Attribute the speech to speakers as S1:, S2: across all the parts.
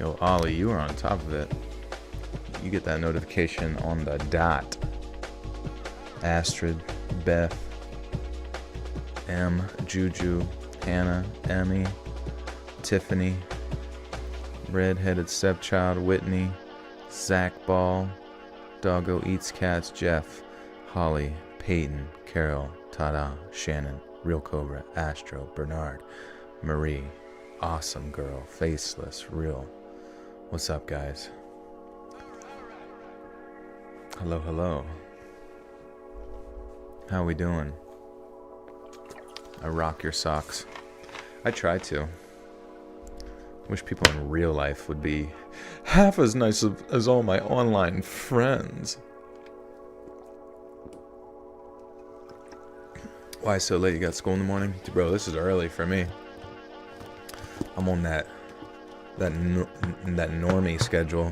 S1: Yo, Ollie, you are on top of it. You get that notification on the dot. Astrid, Beth, M, Juju, Hannah, Emmy, Tiffany, redheaded stepchild, Whitney, Zach Ball, Doggo Eats Cats, Jeff, Holly, Peyton, Carol, Tada, Shannon, Real Cobra, Astro, Bernard, Marie, Awesome Girl, Faceless, Real. What's up, guys? Hello, hello. How we doing? I rock your socks. I try to. Wish people in real life would be half as nice as all my online friends. Why so late? You got school in the morning? Bro, this is early for me. I'm on that normie schedule.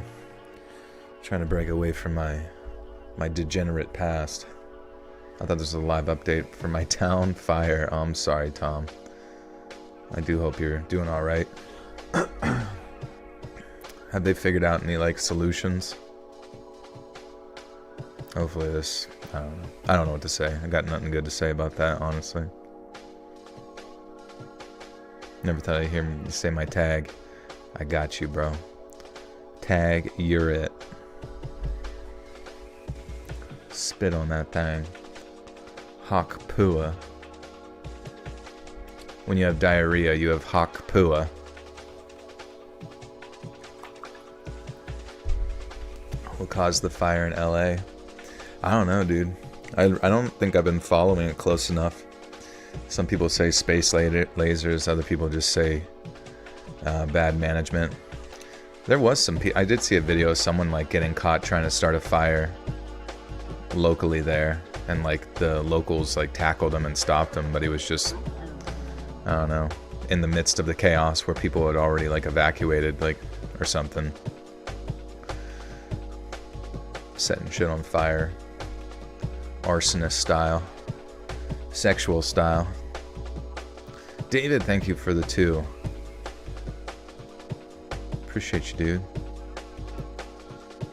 S1: Trying to break away from my degenerate past. I thought this was a live update for my town fire. Oh, I'm sorry, Tom. I do hope you're doing all right. Have they figured out any like solutions? Hopefully this, I don't know. I don't know what to say. I got nothing good to say about that, honestly. Never thought I'd hear me say my tag. I got you, bro. Tag, you're it. Spit on that thing. Hawk pua. When you have diarrhea, you have hawk pua. What caused the fire in LA? I don't know, dude. I don't think I've been following it close enough. Some people say space lasers, other people just say bad management. There was some I did see a video of someone like getting caught trying to start a fire locally there, and like the locals like tackled him and stopped him, but he was just, I don't know, in the midst of the chaos where people had already like evacuated, like, or something. Setting shit on fire. Arsonist style. Sexual style. David, thank you for the 2. Appreciate you, dude.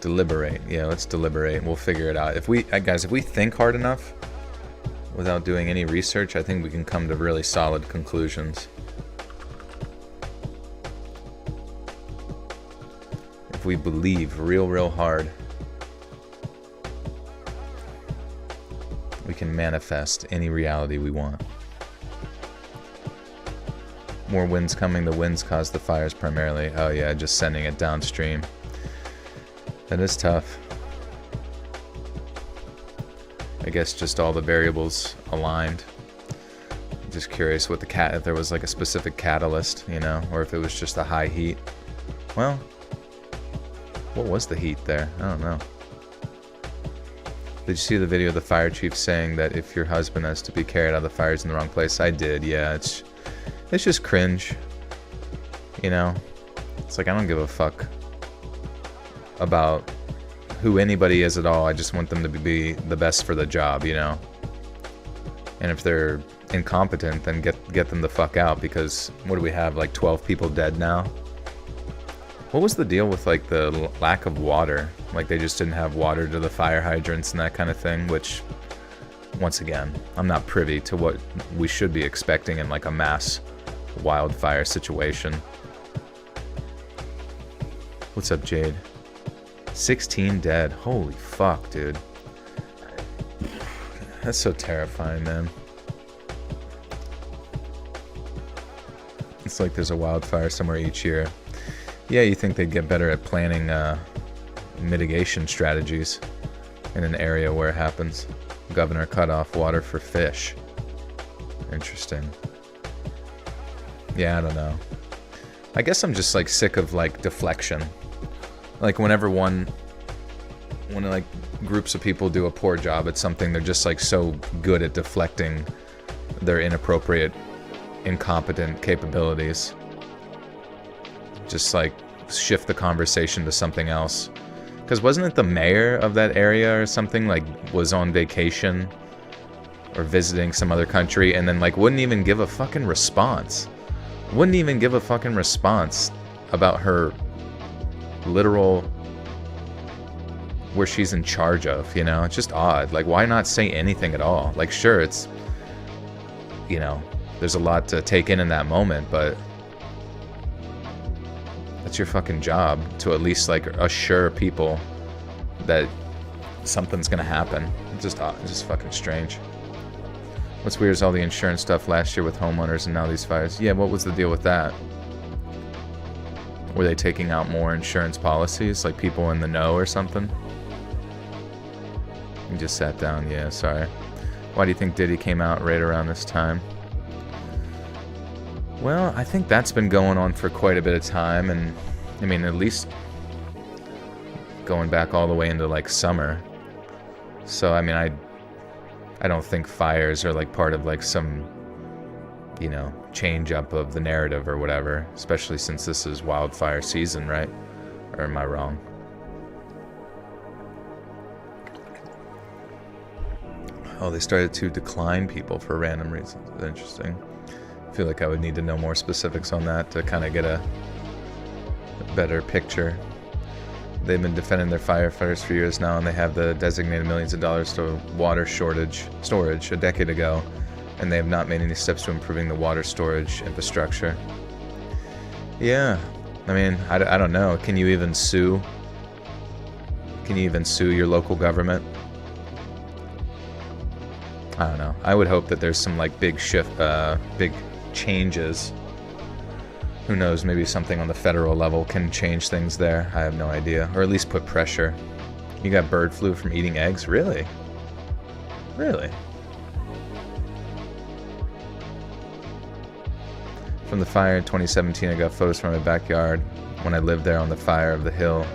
S1: Deliberate. Yeah, let's deliberate. We'll figure it out. If we, guys, if we think hard enough without doing any research, I think we can come to really solid conclusions. If we believe real hard, we can manifest any reality we want. More winds coming. The winds cause the fires primarily. Oh yeah, just sending it downstream. That is tough. I guess just all the variables aligned. Just curious what if there was like a specific catalyst, you know, or if it was just a high heat. Well, what was the heat there? I don't know. Did you see the video of the fire chief saying that if your husband has to be carried out of the fires in the wrong place? I did, yeah. It's just cringe. You know? It's like, I don't give a fuck about who anybody is at all. I just want them to be the best for the job, you know? And if they're incompetent, then get them the fuck out, because what do we have, like 12 people dead now? What was the deal with like the lack of water? Like they just didn't have water to the fire hydrants and that kind of thing, which, once again, I'm not privy to what we should be expecting in like a mass wildfire situation. What's up, Jade? 16 dead. Holy fuck, dude. That's so terrifying, man. It's like there's a wildfire somewhere each year. Yeah, you think they'd get better at planning mitigation strategies in an area where it happens. Governor cut off water for fish. Interesting. Yeah, I don't know. I guess I'm just like sick of like deflection. Like whenever when like groups of people do a poor job at something, they're just like so good at deflecting their inappropriate, incompetent capabilities. Just like shift the conversation to something else. Because wasn't it the mayor of that area or something, like was on vacation or visiting some other country and then like wouldn't even give a fucking response. Wouldn't even give a fucking response about her literal, where she's in charge of, you know? It's just odd. Like, why not say anything at all? Like, sure, it's, you know, there's a lot to take in that moment, but that's your fucking job to at least, like, assure people that something's gonna happen. It's just fucking strange. What's weird is all the insurance stuff last year with homeowners and now these fires. Yeah, what was the deal with that? Were they taking out more insurance policies, like people in the know or something? You just sat down, yeah, sorry. Why do you think Diddy came out right around this time? Well, I think that's been going on for quite a bit of time, and I mean, at least going back all the way into like summer. So, I mean, I don't think fires are like part of like some, you know, change up of the narrative or whatever, especially since this is wildfire season, right? Or am I wrong? Oh, they started to decline people for random reasons. Interesting. I feel like I would need to know more specifics on that to kind of get a better picture. They've been defending their firefighters for years now, and they have the designated millions of dollars to water storage a decade ago, and they have not made any steps to improving the water storage infrastructure. Yeah, I mean, I don't know. Can you even sue? Can you even sue your local government? I don't know. I would hope that there's some like big changes. Who knows, maybe something on the federal level can change things there. I have no idea. Or at least put pressure. You got bird flu from eating eggs? Really? Really? From the fire in 2017, I got photos from my backyard. When I lived there on the fire of the hill,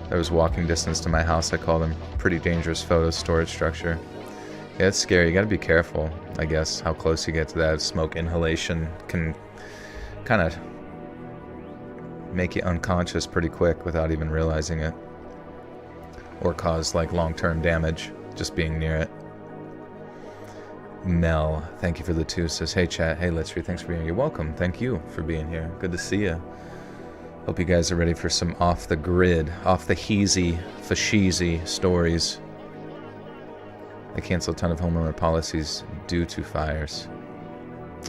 S1: there was walking distance to my house. I call them pretty dangerous photos, storage structure. Yeah, it's scary. You gotta be careful, I guess, how close you get to that. Smoke inhalation can kind of make you unconscious pretty quick without even realizing it. Or cause like long-term damage just being near it. Mel, thank you for the 2. Says, hey chat, hey Let's Read, thanks for being here. You're welcome. Thank you for being here. Good to see you. Hope you guys are ready for some off the grid, off the heezy, fasheezy stories. They canceled a ton of homeowner policies due to fires.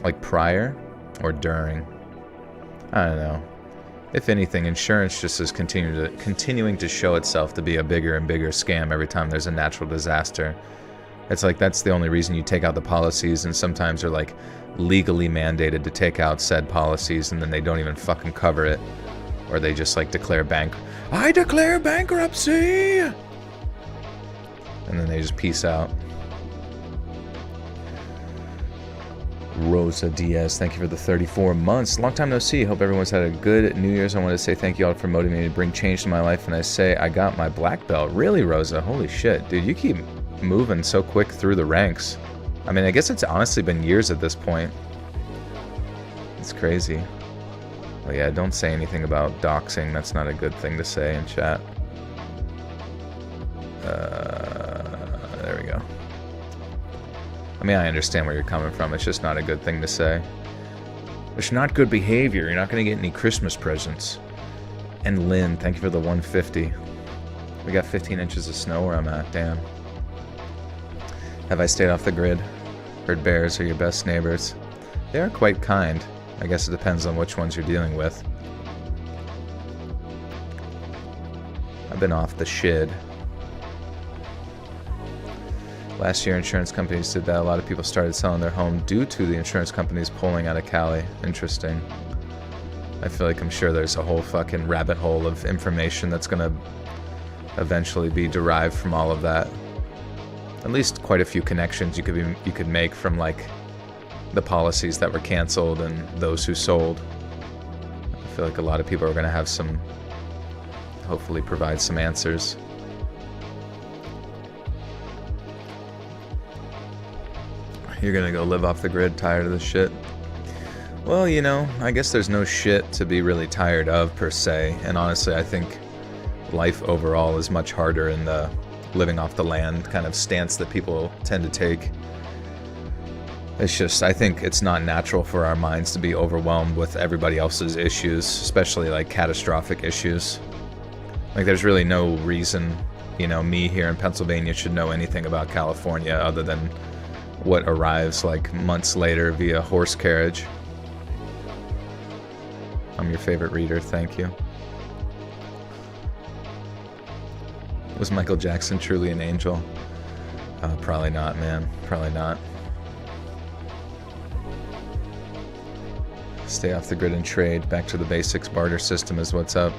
S1: Like prior or during? I don't know. If anything, insurance just is continuing to show itself to be a bigger and bigger scam every time there's a natural disaster. It's like that's the only reason you take out the policies, and sometimes they're like legally mandated to take out said policies, and then they don't even fucking cover it. Or they just like declare I declare bankruptcy! And then they just peace out. Rosa Diaz, thank you for the 34 months. Long time no see. Hope everyone's had a good New Year's. I want to say thank you all for motivating me to bring change to my life. And I say I got my black belt. Really, Rosa? Holy shit. Dude, you keep moving so quick through the ranks. I mean, I guess it's honestly been years at this point. It's crazy. Well, yeah, don't say anything about doxing. That's not a good thing to say in chat. There we go. I mean, I understand where you're coming from. It's just not a good thing to say. It's not good behavior. You're not going to get any Christmas presents. And Lynn, thank you for the 150. We got 15 inches of snow where I'm at. Damn. Have I stayed off the grid? Heard bears are your best neighbors. They are quite kind. I guess it depends on which ones you're dealing with. I've been off the shid. Last year, insurance companies did that. A lot of people started selling their home due to the insurance companies pulling out of Cali. Interesting. I feel like I'm sure there's a whole fucking rabbit hole of information that's gonna eventually be derived from all of that. At least quite a few connections you could make from like the policies that were canceled and those who sold. I feel like a lot of people are gonna have some, hopefully provide some answers. You're gonna go live off the grid, tired of this shit? Well, you know, I guess there's no shit to be really tired of per se, and honestly I think life overall is much harder in the living off the land kind of stance that people tend to take. It's just, I think it's not natural for our minds to be overwhelmed with everybody else's issues, especially like catastrophic issues. Like, there's really no reason, you know, me here in Pennsylvania should know anything about California other than what arrives like months later via horse carriage. I'm your favorite reader, thank you. Was Michael Jackson truly an angel? Probably not, man. Probably not. Stay off the grid and trade. Back to the basics. Barter system is what's up.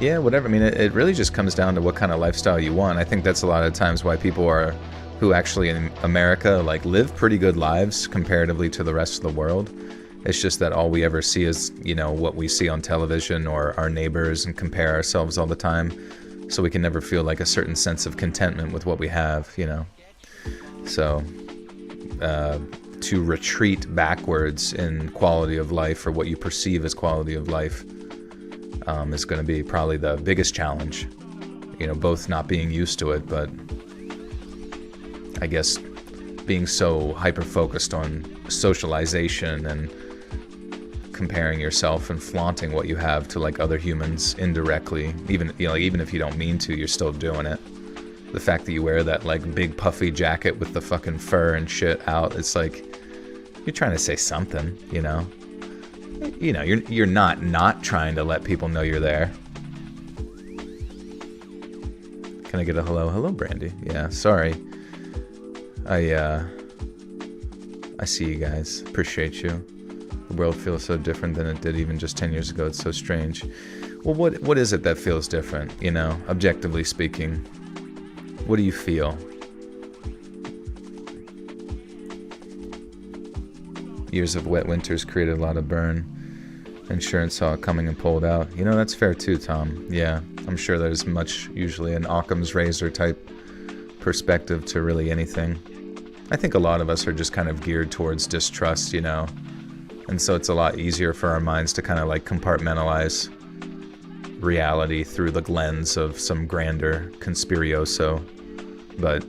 S1: Yeah, whatever. I mean, it really just comes down to what kind of lifestyle you want. I think that's a lot of times why people are, who actually in America, like, live pretty good lives comparatively to the rest of the world. It's just that all we ever see is, you know, what we see on television or our neighbors and compare ourselves all the time. So we can never feel like a certain sense of contentment with what we have, you know. So to retreat backwards in quality of life, or what you perceive as quality of life, is going to be probably the biggest challenge. You know, both not being used to it, but I guess being so hyper-focused on socialization and comparing yourself and flaunting what you have to like other humans indirectly, even, you know, even if you don't mean to, you're still doing it. The fact that you wear that like big puffy jacket with the fucking fur and shit out, it's like you're trying to say something, you know. You know, you're not trying to let people know you're there. Can I get a hello, Brandy? Yeah, sorry. I see you guys. Appreciate you. The world feels so different than it did even just 10 years ago. It's so strange. Well, what is it that feels different, you know, objectively speaking? What do you feel? Years of wet winters created a lot of burn. Insurance saw it coming and pulled out. You know, that's fair too, Tom. Yeah, I'm sure there's usually an Occam's razor type perspective to really anything. I think a lot of us are just kind of geared towards distrust, you know. And so it's a lot easier for our minds to kind of like compartmentalize reality through the lens of some grander conspirioso. But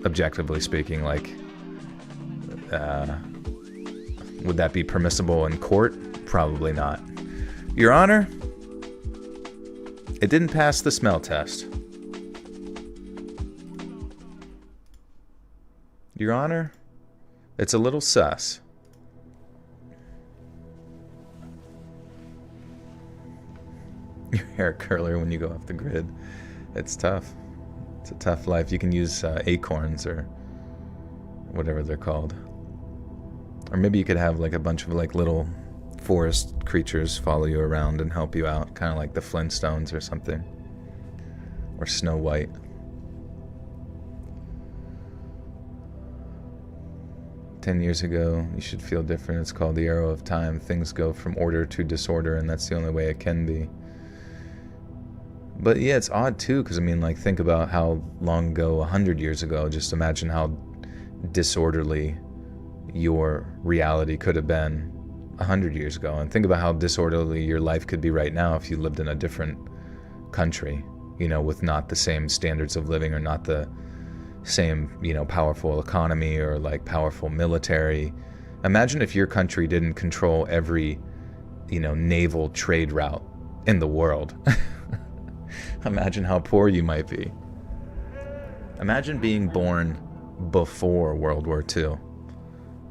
S1: objectively speaking, like, would that be permissible in court? Probably not. Your Honor, it didn't pass the smell test. Your Honor, it's a little sus. Your hair curler when you go off the grid. It's tough. It's a tough life. You can use acorns or whatever they're called. Or maybe you could have like a bunch of like little forest creatures follow you around and help you out. Kind of like the Flintstones or something. Or Snow White. "10 years ago, you should feel different. It's called the arrow of time. Things go from order to disorder, and that's the only way it can be." But yeah, it's odd too, because I mean, like, think about how long ago, 100 years ago, just imagine how disorderly your reality could have been 100 years ago. And think about how disorderly your life could be right now if you lived in a different country, you know, with not the same standards of living or not the same, you know, powerful economy or like powerful military. Imagine if your country didn't control every, you know, naval trade route in the world. Imagine how poor you might be. Imagine being born before World War II.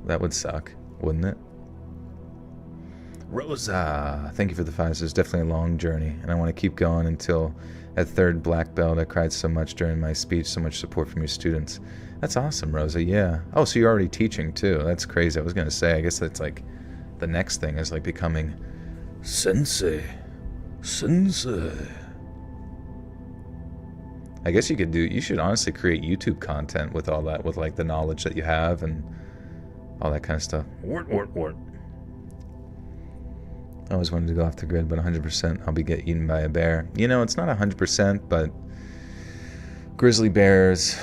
S1: That would suck, wouldn't it? Rosa, thank you for the 5. It's definitely a long journey, and I want to keep going until at 3rd black belt. I cried so much during my speech, so much support from your students. That's awesome, Rosa, yeah. Oh, so you're already teaching too. That's crazy. I was going to say, I guess that's like the next thing is like becoming sensei. I guess you should honestly create YouTube content with all that, with like the knowledge that you have and all that kind of stuff. Wart. I always wanted to go off the grid, but 100% I'll get eaten by a bear. You know, it's not 100%, but grizzly bears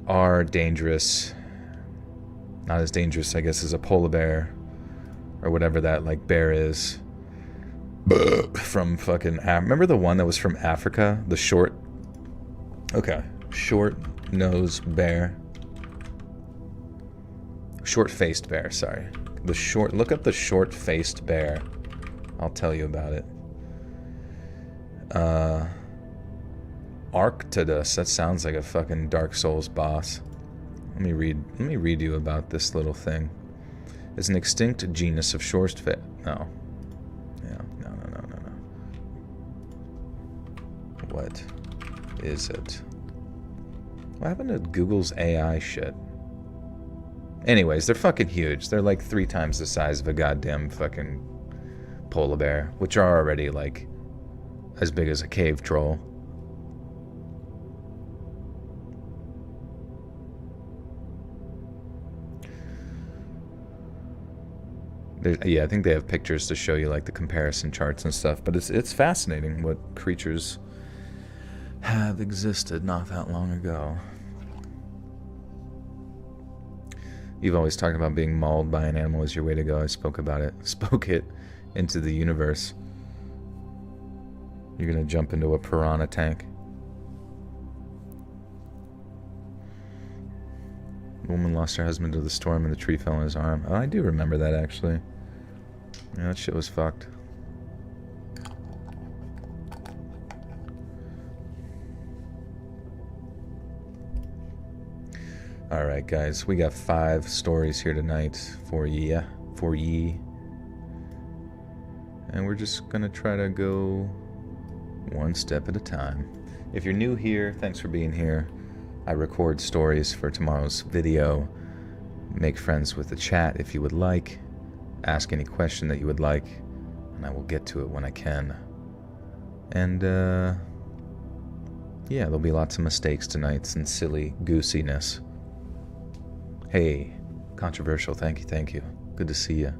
S1: are dangerous. Not as dangerous, I guess, as a polar bear or whatever that like bear is. From fucking remember the one that was from Africa, the short nose bear, short-faced bear, sorry. Look up the short-faced bear. I'll tell you about it. Arctidus. That sounds like a fucking Dark Souls boss. Let me read you about this little thing. It's an extinct genus of shortfin. No. Yeah, no. What is it? What happened to Google's AI shit? Anyways, they're fucking huge. They're like 3 times the size of a goddamn fucking polar bear, which are already like as big as a cave troll. Yeah, I think they have pictures to show you like the comparison charts and stuff, but it's fascinating what creatures have existed not that long ago. You've always talked about being mauled by an animal as your way to go. I spoke it into the universe. You're gonna jump into a piranha tank. The woman lost her husband to the storm and the tree fell on his arm. Oh, I do remember that, actually. Yeah, that shit was fucked. Alright, guys. We got 5 stories here tonight for ye. And we're just gonna try to go one step at a time. If you're new here, thanks for being here. I record stories for tomorrow's video. Make friends with the chat if you would like. Ask any question that you would like, and I will get to it when I can. And, yeah, there'll be lots of mistakes tonight, some silly goosiness. Hey, controversial, thank you. Good to see you.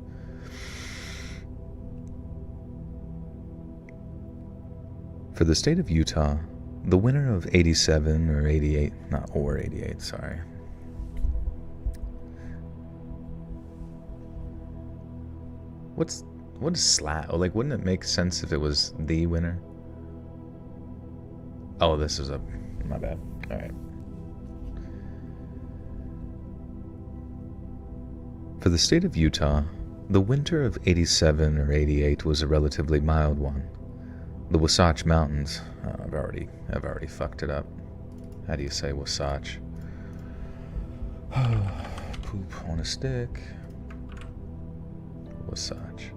S1: For the state of Utah, the winter of 87 or 88, not or 88, sorry. What is slash? Oh, like, wouldn't it make sense if it was the winner? Oh, this is my bad. All right. For the state of Utah, the winter of 87 or 88 was a relatively mild one. The Wasatch Mountains. I've already fucked it up. How do you say Wasatch? Poop on a stick. Wasatch.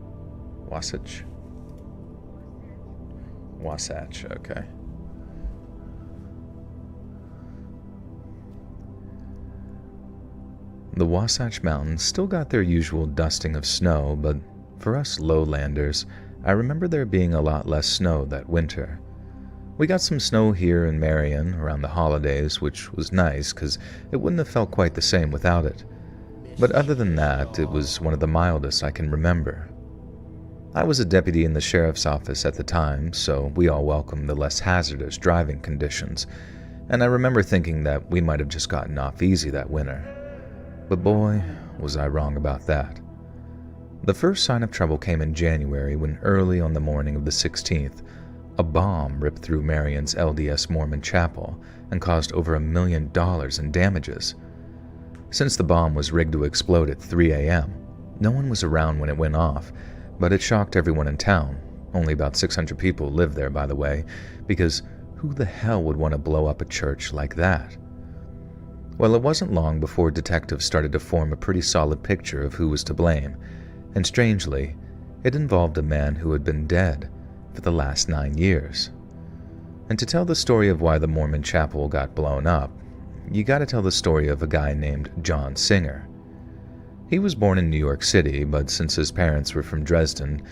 S1: Wasatch, okay. The Wasatch Mountains still got their usual dusting of snow, but for us lowlanders, I remember there being a lot less snow that winter. We got some snow here in Marion around the holidays, which was nice because it wouldn't have felt quite the same without it. But other than that, it was one of the mildest I can remember. I was a deputy in the sheriff's office at the time, so we all welcomed the less hazardous driving conditions, and I remember thinking that we might have just gotten off easy that winter. But boy, was I wrong about that. The first sign of trouble came in January when early on the morning of the 16th, a bomb ripped through Marion's LDS Mormon chapel and caused over $1 million in damages. Since the bomb was rigged to explode at 3 a.m., no one was around when it went off, but it shocked everyone in town. Only about 600 people lived there, by the way, because who the hell would want to blow up a church like that? Well, it wasn't long before detectives started to form a pretty solid picture of who was to blame, and strangely, it involved a man who had been dead for the last 9 years. And to tell the story of why the Mormon chapel got blown up, you gotta tell the story of a guy named John Singer. He was born in New York City, but since his parents were from Dresden,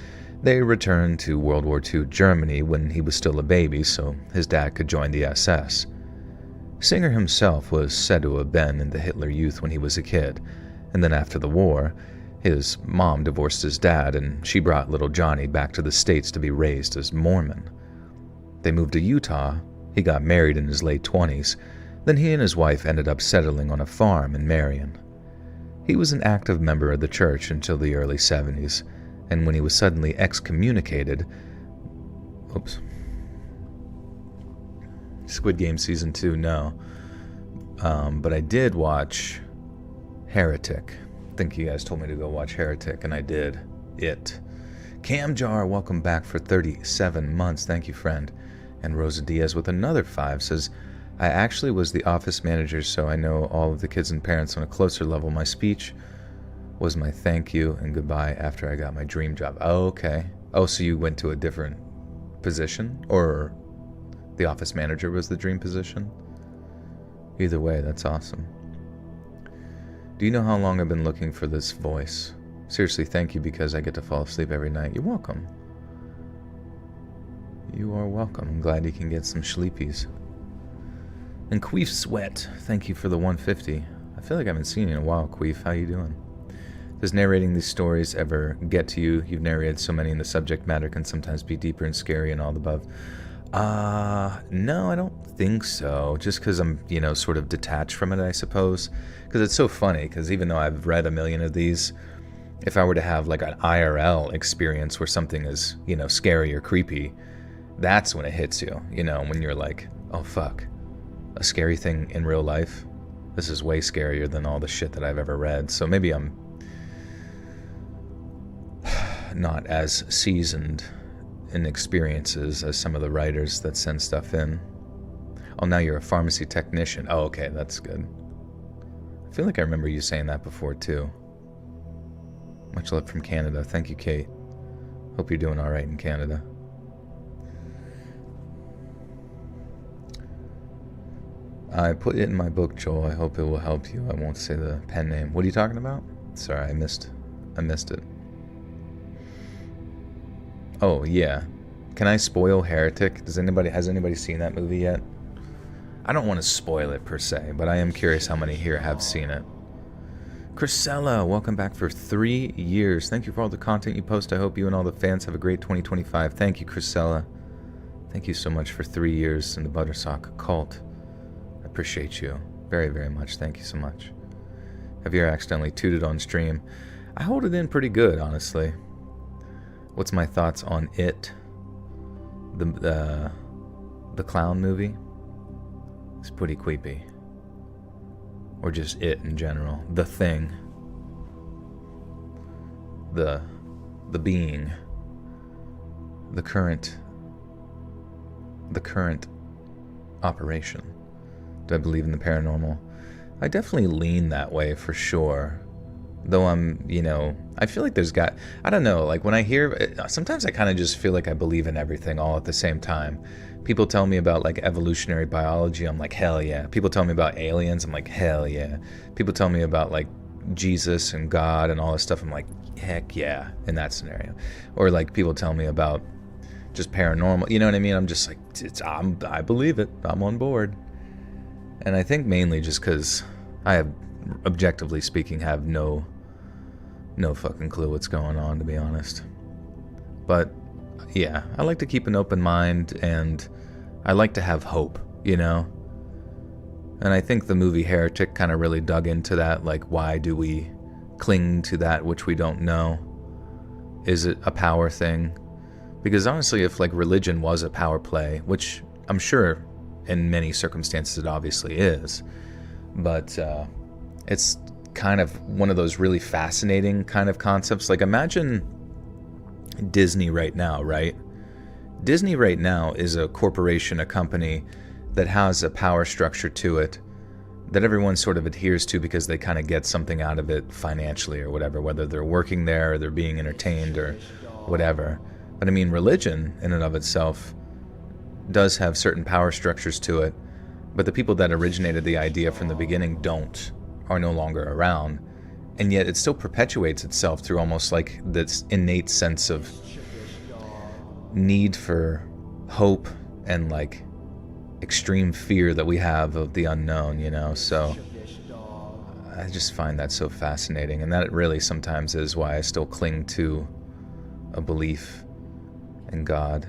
S1: they returned to World War II Germany when he was still a baby so his dad could join the SS. Singer himself was said to have been in the Hitler Youth when he was a kid, and then after the war, his mom divorced his dad and she brought little Johnny back to the States to be raised as Mormon. They moved to Utah, he got married in his late 20s, then he and his wife ended up settling on a farm in Marion. He was an active member of the church until the early 70s, and when he was suddenly excommunicated... Squid Game Season 2, no. But I did watch Heretic. I think you guys told me to go watch Heretic, and I did. Camjar, welcome back for 37 months. Thank you, friend. And Rosa Diaz with another 5 says, I actually was the office manager, so I know all of the kids and parents on a closer level. My speech was my thank you and goodbye after I got my dream job. Oh, okay. Oh, so you went to a different position? Or the office manager was the dream position? Either way, that's awesome. Do you know how long I've been looking for this voice? Seriously, thank you, because I get to fall asleep every night. You're welcome. You are welcome. I'm glad you can get some sleepies. And Queef Sweat, thank you for the 150. I feel like I haven't seen you in a while, Queef. How you doing? Does narrating these stories ever get to you? You've narrated so many, and the subject matter can sometimes be deeper and scary and all the above. No, I don't think so. Just because I'm, sort of detached from it, I suppose. Because it's so funny, because even though I've read a million of these, if I were to have like an IRL experience where something is, scary or creepy, that's when it hits you, when you're like, oh fuck, a scary thing in real life? This is way scarier than all the shit that I've ever read. So maybe I'm not as seasoned in experiences as some of the writers that send stuff in. Oh, now you're a pharmacy technician. Oh, okay, that's good. I feel like I remember you saying that before too. Much love from Canada. Thank you, Kate. Hope you're doing all right in Canada. I put it in my book, Joel. I hope it will help you. I won't say the pen name. What are you talking about? Sorry, I missed it. Oh, yeah. Can I spoil Heretic? Has anybody seen that movie yet? I don't want to spoil it per se, but I am curious how many here have seen it. Chrisella, welcome back for 3 years. Thank you for all the content you post. I hope you and all the fans have a great 2025. Thank you, Chrisella. Thank you so much for 3 years in the Buttersock cult. I appreciate you very, very much. Thank you so much. Have you ever accidentally tooted on stream? I hold it in pretty good, honestly. What's my thoughts on It? The clown movie? It's pretty creepy. Or just It in general. The Thing. The being. The current operation. Do I believe in the paranormal? I definitely lean that way for sure. Though I'm, I feel like I don't know, like when I hear, sometimes I kind of just feel like I believe in everything all at the same time. People tell me about like evolutionary biology, I'm like, hell yeah. People tell me about aliens, I'm like, hell yeah. People tell me about like Jesus and God and all this stuff, I'm like, heck yeah, in that scenario. Or like people tell me about just paranormal, you know what I mean? I'm just like, I believe it, I'm on board. And I think mainly just because I have, objectively speaking, have no fucking clue what's going on, to be honest. But yeah, I like to keep an open mind, and I like to have hope, And I think the movie Heretic kind of really dug into that, like, why do we cling to that which we don't know? Is it a power thing? Because honestly, if like religion was a power play, which I'm sure in many circumstances it obviously is, but it's kind of one of those really fascinating kind of concepts. Like imagine Disney right now, right? Disney right now is a corporation, a company that has a power structure to it that everyone sort of adheres to because they kind of get something out of it financially or whatever, whether they're working there or they're being entertained or whatever. But I mean, religion in and of itself does have certain power structures to it, but the people that originated the idea from the beginning are no longer around, and yet it still perpetuates itself through almost like this innate sense of need for hope and like extreme fear that we have of the unknown, so I just find that so fascinating, and that really sometimes is why I still cling to a belief in God,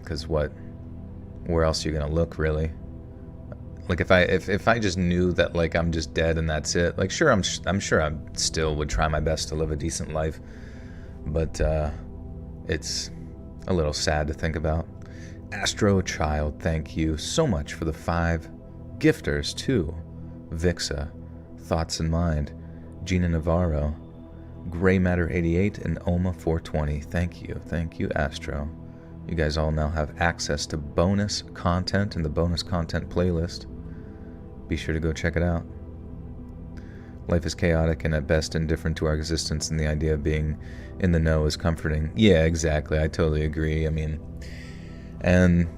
S1: because where else are you gonna look, really? Like if I just knew that like I'm just dead and that's it, like sure, I'm sure I still would try my best to live a decent life, but it's a little sad to think about. Astro Child, thank you so much for the 5 gifters too. Vixa, Thoughts in Mind, Gina Navarro, Gray Matter 88, and Oma 420. Thank you, Astro. You guys all now have access to bonus content in the bonus content playlist. Be sure to go check it out. Life is chaotic and at best indifferent to our existence, and the idea of being in the know is comforting. Yeah, exactly. I totally agree. I mean, and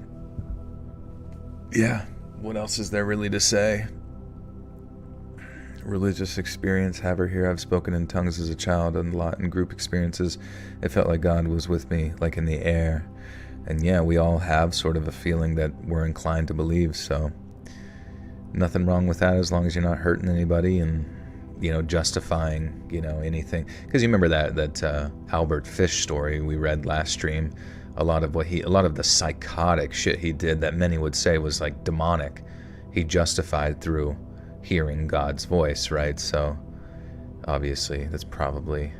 S1: yeah, what else is there really to say? Religious experience, have her here. I've spoken in tongues as a child and a lot in group experiences. It felt like God was with me, like in the air. And yeah, we all have sort of a feeling that we're inclined to believe, so nothing wrong with that as long as you're not hurting anybody and, you know, justifying, you know, anything. Because you remember that Albert Fish story we read last stream. A lot of the psychotic shit he did that many would say was like demonic, he justified through hearing God's voice, right? So obviously that's probably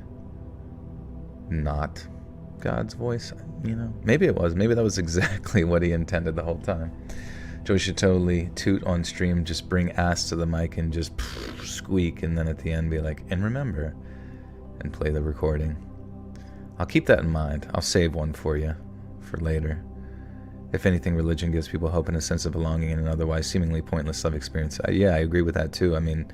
S1: not God's voice, you know. Maybe it was. Maybe that was exactly what he intended the whole time. Joey should totally toot on stream, just bring ass to the mic and just squeak, and then at the end be like, and remember, and play the recording. I'll keep that in mind. I'll save one for you for later. If anything, religion gives people hope and a sense of belonging in an otherwise seemingly pointless life experience. Yeah, I agree with that too. I mean,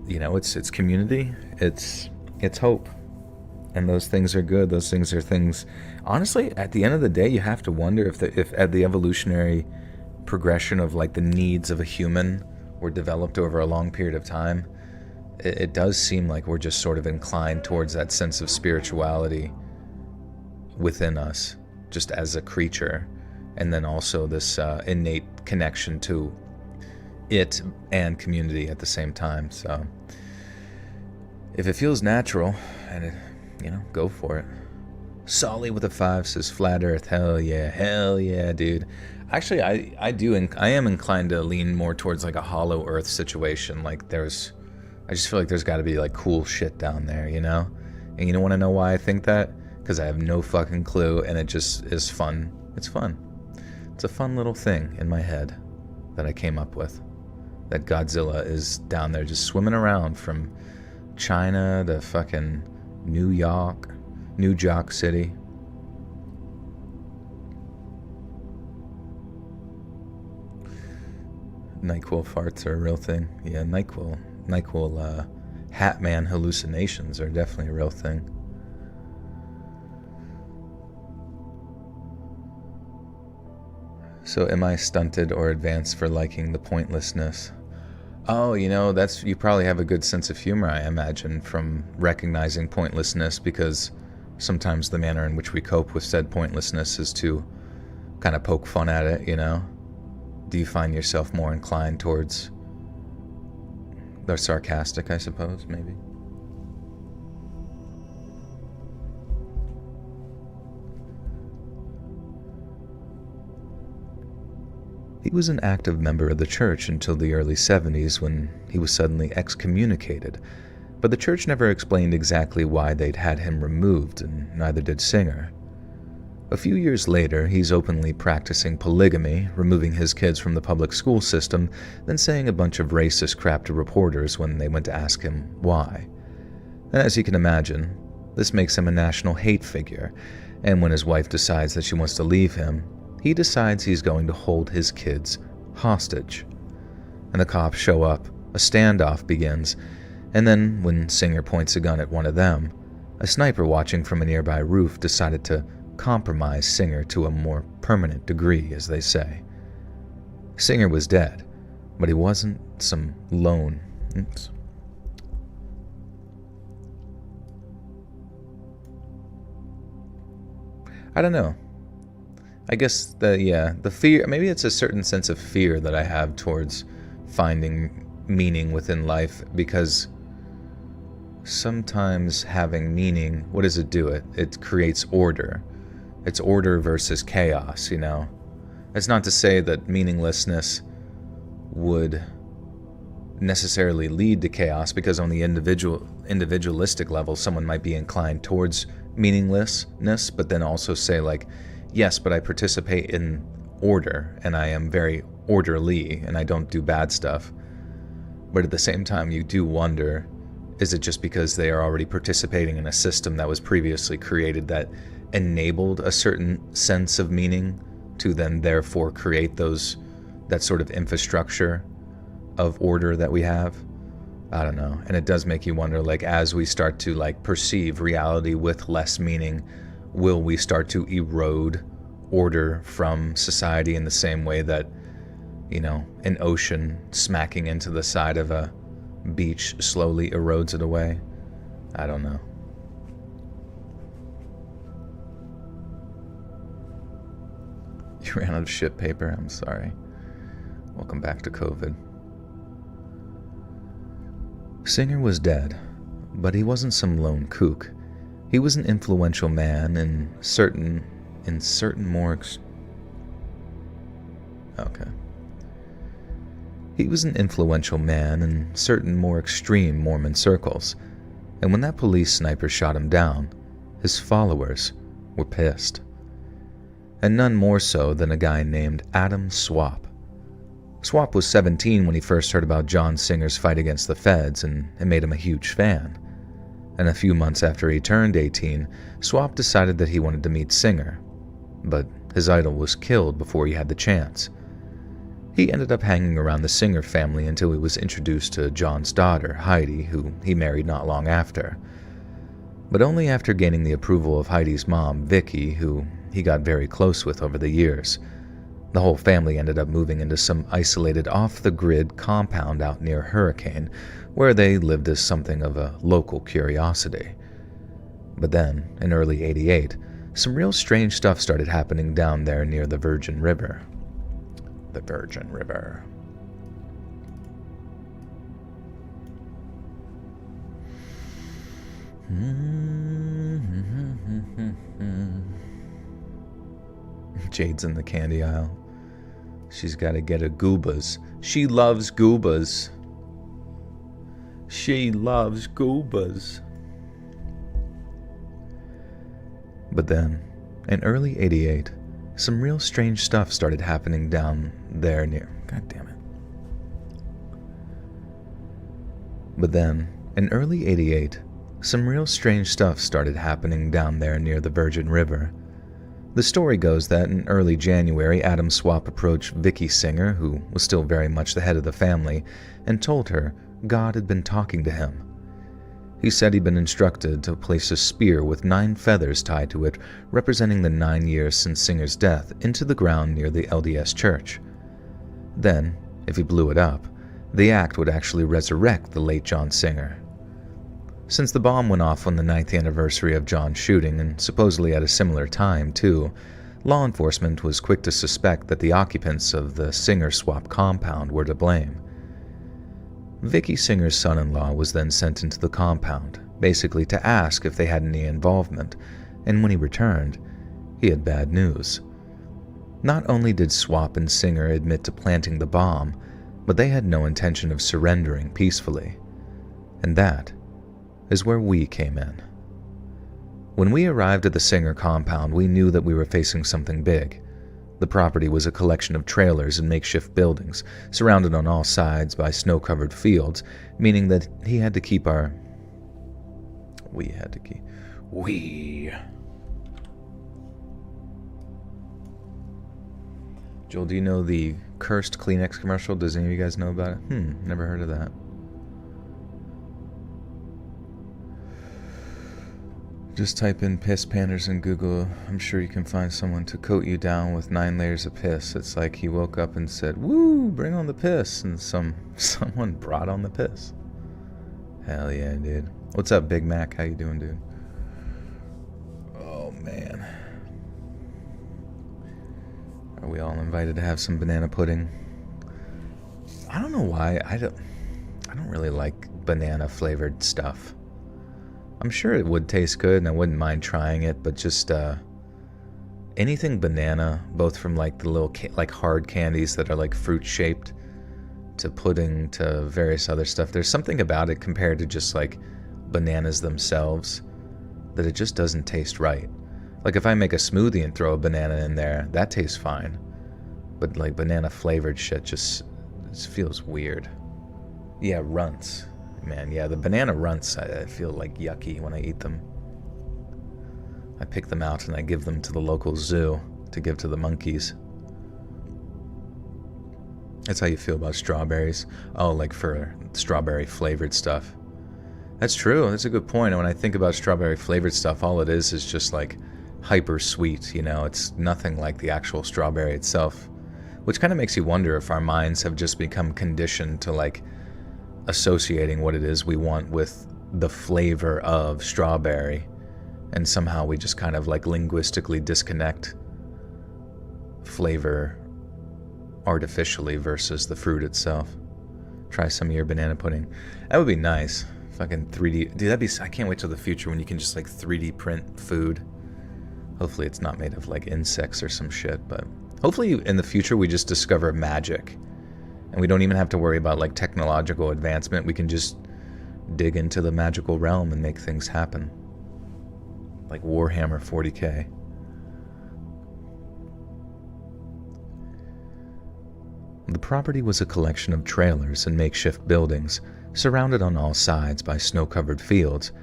S1: you know, it's community, it's hope, and those things are good. Those things are things. Honestly, at the end of the day, you have to wonder if at the evolutionary progression of like the needs of a human were developed over a long period of time, it does seem like we're just sort of inclined towards that sense of spirituality within us, just as a creature, and then also this innate connection to it and community at the same time. So if it feels natural, and it, you know, go for it. Solly with a 5 says flat earth. Hell yeah, dude. Actually, I am inclined to lean more towards like a hollow earth situation. Like I just feel like there's got to be like cool shit down there, you know? And you don't want to know why I think that? Because I have no fucking clue, and it just is fun. It's fun. It's a fun little thing in my head that I came up with. That Godzilla is down there just swimming around from China to fucking New York City. NyQuil farts are a real thing. Yeah, NyQuil Hat Man hallucinations are definitely a real thing. So am I stunted or advanced for liking the pointlessness? Oh, you know, you probably have a good sense of humor, I imagine, from recognizing pointlessness, because sometimes the manner in which we cope with said pointlessness is to kind of poke fun at it, you know? Do you find yourself more inclined towards the sarcastic, I suppose, maybe? He was an active member of the church until the early 70s, when he was suddenly excommunicated, but the church never explained exactly why they'd had him removed, and neither did Singer. A few years later, he's openly practicing polygamy, removing his kids from the public school system, then saying a bunch of racist crap to reporters when they went to ask him why. And as you can imagine, this makes him a national hate figure, and when his wife decides that she wants to leave him, he decides he's going to hold his kids hostage. And the cops show up, a standoff begins, and then when Singer points a gun at one of them, a sniper watching from a nearby roof decided to compromise Singer to a more permanent degree, as they say. Singer was dead, but he wasn't some lone... Oops. I don't know. I guess the fear, maybe it's a certain sense of fear that I have towards finding meaning within life, because sometimes having meaning, what does it do? It creates order. It's order versus chaos, you know? It's not to say that meaninglessness would necessarily lead to chaos, because on the individualistic level, someone might be inclined towards meaninglessness, but then also say like, yes, but I participate in order, and I am very orderly, and I don't do bad stuff. But at the same time, you do wonder, is it just because they are already participating in a system that was previously created that enabled a certain sense of meaning to then therefore create that sort of infrastructure of order that we have. I don't know. And it does make you wonder, like, as we start to like perceive reality with less meaning, will we start to erode order from society in the same way that, you know, an ocean smacking into the side of a beach slowly erodes it away? I don't know. You ran out of shit paper? I'm sorry. Welcome back to COVID. Singer was dead, but he wasn't some lone kook. He was an influential man in certain more He was an influential man in certain more extreme Mormon circles, and when that police sniper shot him down, his followers were pissed. And none more so than a guy named Adam Swap. Swap was 17 when he first heard about John Singer's fight against the feds, and it made him a huge fan. And a few months after he turned 18, Swap decided that he wanted to meet Singer, but his idol was killed before he had the chance. He ended up hanging around the Singer family until he was introduced to John's daughter, Heidi, who he married not long after. But only after gaining the approval of Heidi's mom, Vicky, who he got very close with over the years. The whole family ended up moving into some isolated off-the-grid compound out near Hurricane, where they lived as something of a local curiosity. But then, in early '88, some real strange stuff started happening down there near the Virgin River. The Virgin River. Jade's in the candy aisle. She's got to get a goobas. She loves goobas. She loves goobas. But then, in early '88, some real strange stuff started happening down there near... God damn it. But then, in early '88, some real strange stuff started happening down there near the Virgin River. The story goes that in early January, Adam Swap approached Vicky Singer, who was still very much the head of the family, and told her God had been talking to him. He said he'd been instructed to place a spear with 9 feathers tied to it, representing the 9 years since Singer's death, into the ground near the LDS church. Then, if he blew it up, the act would actually resurrect the late John Singer. Since the bomb went off on the 9th anniversary of John's shooting, and supposedly at a similar time too, law enforcement was quick to suspect that the occupants of the Singer Swap compound were to blame. Vicky Singer's son-in-law was then sent into the compound, basically to ask if they had any involvement, and when he returned, he had bad news. Not only did Swap and Singer admit to planting the bomb, but they had no intention of surrendering peacefully. And that is where we came in. When we arrived at the Singer compound, we knew that we were facing something big. The property was a collection of trailers and makeshift buildings, surrounded on all sides by snow-covered fields, meaning that we had to keep... Joel, do you know the cursed Kleenex commercial? Does any of you guys know about it? Never heard of that. Just type in piss panners in Google. I'm sure you can find someone to coat you down with 9 layers of piss. It's like he woke up and said, "Woo, bring on the piss," and someone brought on the piss. Hell yeah, dude. What's up, Big Mac? How you doing, dude? Oh man. Are we all invited to have some banana pudding? I don't know why. I don't really like banana flavored stuff. I'm sure it would taste good and I wouldn't mind trying it, but just anything banana, both from like the little like hard candies that are like fruit shaped to pudding to various other stuff, there's something about it compared to just like bananas themselves that it just doesn't taste right. Like if I make a smoothie and throw a banana in there, that tastes fine, but like banana flavored shit just feels weird. Yeah, runts. Man, yeah, the banana runts, I feel like yucky when I eat them. I pick them out and I give them to the local zoo to give to the monkeys. That's how you feel about strawberries? Oh, like for strawberry flavored stuff. That's true. That's a good point. And when I think about strawberry flavored stuff, all it is just like hyper sweet, you know? It's nothing like the actual strawberry itself. Which kind of makes you wonder if our minds have just become conditioned to like associating what it is we want with the flavor of strawberry. And somehow we just kind of like linguistically disconnect flavor artificially versus the fruit itself. Try some of your banana pudding. That would be nice. Fucking 3D. Dude, I can't wait till the future when you can just like 3D print food. Hopefully it's not made of like insects or some shit, but hopefully in the future we just discover magic. And we don't even have to worry about like technological advancement. We can just dig into the magical realm and make things happen. Like Warhammer 40K. The property was a collection of trailers and makeshift buildings, surrounded on all sides by snow-covered fields,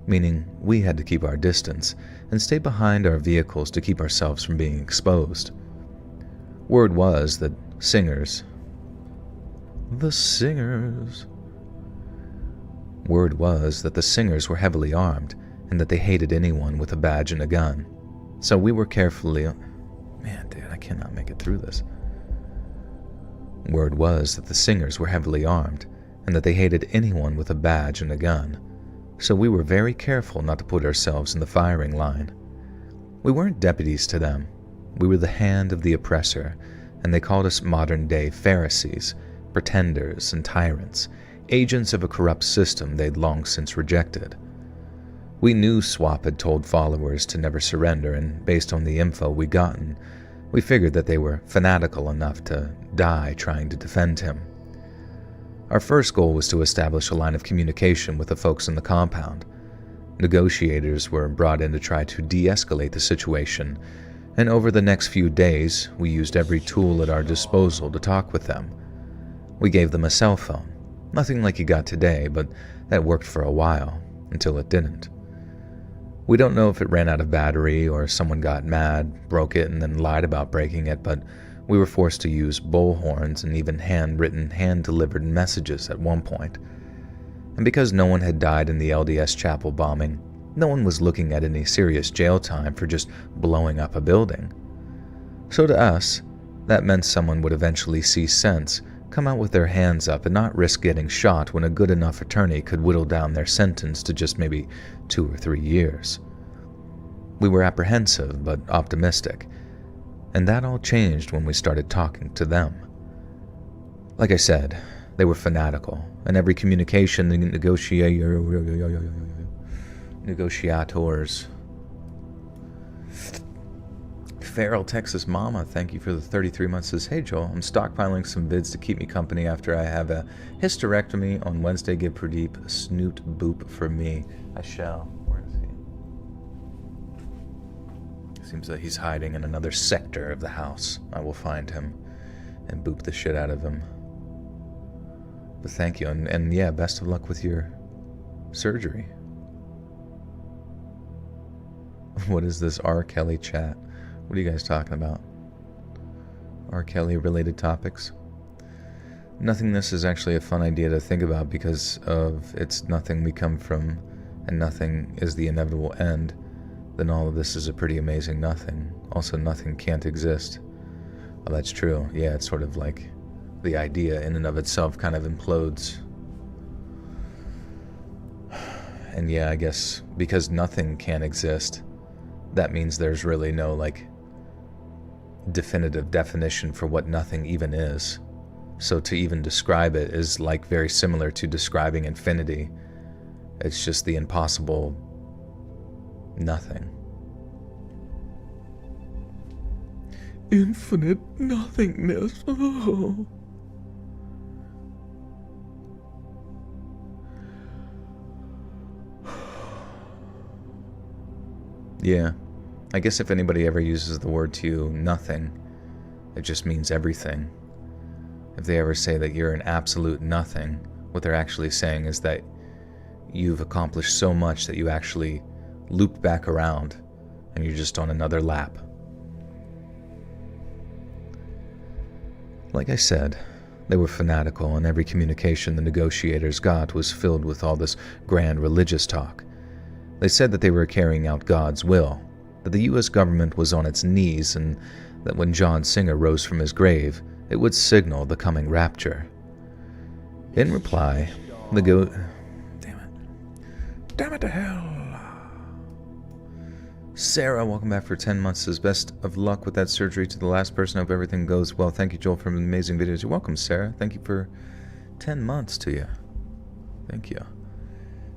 S1: meaning we had to keep our distance and stay behind our vehicles to keep ourselves from being exposed. Word was that the singers were heavily armed and that they hated anyone with a badge and a gun. So we were carefully... Man, dude, I cannot make it through this. Word was that the singers were heavily armed and that they hated anyone with a badge and a gun. So we were very careful not to put ourselves in the firing line. We weren't deputies to them. We were the hand of the oppressor, and they called us modern-day Pharisees, pretenders and tyrants, agents of a corrupt system they'd long since rejected. We knew Swap had told followers to never surrender, and based on the info we'd gotten, we figured that they were fanatical enough to die trying to defend him. Our first goal was to establish a line of communication with the folks in the compound. Negotiators were brought in to try to de-escalate the situation, and over the next few days, we used every tool at our disposal to talk with them. We gave them a cell phone. Nothing like you got today, but that worked for a while, until it didn't. We don't know if it ran out of battery or someone got mad, broke it, and then lied about breaking it, but we were forced to use bullhorns and even handwritten, hand-delivered messages at one point. And because no one had died in the LDS chapel bombing, no one was looking at any serious jail time for just blowing up a building. So to us, that meant someone would eventually see sense, come out with their hands up, and not risk getting shot when a good enough attorney could whittle down their sentence to just maybe 2 or 3 years. We were apprehensive but optimistic, and that all changed when we started talking to them. Like I said, they were fanatical, and every communication the negotiators. Feral Texas Mama, thank you for the 33 months. Says, hey Joel, I'm stockpiling some vids to keep me company after I have a hysterectomy on Wednesday. Give Pradeep a snoot boop for me. I shall. Where is he? Seems that he's hiding in another sector of the house. I will find him and boop the shit out of him. But thank you, and yeah, best of luck with your surgery. What is this R. Kelly chat? What are you guys talking about? R. Kelly related topics? Nothingness is actually a fun idea to think about because of it's nothing we come from and nothing is the inevitable end. Then all of this is a pretty amazing nothing. Also, nothing can't exist. Well, that's true. Yeah, it's sort of like the idea in and of itself kind of implodes. And yeah, I guess because nothing can exist, that means there's really no like definitive definition for what nothing even is. So to even describe it is like very similar to describing infinity. It's just the impossible nothing. Infinite nothingness. Oh. Yeah. I guess if anybody ever uses the word to you, nothing, it just means everything. If they ever say that you're an absolute nothing, what they're actually saying is that you've accomplished so much that you actually loop back around and you're just on another lap. Like I said, they were fanatical, and every communication the negotiators got was filled with all this grand religious talk. They said that they were carrying out God's will, that the U.S. government was on its knees, and that when John Singer rose from his grave, it would signal the coming rapture. In reply, Damn it to hell. Sarah, welcome back for 10 months. Says, best of luck with that surgery to the last person. Hope everything goes well. Thank you, Joel, for amazing videos. You're welcome, Sarah. Thank you for 10 months to you. Thank you.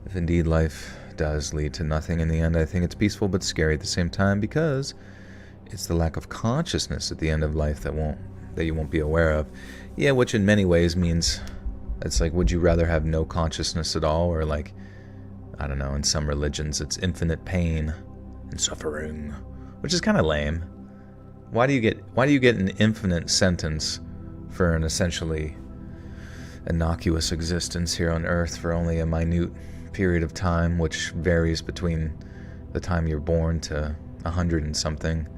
S1: If indeed life does lead to nothing in the end, I think it's peaceful but scary at the same time, because it's the lack of consciousness at the end of life that you won't be aware of. Yeah, which in many ways means it's like, would you rather have no consciousness at all, or like, I don't know, in some religions it's infinite pain and suffering, which is kind of lame. Why do you get an infinite sentence for an essentially innocuous existence here on Earth for only a minute period of time, which varies between the time you're born to 100 and something?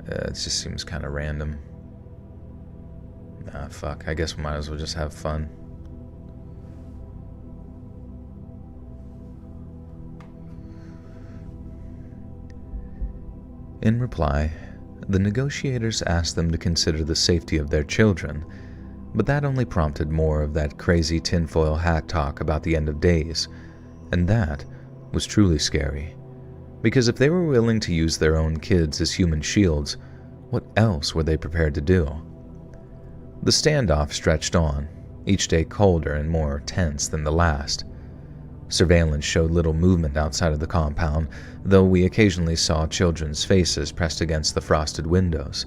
S1: It just seems kind of random. Fuck, I guess we might as well just have fun. In reply, the negotiators asked them to consider the safety of their children, but that only prompted more of that crazy tinfoil hat talk about the end of days, and that was truly scary. Because if they were willing to use their own kids as human shields, what else were they prepared to do? The standoff stretched on, each day colder and more tense than the last. Surveillance showed little movement outside of the compound, though we occasionally saw children's faces pressed against the frosted windows.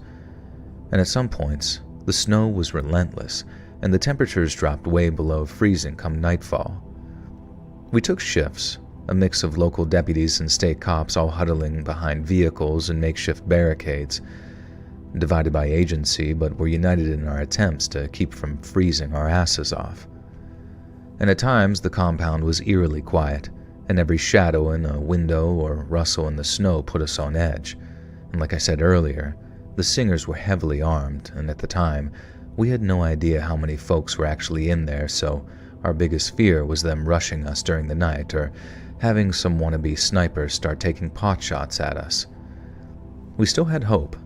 S1: And at some points, the snow was relentless, and the temperatures dropped way below freezing come nightfall. We took shifts, a mix of local deputies and state cops all huddling behind vehicles and makeshift barricades, divided by agency, but were united in our attempts to keep from freezing our asses off. And at times the compound was eerily quiet, and every shadow in a window or rustle in the snow put us on edge. And like I said earlier, the Singers were heavily armed, and at the time, we had no idea how many folks were actually in there, so our biggest fear was them rushing us during the night, or having some wannabe snipers start taking pot shots at us. We still had hope,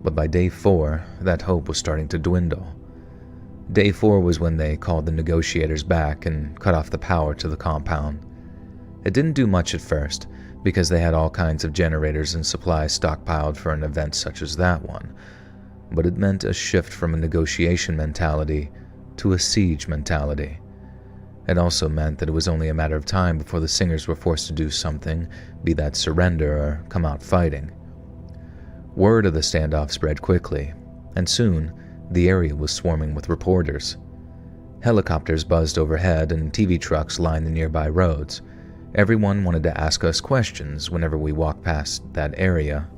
S1: but by day 4, that hope was starting to dwindle. Day 4 was when they called the negotiators back and cut off the power to the compound. It didn't do much at first, because they had all kinds of generators and supplies stockpiled for an event such as that one, but it meant a shift from a negotiation mentality to a siege mentality. It also meant that it was only a matter of time before the Singers were forced to do something, be that surrender or come out fighting. Word of the standoff spread quickly, and soon the area was swarming with reporters. Helicopters buzzed overhead and TV trucks lined the nearby roads. Everyone wanted to ask us questions whenever we walked past that area.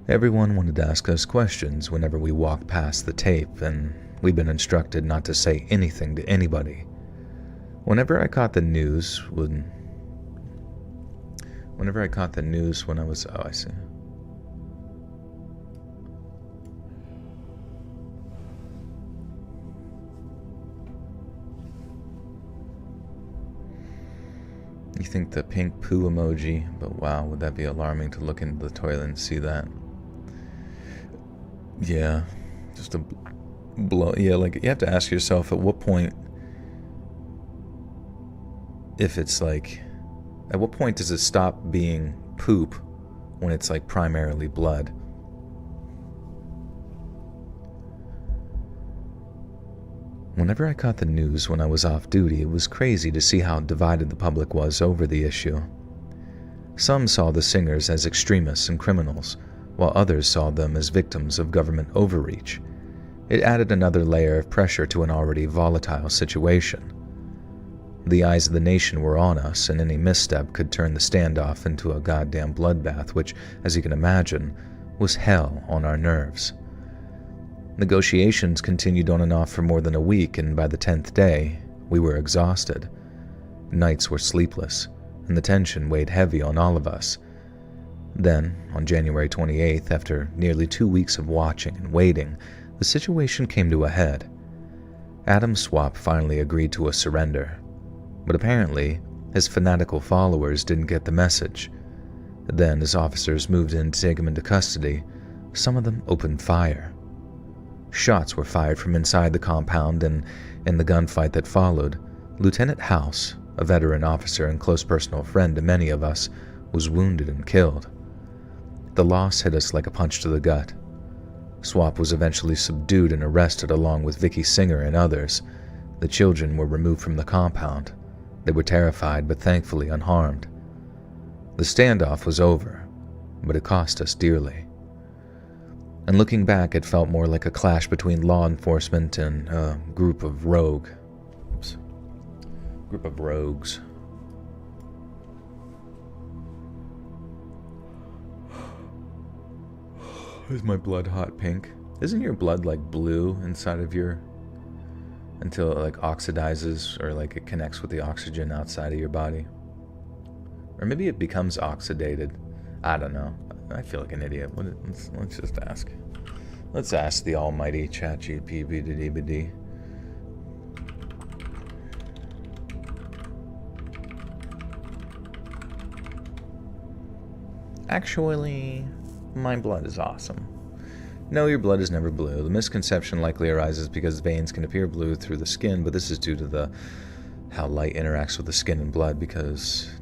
S1: Everyone wanted to ask us questions whenever we walked past the tape, and we'd been instructed not to say anything to anybody. Whenever I caught the news when I was... Oh, I see. You think the pink poo emoji, but wow, would that be alarming to look into the toilet and see that? Yeah, just a blow. Yeah, like you have to ask yourself at what point, if it's like, at what point does it stop being poop when it's like primarily blood? Whenever I caught the news when I was off duty, it was crazy to see how divided the public was over the issue. Some saw the Singers as extremists and criminals, while others saw them as victims of government overreach. It added another layer of pressure to an already volatile situation. The eyes of the nation were on us, and any misstep could turn the standoff into a goddamn bloodbath, which, as you can imagine, was hell on our nerves. Negotiations continued on and off for more than a week, and by the 10th day, we were exhausted. Nights were sleepless, and the tension weighed heavy on all of us. Then, on January 28th, after nearly 2 weeks of watching and waiting, the situation came to a head. Adam Swap finally agreed to a surrender, but apparently, his fanatical followers didn't get the message. Then, as officers moved in to take him into custody, some of them opened fire. Shots were fired from inside the compound, and in the gunfight that followed, Lieutenant House, a veteran officer and close personal friend to many of us, was wounded and killed. The loss hit us like a punch to the gut. Swap was eventually subdued and arrested along with Vicky Singer and others. The children were removed from the compound. They were terrified but thankfully unharmed. The standoff was over, but it cost us dearly. And looking back, it felt more like a clash between law enforcement and a group of rogues. Is my blood hot pink? Isn't your blood like blue inside of your... until it like oxidizes or like it connects with the oxygen outside of your body? Or maybe it becomes oxidated. I don't know. I feel like an idiot. Let's just ask. Let's ask the almighty ChatGPT. Actually, my blood is awesome. No, your blood is never blue. The misconception likely arises because veins can appear blue through the skin, but this is due to how light interacts with the skin and blood,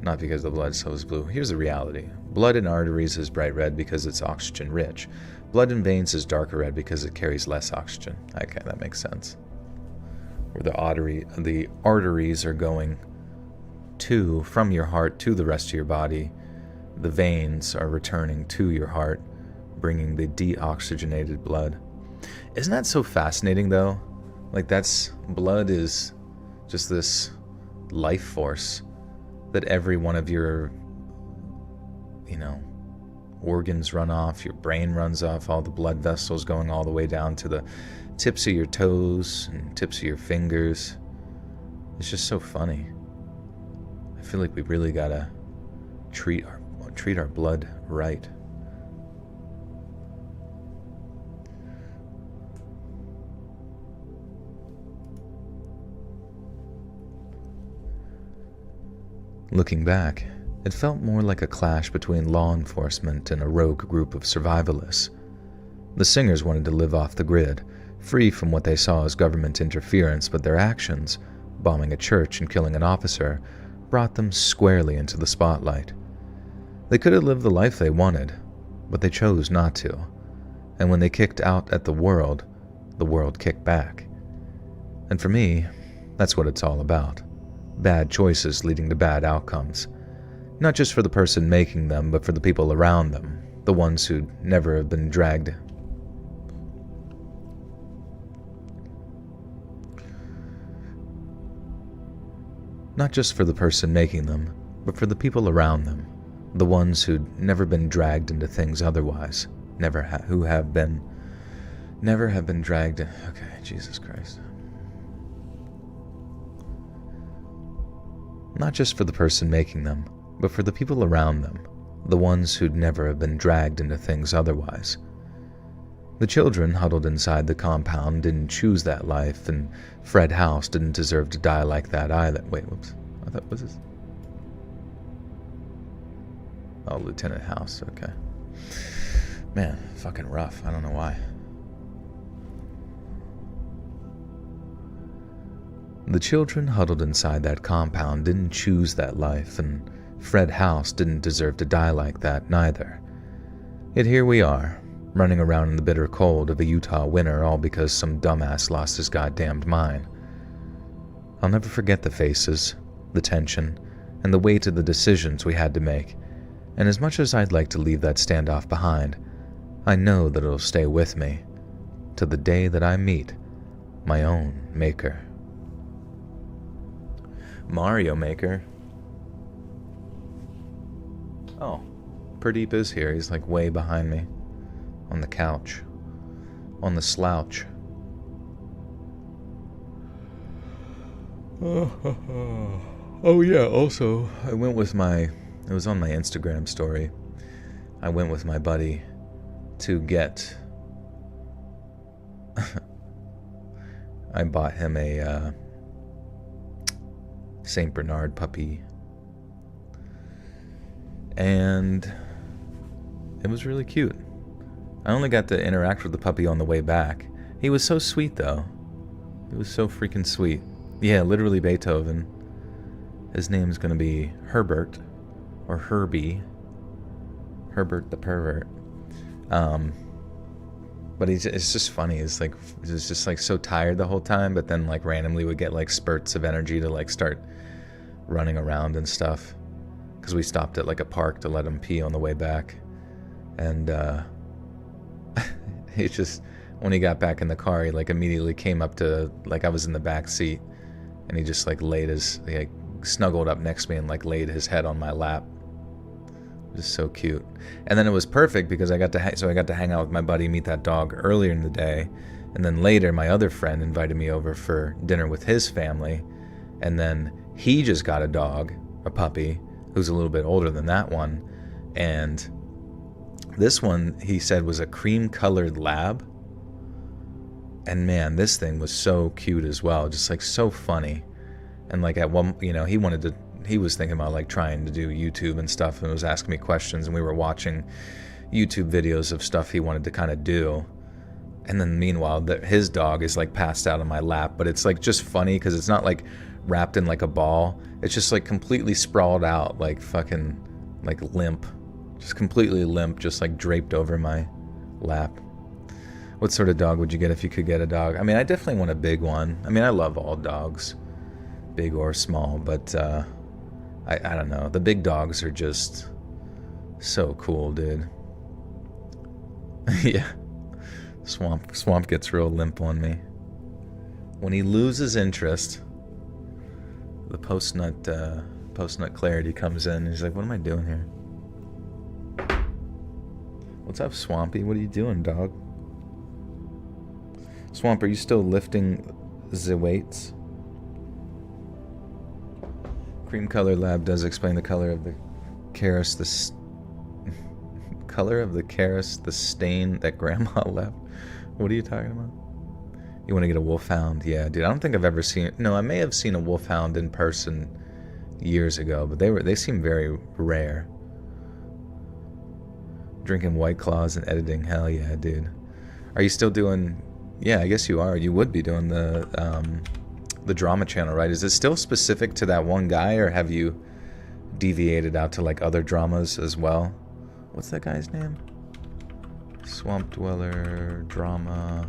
S1: not because the blood cells is blue. Here's the reality. Blood in arteries is bright red because it's oxygen rich. Blood in veins is darker red because it carries less oxygen. Okay, that makes sense. Where the arteries are going from your heart to the rest of your body, the veins are returning to your heart, bringing the deoxygenated blood. Isn't that so fascinating though? Like blood is just this life force that every one of your, organs run off, your brain runs off, all the blood vessels going all the way down to the tips of your toes and tips of your fingers. It's just so funny. I feel like we really gotta treat our blood right. Looking back, it felt more like a clash between law enforcement and a rogue group of survivalists. The Singers wanted to live off the grid, free from what they saw as government interference, but their actions, bombing a church and killing an officer, brought them squarely into the spotlight. They could have lived the life they wanted, but they chose not to. And when they kicked out at the world kicked back. And for me, that's what it's all about. Bad choices leading to bad outcomes. Not just for the person making them, but for the people around them, the ones who'd never have been dragged. Not just for the person making them, but for the people around them, the ones who'd never been dragged into things otherwise, never have been dragged. Okay, Jesus Christ. Not just for the person making them, but for the people around them, the ones who'd never have been dragged into things otherwise. The children huddled inside the compound didn't choose that life, and Fred House didn't deserve to die like that either. Wait, whoops. I thought, was this? Oh, Lieutenant House, okay. Man, fucking rough. I don't know why. The children huddled inside that compound didn't choose that life, and Fred House didn't deserve to die like that neither. Yet here we are, running around in the bitter cold of a Utah winter, all because some dumbass lost his goddamned mind. I'll never forget the faces, the tension, and the weight of the decisions we had to make, and as much as I'd like to leave that standoff behind, I know that it'll stay with me, till the day that I meet my own maker. Mario Maker. Oh, Pradeep is here. He's like way behind me on the couch on the slouch. Oh yeah, also, I went with it was on my Instagram story. I went with my buddy to get, I bought him a Saint Bernard puppy. And it was really cute. I only got to interact with the puppy on the way back. He was so sweet, though. He was so freaking sweet. Yeah, literally Beethoven. His name's gonna be Herbert, or Herbie. Herbert the pervert. But it's just funny. He's just like so tired the whole time, but then like randomly would get like spurts of energy to like start running around and stuff. Because we stopped at like a park to let him pee on the way back. And he just, when he got back in the car, he like immediately came up to, like I was in the back seat, and he just like he like snuggled up next to me and like laid his head on my lap. It was so cute. And then it was perfect because I got to hang out with my buddy, meet that dog earlier in the day, and then later my other friend invited me over for dinner with his family, and then he just got a puppy, who's a little bit older than that one, and this one he said was a cream-colored lab, and man, this thing was so cute as well, just like so funny. And like at one, he was thinking about like trying to do YouTube and stuff, and was asking me questions, and we were watching YouTube videos of stuff he wanted to kind of do. And then meanwhile, his dog is like passed out on my lap, but it's like just funny because it's not like wrapped in like a ball. It's just like completely sprawled out, like fucking like limp, just completely limp, just like draped over my lap. What sort of dog would you get if you could get a dog? I mean, I definitely want a big one. I mean, I love all dogs, big or small, but I don't know. The big dogs are just so cool, dude. Yeah. Swamp gets real limp on me. When he loses interest, the post-nut clarity comes in. He's like, what am I doing here? What's up, Swampy? What are you doing, dog? Swamp, are you still lifting the weights? Cream color lab does explain the color of the Karis, color of the Karis, the stain that grandma left. What are you talking about? You want to get a wolfhound? Yeah, dude, I don't think I've ever seen, no, I may have seen a wolfhound in person years ago, but they seem very rare. Drinking White Claws and editing, hell yeah, dude. Are you still doing, yeah, I guess you are. You would be doing the drama channel, right? Is it still specific to that one guy, or have you deviated out to like other dramas as well? What's that guy's name? Swamp Dweller drama.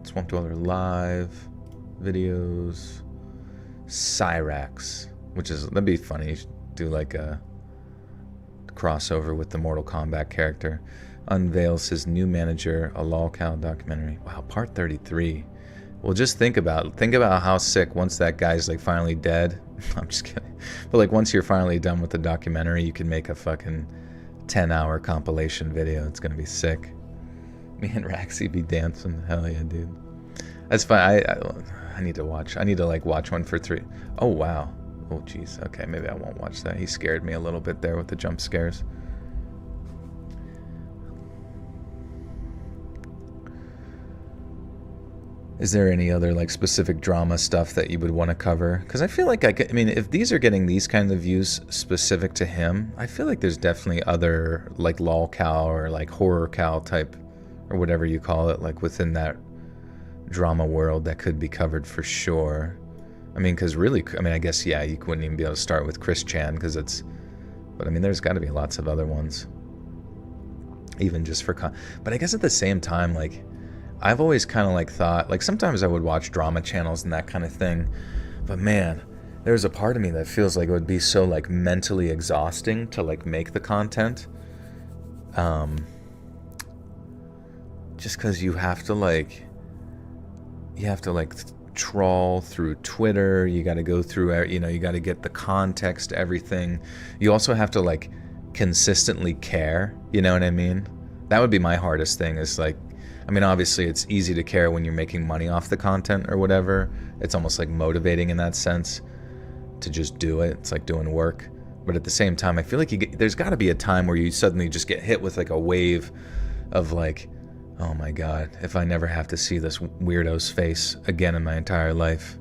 S1: Swamp Dweller live videos. Cyrax, that'd be funny. You should do like a crossover with the Mortal Kombat character. Unveils his new manager, a lolcow documentary. Wow, part 33. Well, just think about how sick once that guy's like finally dead. I'm just kidding. But like once you're finally done with the documentary, you can make a fucking 10-hour compilation video. It's gonna be sick. Me and Raxy be dancing. Hell yeah, dude. That's fine. I need to watch. I need to like watch one for 3. Oh wow. Oh jeez. Okay, maybe I won't watch that. He scared me a little bit there with the jump scares. Is there any other like specific drama stuff that you would want to cover? Because I feel like I mean, if these are getting these kind of views specific to him, I feel like there's definitely other like lol cow or like horror cow type or whatever you call it, like within that drama world that could be covered for sure. I mean, because really, I mean, I guess, yeah, you wouldn't even be able to start with Chris Chan because but I mean, there's got to be lots of other ones. Even just for, but I guess at the same time, like, I've always kind of like thought, like sometimes I would watch drama channels and that kind of thing, but man, there's a part of me that feels like it would be so like mentally exhausting to like make the content. Just because you have to like trawl through Twitter, you got to go through, you got to get the context to everything. You also have to like consistently care, you know what I mean? That would be my hardest thing, is like, I mean, obviously it's easy to care when you're making money off the content or whatever. It's almost like motivating in that sense to just do it. It's like doing work. But at the same time, I feel like there's got to be a time where you suddenly just get hit with like a wave of like, oh my God, if I never have to see this weirdo's face again in my entire life,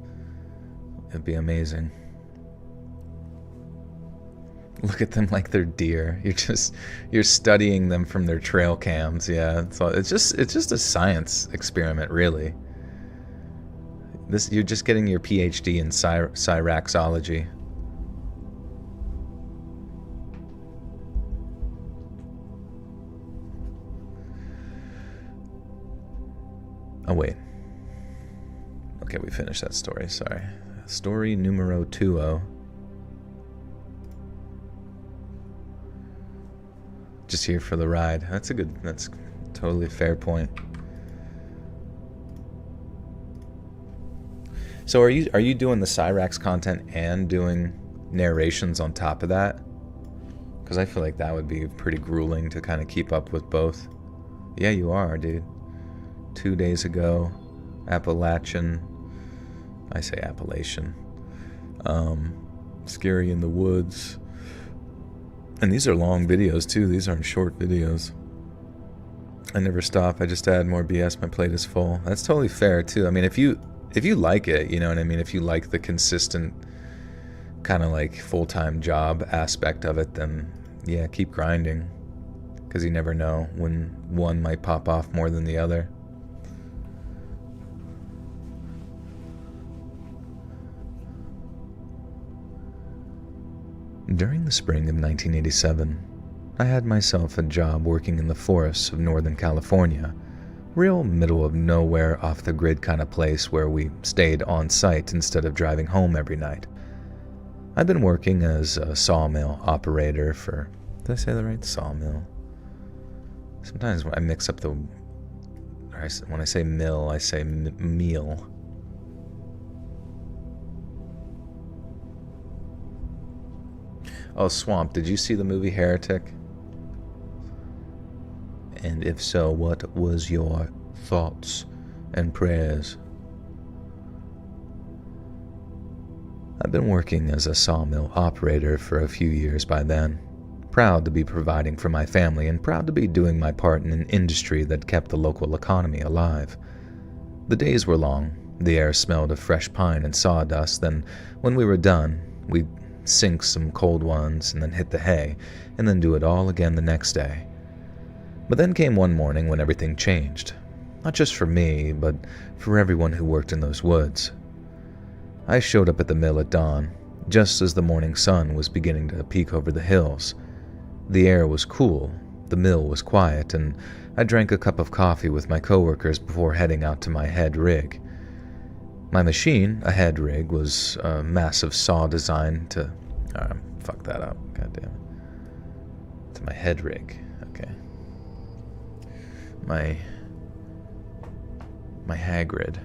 S1: it'd be amazing. Look at them like they're deer. You're studying them from their trail cams. Yeah, it's just a science experiment, really. You're just getting your PhD in Cyraxology. Oh wait. Okay, we finished that story. Sorry. Story numero 20. Just here for the ride. That's totally a fair point. So are you doing the Cyrax content and doing narrations on top of that? Because I feel like that would be pretty grueling to kind of keep up with both. Yeah, you are, dude. 2 days ago, Appalachian. I say Appalachian. Scary in the Woods. And these are long videos too. These aren't short videos. I never stop. I just add more BS. My plate is full. That's totally fair too. I mean, if you like it, you know what I mean? If you like the consistent kind of like full-time job aspect of it, then yeah, keep grinding. Because you never know when one might pop off more than the other. During the spring of 1987, I had myself a job working in the forests of Northern California, real middle of nowhere, off the grid kind of place where we stayed on site instead of driving home every night. I'd been working as a sawmill operator for, did I say that right? Sawmill. Sometimes I mix up when I say mill, I say meal. Oh, Swamp, did you see the movie Heretic? And if so, what was your thoughts and prayers? I've been working as a sawmill operator for a few years by then, proud to be providing for my family and proud to be doing my part in an industry that kept the local economy alive. The days were long, the air smelled of fresh pine and sawdust, then when we were done, we'd sink some cold ones and then hit the hay, and then do it all again the next day. But then came one morning when everything changed. Not just for me, but for everyone who worked in those woods. I showed up at the mill at dawn, just as the morning sun was beginning to peek over the hills. The air was cool, the mill was quiet, and I drank a cup of coffee with my coworkers before heading out to my head rig. My machine, a head rig, was a massive saw designed to... fuck that up, goddamn. To my head rig, okay. My Hagrid.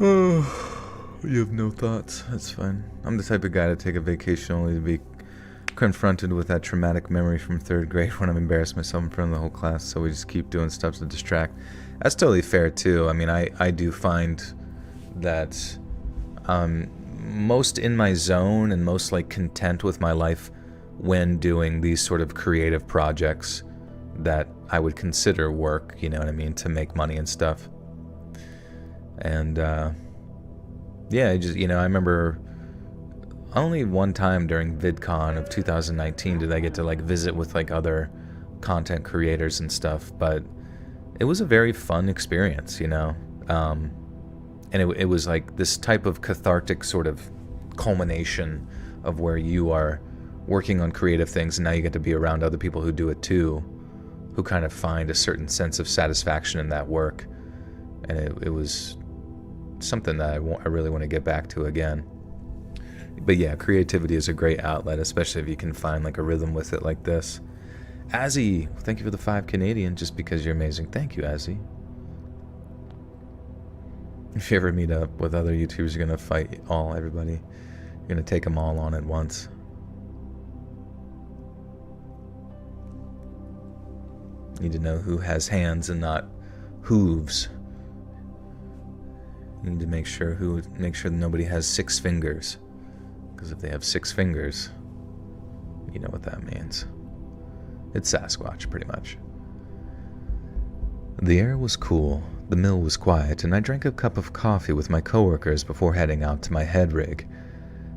S1: Oh, you have no thoughts. That's fine. I'm the type of guy to take a vacation only to be confronted with that traumatic memory from 3rd grade when I've embarrassed myself in front of the whole class, so we just keep doing stuff to distract. That's totally fair too. I mean, I do find that most in my zone and most like content with my life when doing these sort of creative projects that I would consider work, you know what I mean, to make money and stuff. And yeah, I remember only one time during VidCon of 2019 did I get to like visit with like other content creators and stuff, but it was a very fun experience, you know. And it was like this type of cathartic sort of culmination of where you are working on creative things and now you get to be around other people who do it too, who kind of find a certain sense of satisfaction in that work. And it was something that I really want to get back to again. But yeah, creativity is a great outlet, especially if you can find like a rhythm with it like this. Azzy, thank you for the 5 Canadian, just because you're amazing. Thank you, Azzy. If you ever meet up with other YouTubers, you're gonna fight everybody. You're gonna take them all on at once. You need to know who has hands and not hooves. You need to make sure that nobody has 6 fingers. Because if they have 6 fingers, you know what that means. It's Sasquatch, pretty much. The air was cool, the mill was quiet, and I drank a cup of coffee with my coworkers before heading out to my head rig.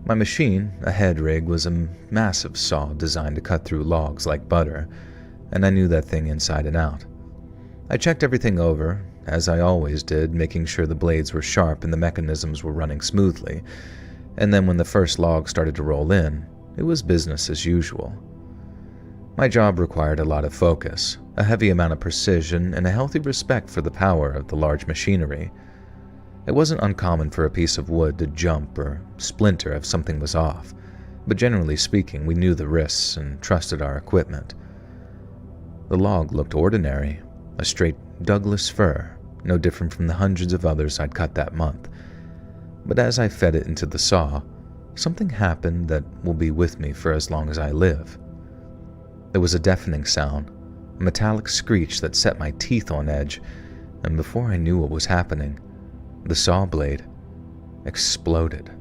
S1: My machine, a head rig, was a massive saw designed to cut through logs like butter, and I knew that thing inside and out. I checked everything over, as I always did, making sure the blades were sharp and the mechanisms were running smoothly, and then when the first log started to roll in, it was business as usual. My job required a lot of focus, a heavy amount of precision, and a healthy respect for the power of the large machinery. It wasn't uncommon for a piece of wood to jump or splinter if something was off, but generally speaking, we knew the risks and trusted our equipment. The log looked ordinary, a straight Douglas fir, no different from the hundreds of others I'd cut that month. But as I fed it into the saw, something happened that will be with me for as long as I live. There was a deafening sound, a metallic screech that set my teeth on edge, and before I knew what was happening, the saw blade exploded.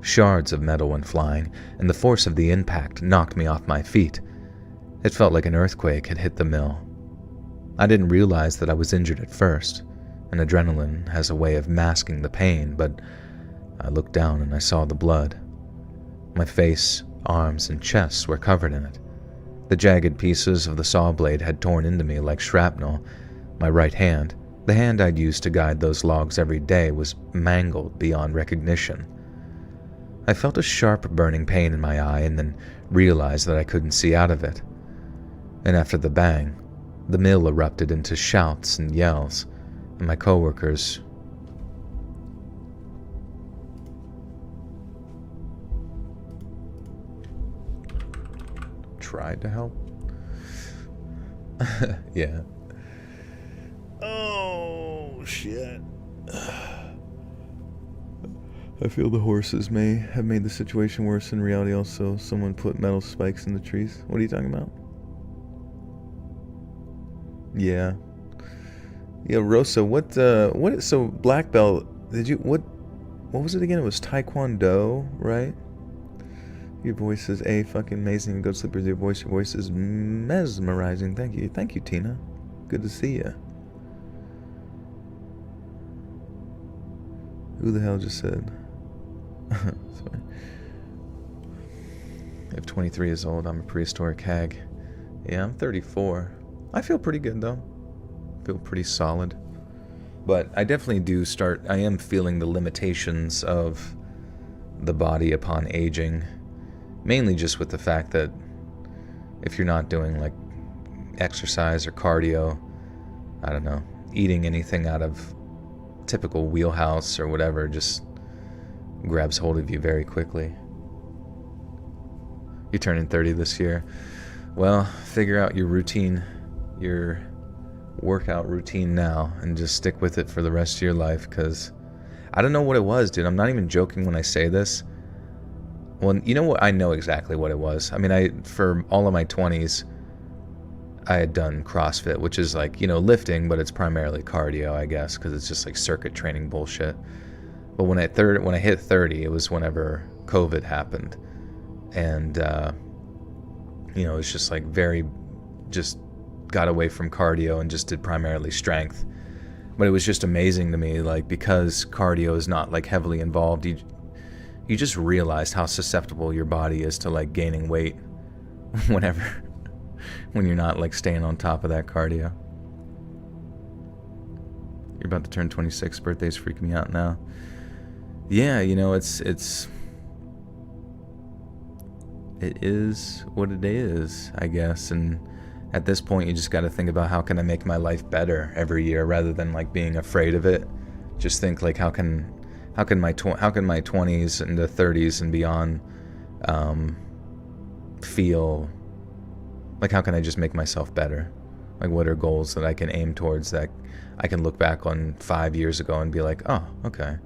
S1: Shards of metal went flying, and the force of the impact knocked me off my feet. It felt like an earthquake had hit the mill. I didn't realize that I was injured at first, and adrenaline has a way of masking the pain, but I looked down and I saw the blood. My face, arms, and chest were covered in it. The jagged pieces of the saw blade had torn into me like shrapnel. My right hand, the hand I'd used to guide those logs every day, was mangled beyond recognition. I felt a sharp burning pain in my eye and then realized that I couldn't see out of it. And after the bang, the mill erupted into shouts and yells, and my coworkers tried to help. Yeah. Oh, shit. I feel the horses may have made the situation worse. In reality, also, someone put metal spikes in the trees. What are you talking about? Yeah. Yeah, Rosa, what, so black belt, what was it again? It was Taekwondo, right? Your voice is fucking amazing. Go to sleep with your voice. Your voice is mesmerizing. Thank you, Tina. Good to see you. Who the hell just said? Sorry. If 23 is old, I'm a prehistoric hag. Yeah, I'm 34. I feel pretty good though. Feel pretty solid. But I definitely I am feeling the limitations of the body upon aging. Mainly just with the fact that if you're not doing like exercise or cardio, I don't know, eating anything out of typical wheelhouse or whatever just grabs hold of you very quickly. You're turning 30 this year. Well, figure out your routine, your workout routine now, and just stick with it for the rest of your life, because I don't know what it was, dude. I'm not even joking when I say this. Well, you know what? I know exactly what it was. I mean, for all of my 20s, I had done CrossFit, which is like, lifting, but it's primarily cardio, I guess, because it's just like circuit training bullshit. But when I hit 30, it was whenever COVID happened. And, it was just like just got away from cardio and just did primarily strength. But it was just amazing to me, like, because cardio is not like heavily involved, you just realized how susceptible your body is to like gaining weight when you're not like staying on top of that cardio. You're about to turn 26. Birthday's freaking me out now. Yeah, it is what it is, I guess. And at this point, you just got to think about how can I make my life better every year, rather than like being afraid of it. Just think like how can my 20s and the 30s and beyond feel like, how can I just make myself better? Like, what are goals that I can aim towards that I can look back on 5 years ago and be like, oh, okay,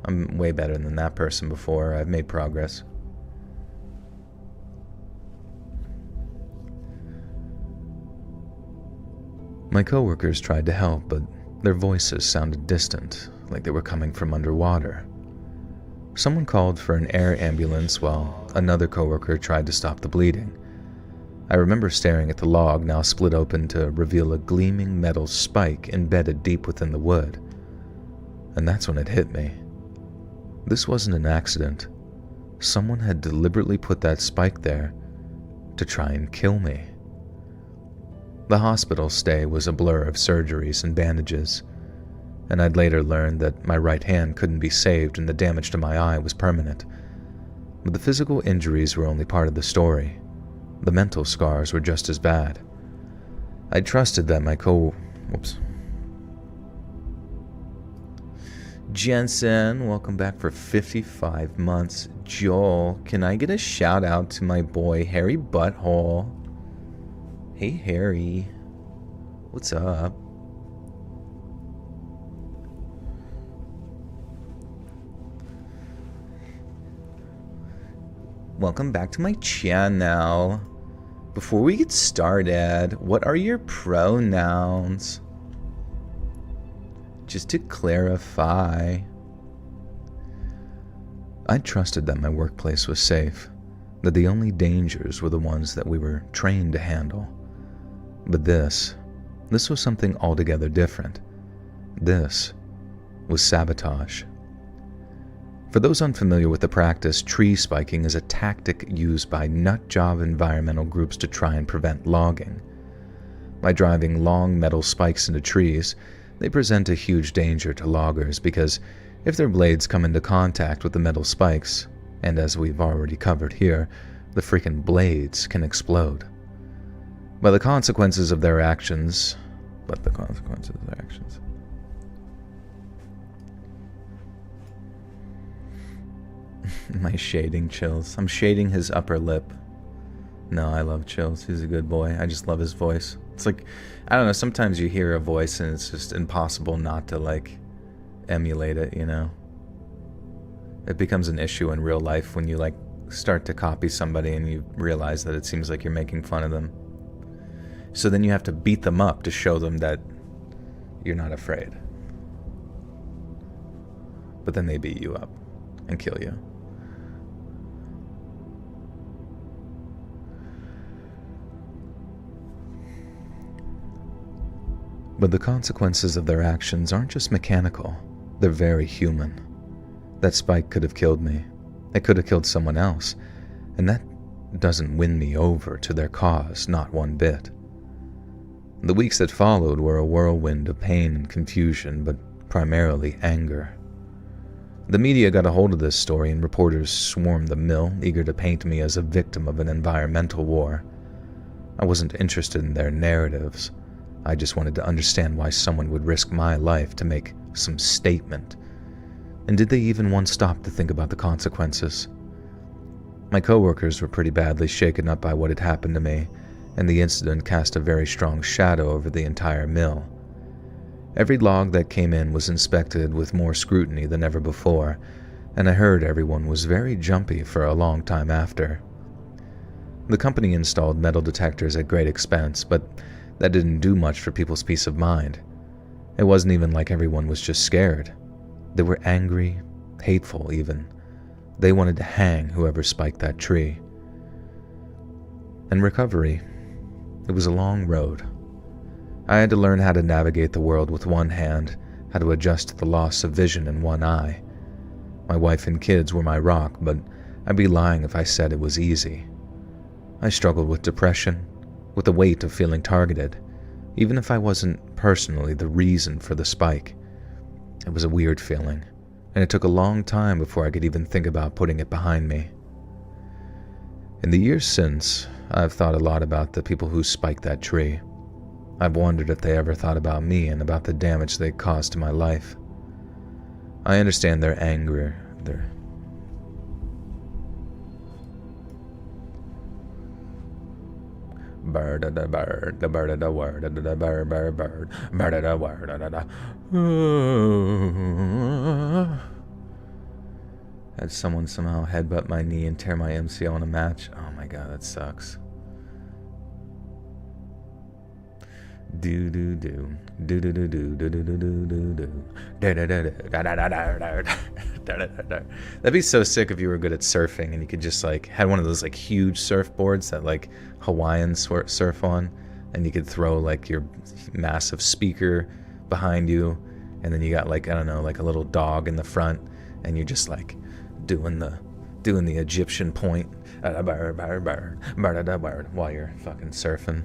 S1: I'm way better than that person before. I've made progress. My coworkers tried to help, but their voices sounded distant, like they were coming from underwater. Someone called for an air ambulance while another coworker tried to stop the bleeding. I remember staring at the log, now split open to reveal a gleaming metal spike embedded deep within the wood. And that's when it hit me. This wasn't an accident. Someone had deliberately put that spike there to try and kill me. The hospital stay was a blur of surgeries and bandages, and I'd later learned that my right hand couldn't be saved and the damage to my eye was permanent. But the physical injuries were only part of the story. The mental scars were just as bad. I trusted that my Jensen, welcome back for 55 months. Joel, can I get a shout out to my boy Harry Butthole? Hey Harry, what's up? Welcome back to my channel. Before we get started, what are your pronouns? Just to clarify. I trusted that my workplace was safe, that the only dangers were the ones that we were trained to handle. But this was something altogether different. This was sabotage. For those unfamiliar with the practice, tree spiking is a tactic used by nutjob environmental groups to try and prevent logging. By driving long metal spikes into trees, they present a huge danger to loggers because if their blades come into contact with the metal spikes, and as we've already covered here, the freaking blades can explode. But the consequences of their actions. My shading Chills. I'm shading his upper lip. No, I love Chills. He's a good boy. I just love his voice. It's like, I don't know, sometimes you hear a voice and it's just impossible not to, like, emulate it, you know? It becomes an issue in real life when you, like, start to copy somebody and you realize that it seems like you're making fun of them. So then you have to beat them up to show them that you're not afraid. But then they beat you up and kill you. But the consequences of their actions aren't just mechanical, they're very human. That spike could have killed me. It could have killed someone else, and that doesn't win me over to their cause, not one bit. The weeks that followed were a whirlwind of pain and confusion, but primarily anger. The media got a hold of this story and reporters swarmed the mill, eager to paint me as a victim of an environmental war. I wasn't interested in their narratives. I just wanted to understand why someone would risk my life to make some statement. And did they even once stop to think about the consequences? My coworkers were pretty badly shaken up by what had happened to me, and the incident cast a very strong shadow over the entire mill. Every log that came in was inspected with more scrutiny than ever before, and I heard everyone was very jumpy for a long time after. The company installed metal detectors at great expense, but that didn't do much for people's peace of mind. It wasn't even like everyone was just scared. They were angry, hateful even. They wanted to hang whoever spiked that tree. In recovery, it was a long road. I had to learn how to navigate the world with one hand, how to adjust to the loss of vision in one eye. My wife and kids were my rock, but I'd be lying if I said it was easy. I struggled with depression, with the weight of feeling targeted, even if I wasn't personally the reason for the spike. It was a weird feeling, and it took a long time before I could even think about putting it behind me. In the years since, I've thought a lot about the people who spiked that tree. I've wondered if they ever thought about me and about the damage they caused to my life. I understand their anger, bird, the bird, the bird, the word, the bird, bird, bird, bird, the word, the. Had someone somehow headbutt my knee and tear my MCL in a match. Oh my god, that sucks. Do do do do do do do do do do do do do. That'd be so sick if you were good at surfing and you could just like had one of those like huge surfboards that like Hawaiians surf on, and you could throw like your massive speaker behind you, and then you got like, I don't know, like a little dog in the front, and you're just like doing the Egyptian point while you're fucking surfing.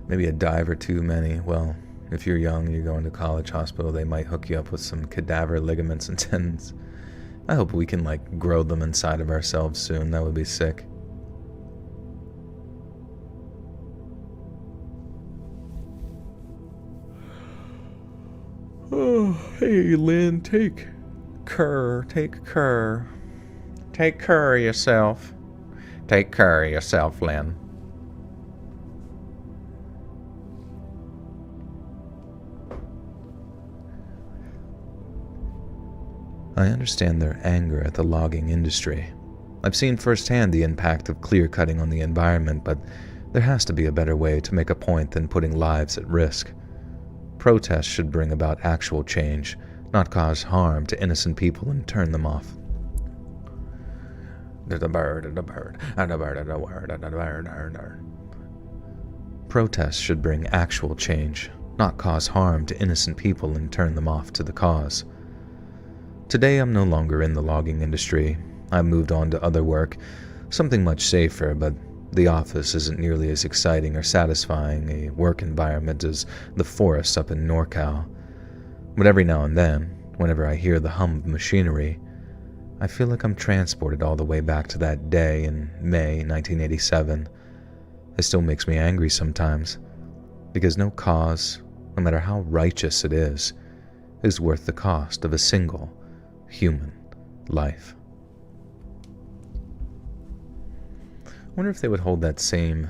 S1: Maybe a dive or two many. Well, if you're young and you're going to college hospital, they might hook you up with some cadaver ligaments and tendons. I hope we can like grow them inside of ourselves soon. That would be sick. Oh, hey Lynn, take care of yourself. Take care of yourself, Lynn. I understand their anger at the logging industry. I've seen firsthand the impact of clear cutting on the environment, but there has to be a better way to make a point than putting lives at risk. Protests should bring about actual change, not cause harm to innocent people and turn them off. Protests should bring actual change, not cause harm to innocent people and turn them off to the cause. Today I'm no longer in the logging industry. I've moved on to other work, something much safer, but the office isn't nearly as exciting or satisfying a work environment as the forests up in NorCal. But every now and then, whenever I hear the hum of machinery, I feel like I'm transported all the way back to that day in May 1987. It still makes me angry sometimes, because no cause, no matter how righteous it is worth the cost of a single human life. I wonder if they would hold that same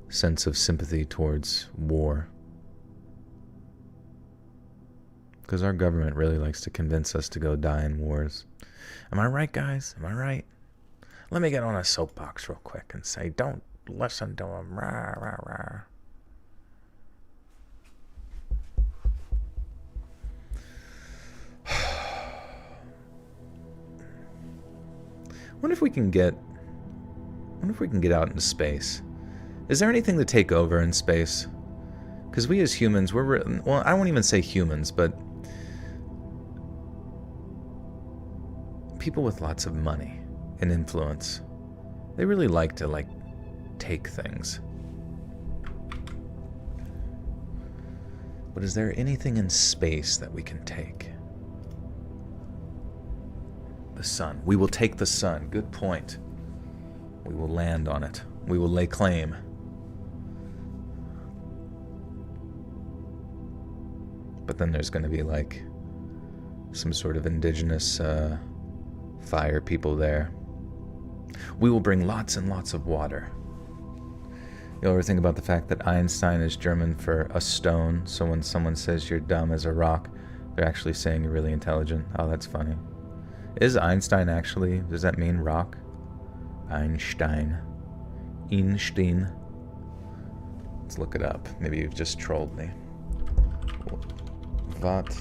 S1: sense of sympathy towards war. Because our government really likes to convince us to go die in wars. Am I right, guys? Am I right? Let me get on a soapbox real quick and say, don't listen to them. Rah, rah, rah. What if we can get out into space? Is there anything to take over in space? Because we as humans, well, I won't even say humans, but people with lots of money and influence, they really like to, take things. But is there anything in space that we can take? The sun. We will take the sun. Good point. We will land on it. We will lay claim. But then there's going to be some sort of indigenous fire people there. We will bring lots and lots of water. You ever think about the fact that Einstein is German for a stone, so when someone says you're dumb as a rock, they're actually saying you're really intelligent? Oh, that's funny. Is Einstein actually, does that mean rock? Einstein. Einstein. Let's look it up. Maybe you've just trolled me. What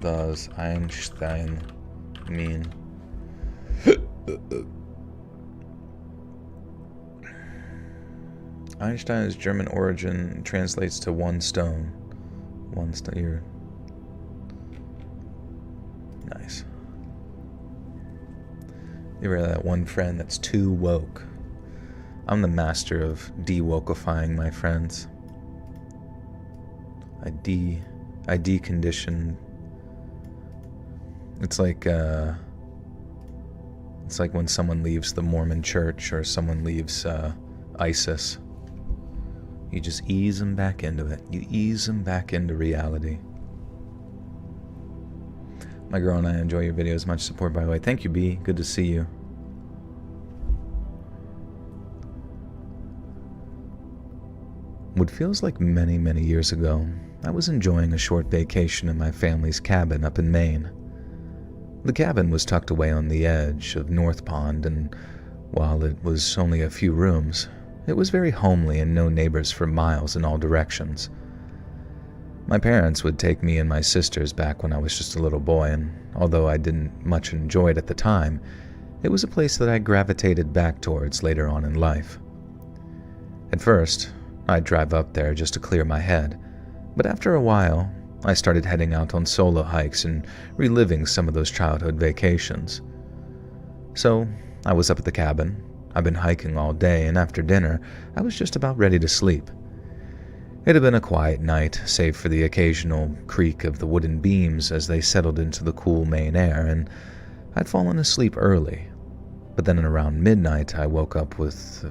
S1: does Einstein mean? Einstein is German origin, translates to one stone. One stone. Nice. You ever that one friend that's too woke? I'm the master of de-wokifying my friends. I decondition. It's like when someone leaves the Mormon church or someone leaves ISIS. You just ease them back into it. You ease them back into reality. My girl and I enjoy your videos. Much support, by the way. Thank you, B. Good to see you. What feels like many, many years ago, I was enjoying a short vacation in my family's cabin up in Maine. The cabin was tucked away on the edge of North Pond, and while it was only a few rooms, it was very homely and no neighbors for miles in all directions. My parents would take me and my sisters back when I was just a little boy, and although I didn't much enjoy it at the time, it was a place that I gravitated back towards later on in life. At first, I'd drive up there just to clear my head, but after a while, I started heading out on solo hikes and reliving some of those childhood vacations. So, I was up at the cabin. I'd been hiking all day, and after dinner, I was just about ready to sleep. It had been a quiet night, save for the occasional creak of the wooden beams as they settled into the cool Maine air, and I'd fallen asleep early. But then at around midnight, I woke up with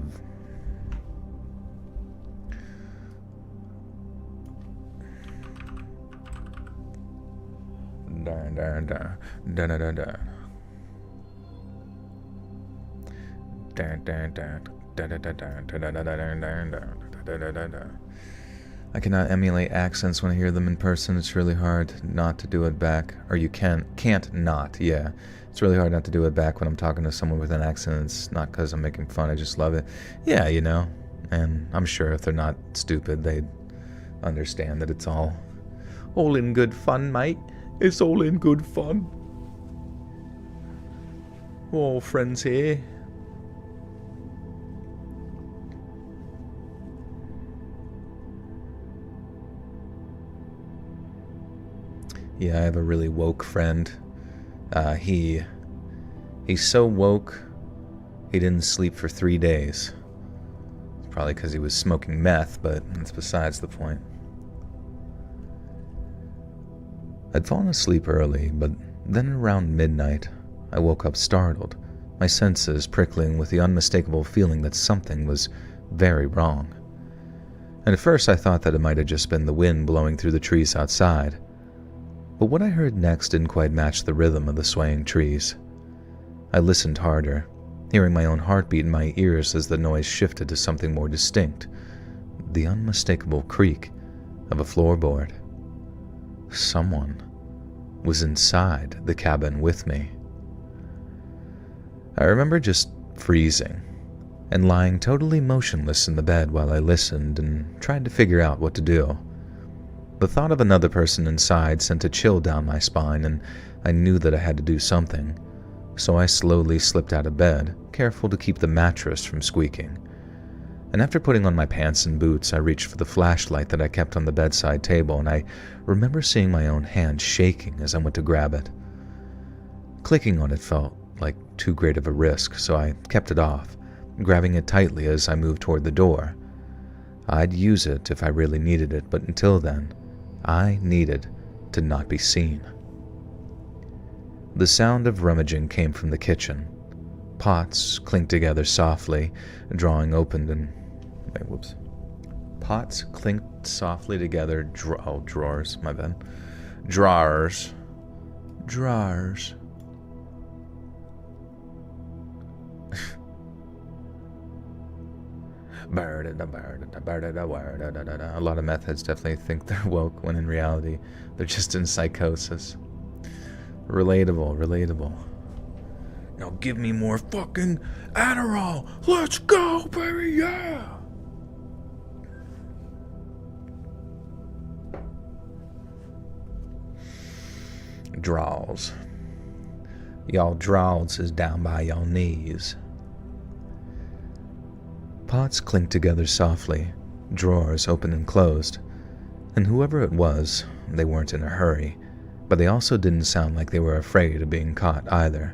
S1: I cannot emulate accents when I hear them in person. It's really hard not to do it back. Or you can't not, yeah. It's really hard not to do it back when I'm talking to someone with an accent. It's not because I'm making fun, I just love it. Yeah, you know. And I'm sure if they're not stupid, they'd understand that it's all in good fun, mate. It's all in good fun. We're all friends here. Yeah, I have a really woke friend. He's so woke, he didn't sleep for 3 days. It's probably because he was smoking meth, but that's besides the point. I'd fallen asleep early, but then around midnight, I woke up startled, my senses prickling with the unmistakable feeling that something was very wrong. And at first I thought that it might have just been the wind blowing through the trees outside. But what I heard next didn't quite match the rhythm of the swaying trees. I listened harder, hearing my own heartbeat in my ears as the noise shifted to something more distinct, the unmistakable creak of a floorboard. Someone was inside the cabin with me. I remember just freezing and lying totally motionless in the bed while I listened and tried to figure out what to do. The thought of another person inside sent a chill down my spine, and I knew that I had to do something, so I slowly slipped out of bed, careful to keep the mattress from squeaking. And after putting on my pants and boots, I reached for the flashlight that I kept on the bedside table, and I remember seeing my own hand shaking as I went to grab it. Clicking on it felt like too great of a risk, so I kept it off, grabbing it tightly as I moved toward the door. I'd use it if I really needed it, but until then, I needed to not be seen. The sound of rummaging came from the kitchen. Pots clinked together softly, drawing open and... Pots clinked softly together, drawers, my bad. Drawers. A lot of meth heads definitely think they're woke when in reality they're just in psychosis. Relatable. Now give me more fucking Adderall. Let's go, baby, yeah! Draws. Y'all draws is down by y'all knees. Pots clinked together softly, drawers opened and closed, and whoever it was, they weren't in a hurry, but they also didn't sound like they were afraid of being caught either.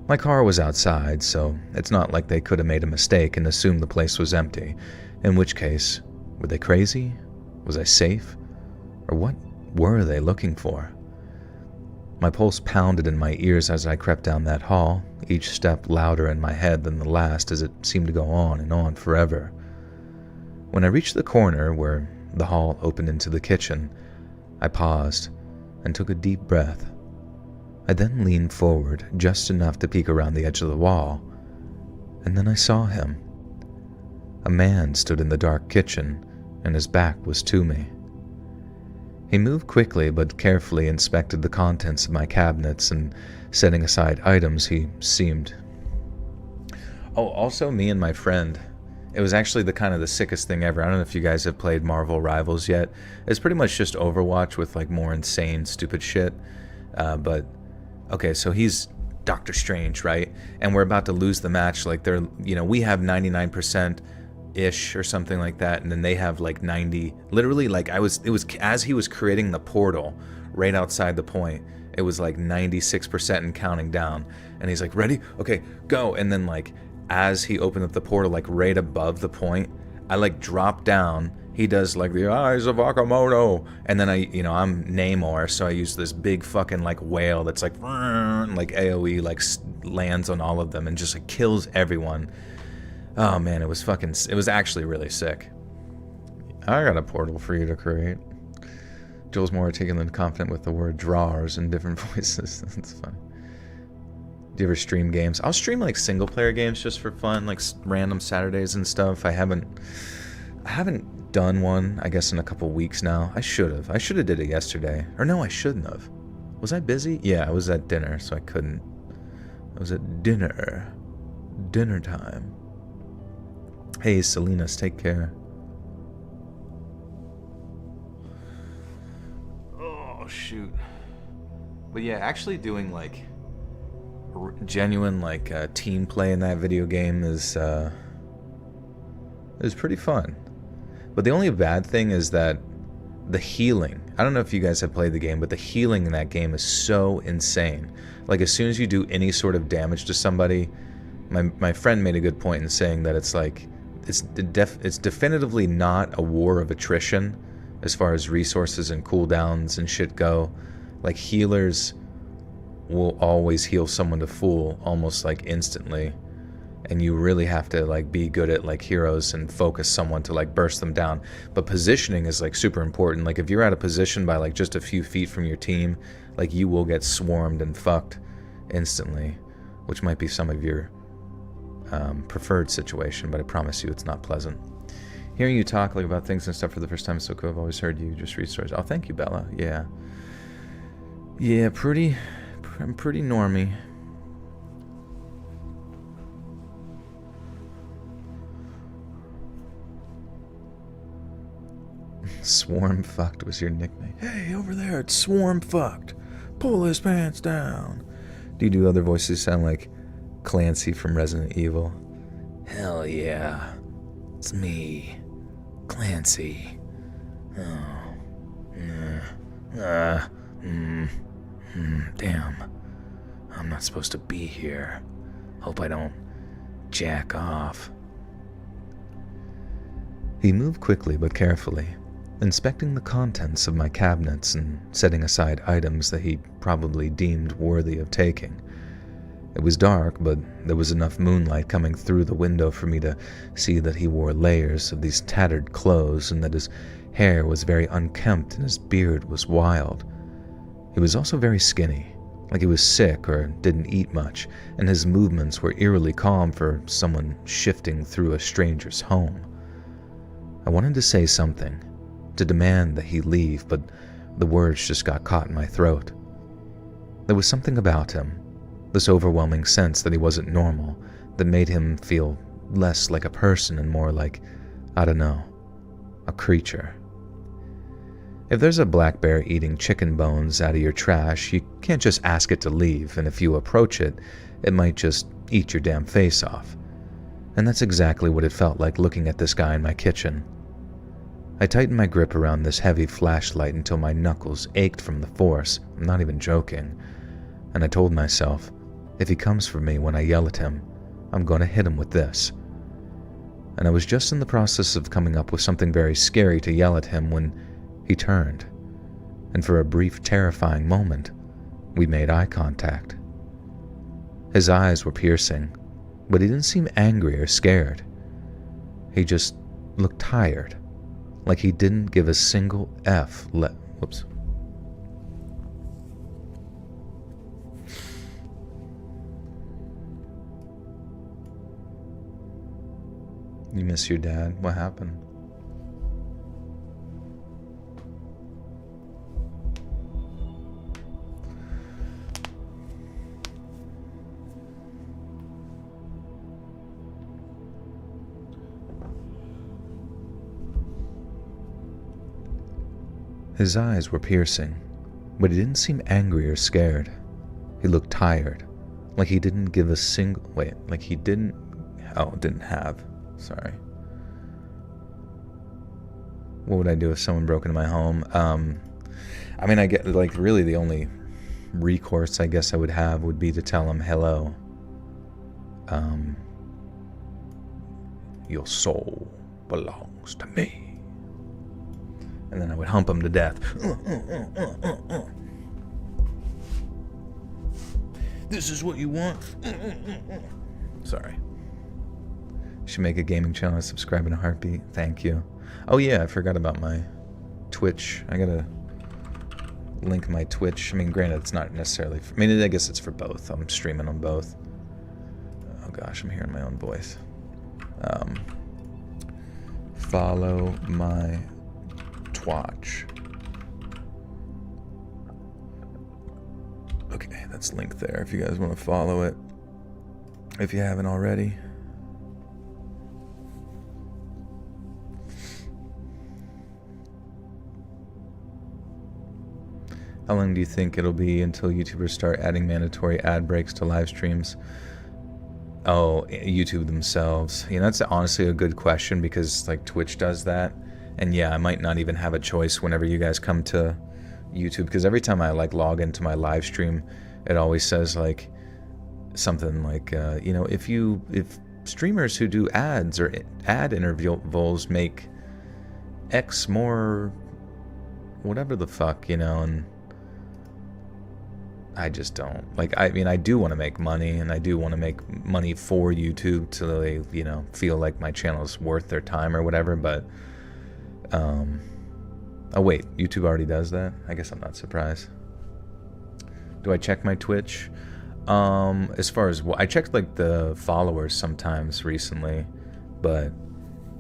S1: My car was outside, so it's not like they could have made a mistake and assumed the place was empty, in which case, were they crazy? Was I safe? Or what were they looking for? My pulse pounded in my ears as I crept down that hall, each step louder in my head than the last as it seemed to go on and on forever. When I reached the corner where the hall opened into the kitchen, I paused and took a deep breath. I then leaned forward just enough to peek around the edge of the wall, and then I saw him. A man stood in the dark kitchen, and his back was to me. He moved quickly but carefully inspected the contents of my cabinets and setting aside items he seemed. Oh, also me and my friend. It was actually the sickest thing ever. I don't know if you guys have played Marvel Rivals yet. It's pretty much just Overwatch with like more insane, stupid shit. But okay, so he's Doctor Strange, right? And we're about to lose the match. Like we have 99% ish or something like that, and then they have like 90. Literally, like it was as he was creating the portal right outside the point. It was like 96% and counting down. And he's like, "Ready? Okay, go!" And then like, as he opened up the portal, like right above the point, I like drop down. He does like the eyes of Akamoto, and then I'm Namor, so I use this big fucking like whale that's like AOE like lands on all of them and just like kills everyone. Oh man, it was actually really sick. I got a portal for you to create. Joel's more articulate and confident with the word drawers in different voices. That's funny. Do you ever stream games? I'll stream like single player games just for fun, like random Saturdays and stuff. I haven't done one, I guess, in a couple weeks now. I should have did it yesterday. Or no, I shouldn't have. Was I busy? Yeah, I was at dinner, so I couldn't. I was at dinner. Dinner time. Hey, Salinas, take care. Oh, shoot. But yeah, actually doing like genuine like team play in that video game is pretty fun. But the only bad thing is that the healing, I don't know if you guys have played the game, but the healing in that game is so insane. Like as soon as you do any sort of damage to somebody, my friend made a good point in saying that it's like it's definitively not a war of attrition as far as resources and cooldowns and shit go. Like healers will always heal someone to full almost like instantly, and you really have to like be good at like heroes and focus someone to like burst them down. But positioning is like super important. Like if you're out of position by like just a few feet from your team, like you will get swarmed and fucked instantly, which might be some of your preferred situation, but I promise you it's not pleasant. Hearing you talk like about things and stuff for the first time is so cool. I've always heard you just read stories. Oh, thank you, Bella. Yeah, I'm pretty normie. Swarm fucked was your nickname. Hey, over there, it's Swarm fucked. Pull his pants down. Do you do other voices sound like Clancy from Resident Evil? Hell yeah. It's me, Clancy. Oh. Damn. I'm not supposed to be here. Hope I don't jack off. He moved quickly but carefully, inspecting the contents of my cabinets and setting aside items that he probably deemed worthy of taking. It was dark, but there was enough moonlight coming through the window for me to see that he wore layers of these tattered clothes and that his hair was very unkempt and his beard was wild. He was also very skinny, like he was sick or didn't eat much, and his movements were eerily calm for someone shifting through a stranger's home. I wanted to say something, to demand that he leave, but the words just got caught in my throat. There was something about him, this overwhelming sense that he wasn't normal, that made him feel less like a person and more like, I don't know, a creature. If there's a black bear eating chicken bones out of your trash, you can't just ask it to leave, and if you approach it, it might just eat your damn face off. And that's exactly what it felt like looking at this guy in my kitchen. I tightened my grip around this heavy flashlight until my knuckles ached from the force, I'm not even joking, and I told myself, if he comes for me when I yell at him, I'm going to hit him with this. And I was just in the process of coming up with something very scary to yell at him when he turned, and for a brief, terrifying moment, we made eye contact. His eyes were piercing, but he didn't seem angry or scared. He just looked tired, like he didn't give a single F. Whoops. You miss your dad? What happened? His eyes were piercing, but he didn't seem angry or scared. He looked tired, like he didn't give a single... Wait, like he didn't... Oh, didn't have. Sorry. What would I do if someone broke into my home? I mean, I get, like, really the only recourse I guess I would have would be to tell him, hello. Your soul belongs to me. And then I would hump him to death. This is what you want? Sorry. Should make a gaming channel and subscribe in a heartbeat. Thank you. Oh yeah, I forgot about my Twitch. I gotta link my Twitch. I mean, granted, it's not necessarily... I mean, I guess it's for both. I'm streaming on both. Oh gosh, I'm hearing my own voice. Follow my Twitch. Okay, that's linked there if you guys want to follow it. If you haven't already. How long do you think it'll be until YouTubers start adding mandatory ad breaks to live streams? Oh, YouTube themselves. You know, that's honestly a good question because, like, Twitch does that. And yeah, I might not even have a choice whenever you guys come to YouTube, because every time I, like, log into my live stream, it always says, like, something like, you know, if streamers who do ads or ad intervals make X more whatever the fuck, you know, and I just don't. Like, I mean, I do want to make money, and I do want to make money for YouTube to, they, you know, feel like my channel is worth their time or whatever, but, oh wait, YouTube already does that? I guess I'm not surprised. Do I check my Twitch? As far as, I checked, like, the followers sometimes recently, but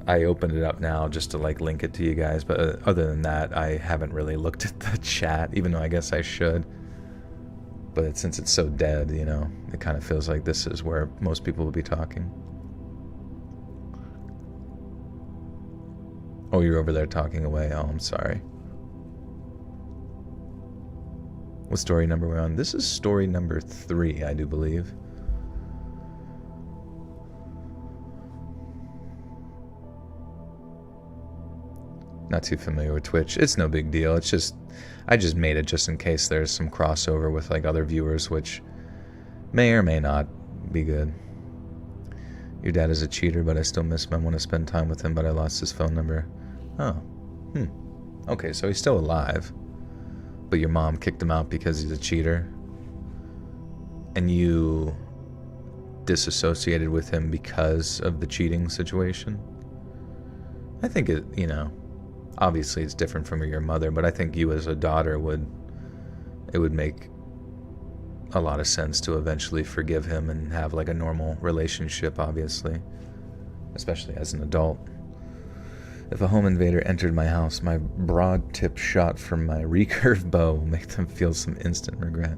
S1: I opened it up now just to, like, link it to you guys, but other than that, I haven't really looked at the chat, even though I guess I should. But since it's so dead, you know, it kind of feels like this is where most people will be talking. Oh, you're over there talking away. Oh, I'm sorry. What story number we're on? This is story number 3, I do believe. Not too familiar with Twitch. It's no big deal. It's just, I just made it just in case there's some crossover with, like, other viewers, which may or may not be good. Your dad is a cheater, but I still miss him. I want to spend time with him, but I lost his phone number. Oh. Okay, so he's still alive, but your mom kicked him out because he's a cheater, and you disassociated with him because of the cheating situation? I think it, you know, obviously it's different from your mother, but I think you as a daughter it would make a lot of sense to eventually forgive him and have, like, a normal relationship, obviously, especially as an adult. If a home invader entered my house, my broad tip shot from my recurve bow will make them feel some instant regret.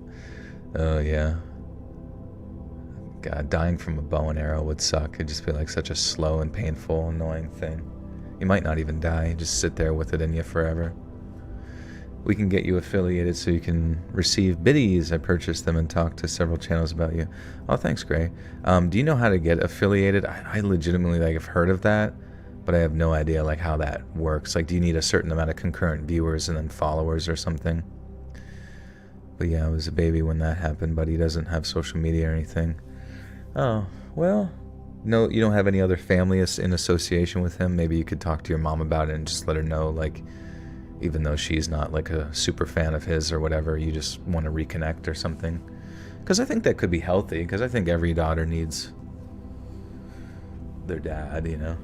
S1: Oh yeah. God, dying from a bow and arrow would suck. It'd just be like such a slow and painful, annoying thing. You might not even die, you just sit there with it in you forever. We can get you affiliated so you can receive biddies. I purchased them and talked to several channels about you. Oh, thanks, Gray. Do you know how to get affiliated? I legitimately, like, have heard of that, but I have no idea, like, how that works. Like, do you need a certain amount of concurrent viewers and then followers or something? But yeah, I was a baby when that happened, but he doesn't have social media or anything. Oh, well... No, you don't have any other family in association with him? Maybe you could talk to your mom about it and just let her know, like, even though she's not, like, a super fan of his or whatever, you just want to reconnect or something. Because I think that could be healthy, because I think every daughter needs their dad, you know?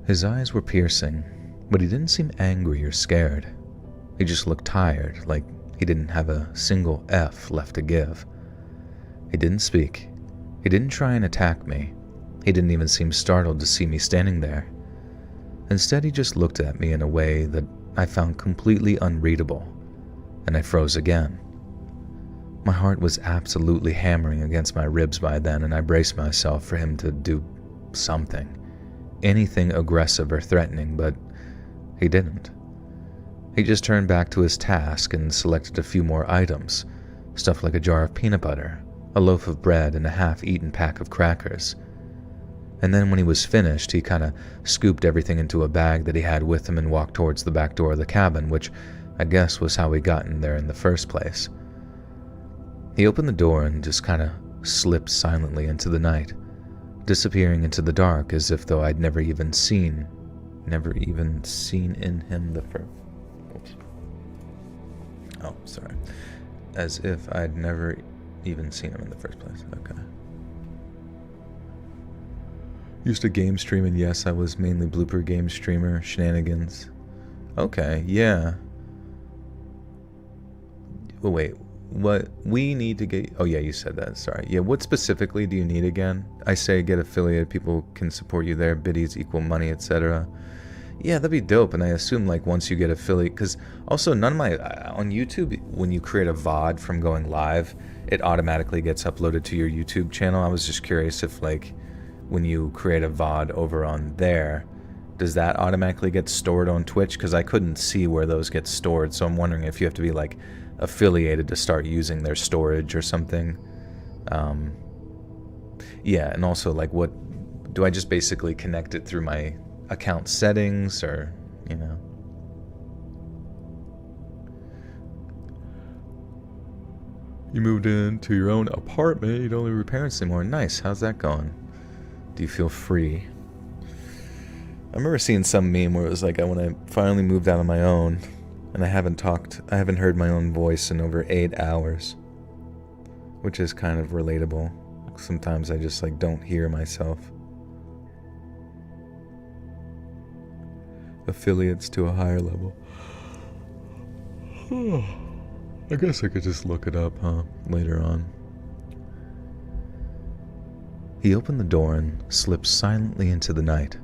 S1: His eyes were piercing, but he didn't seem angry or scared. He just looked tired, like he didn't have a single F left to give. He didn't speak. He didn't try and attack me. He didn't even seem startled to see me standing there. Instead, he just looked at me in a way that I found completely unreadable, and I froze again. My heart was absolutely hammering against my ribs by then, and I braced myself for him to do something. Anything aggressive or threatening, but he didn't. He just turned back to his task and selected a few more items, stuff like a jar of peanut butter, a loaf of bread, and a half-eaten pack of crackers. And then when he was finished, he kind of scooped everything into a bag that he had with him and walked towards the back door of the cabin, which I guess was how we got in there in the first place. He opened the door and just kind of slipped silently into the night, disappearing into the dark as if though I'd never even seen in him the first... Oh, sorry. As if I'd never even seen him in the first place. Okay. Used to game stream, and yes, I was mainly blooper game streamer, shenanigans. Okay, yeah. Oh, wait. What we need to get... Oh, yeah, you said that. Sorry. Yeah, what specifically do you need again? I say get affiliated. People can support you there. Biddies equal money, etc. Yeah, that'd be dope. And I assume, like, once you get affiliate... Because also, none of my... On YouTube, when you create a VOD from going live, it automatically gets uploaded to your YouTube channel. I was just curious if, like, when you create a VOD over on there, does that automatically get stored on Twitch? Because I couldn't see where those get stored. So I'm wondering if you have to be, like, affiliated to start using their storage or something. Yeah, and also, like, what do I just basically connect it through my account settings, or, you know? You moved into your own apartment. You don't live with your parents anymore. Nice. How's that going? Do you feel free? I remember seeing some meme where it was like, when I finally moved out on my own, and I haven't heard my own voice in over 8 hours, which is kind of relatable. Sometimes I just, like, don't hear myself. Affiliates to a higher level. I guess I could just look it up, huh? Later on. He opened the door and slipped silently into the night,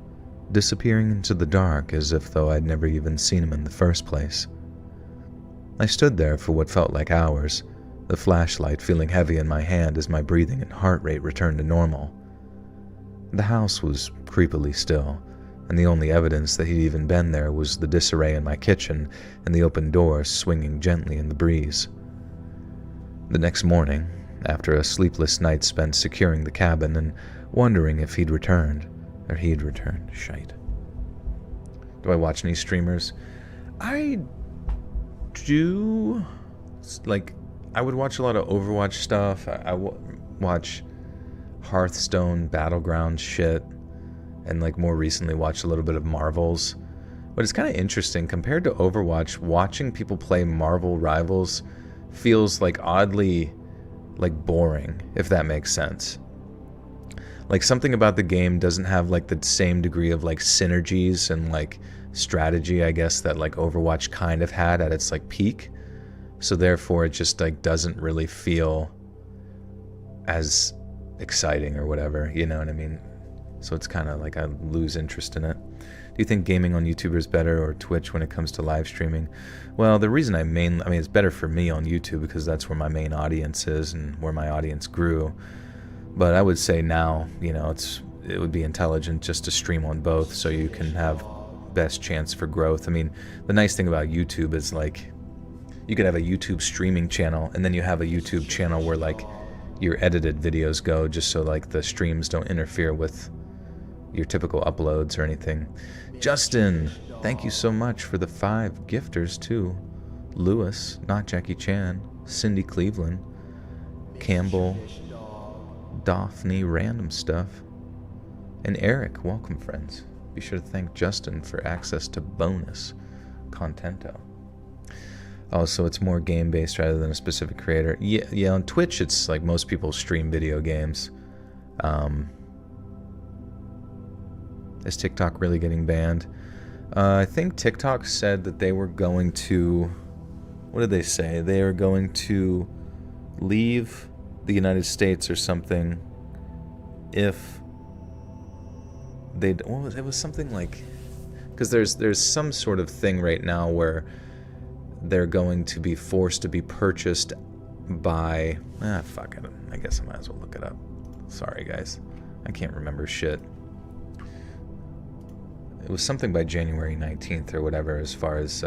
S1: disappearing into the dark as if though I'd never even seen him in the first place. I stood there for what felt like hours, the flashlight feeling heavy in my hand as my breathing and heart rate returned to normal. The house was creepily still, and the only evidence that he'd even been there was the disarray in my kitchen and the open door swinging gently in the breeze. The next morning, after a sleepless night spent securing the cabin and wondering if he'd returned. Shite. Do I watch any streamers? I do. Like, I would watch a lot of Overwatch stuff. I watch Hearthstone Battleground shit, and, like, more recently watched a little bit of Marvels. But it's kind of interesting, compared to Overwatch, watching people play Marvel Rivals feels, like, oddly, like, boring, if that makes sense. Like, something about the game doesn't have, like, the same degree of, like, synergies and, like, strategy, I guess, that, like, Overwatch kind of had at its, like, peak. So therefore it just, like, doesn't really feel as exciting or whatever, you know what I mean? So it's kind of like I lose interest in it. Do you think gaming on YouTube is better, or Twitch, when it comes to live streaming? Well, the reason it's better for me on YouTube because that's where my main audience is and where my audience grew. But I would say now, you know, it would be intelligent just to stream on both so you can have best chance for growth. I mean, the nice thing about YouTube is, like, you could have a YouTube streaming channel, and then you have a YouTube channel where, like, your edited videos go, just so, like, the streams don't interfere with your typical uploads or anything. Justin, thank you so much for the 5 gifters too. Lewis, not Jackie Chan, Cindy Cleveland, Campbell, Daphne, random stuff, and Eric. Welcome, friends. Be sure to thank Justin for access to bonus contento. Oh, so it's more game-based rather than a specific creator. Yeah, on Twitch, it's like most people stream video games. Is TikTok really getting banned? I think TikTok said that they were going to... What did they say? They are going to leave the United States or something if they... It was something like... Because there's some sort of thing right now where they're going to be forced to be purchased by... fuck it. I guess I might as well look it up. Sorry, guys. I can't remember shit. It was something by January 19th or whatever, as far as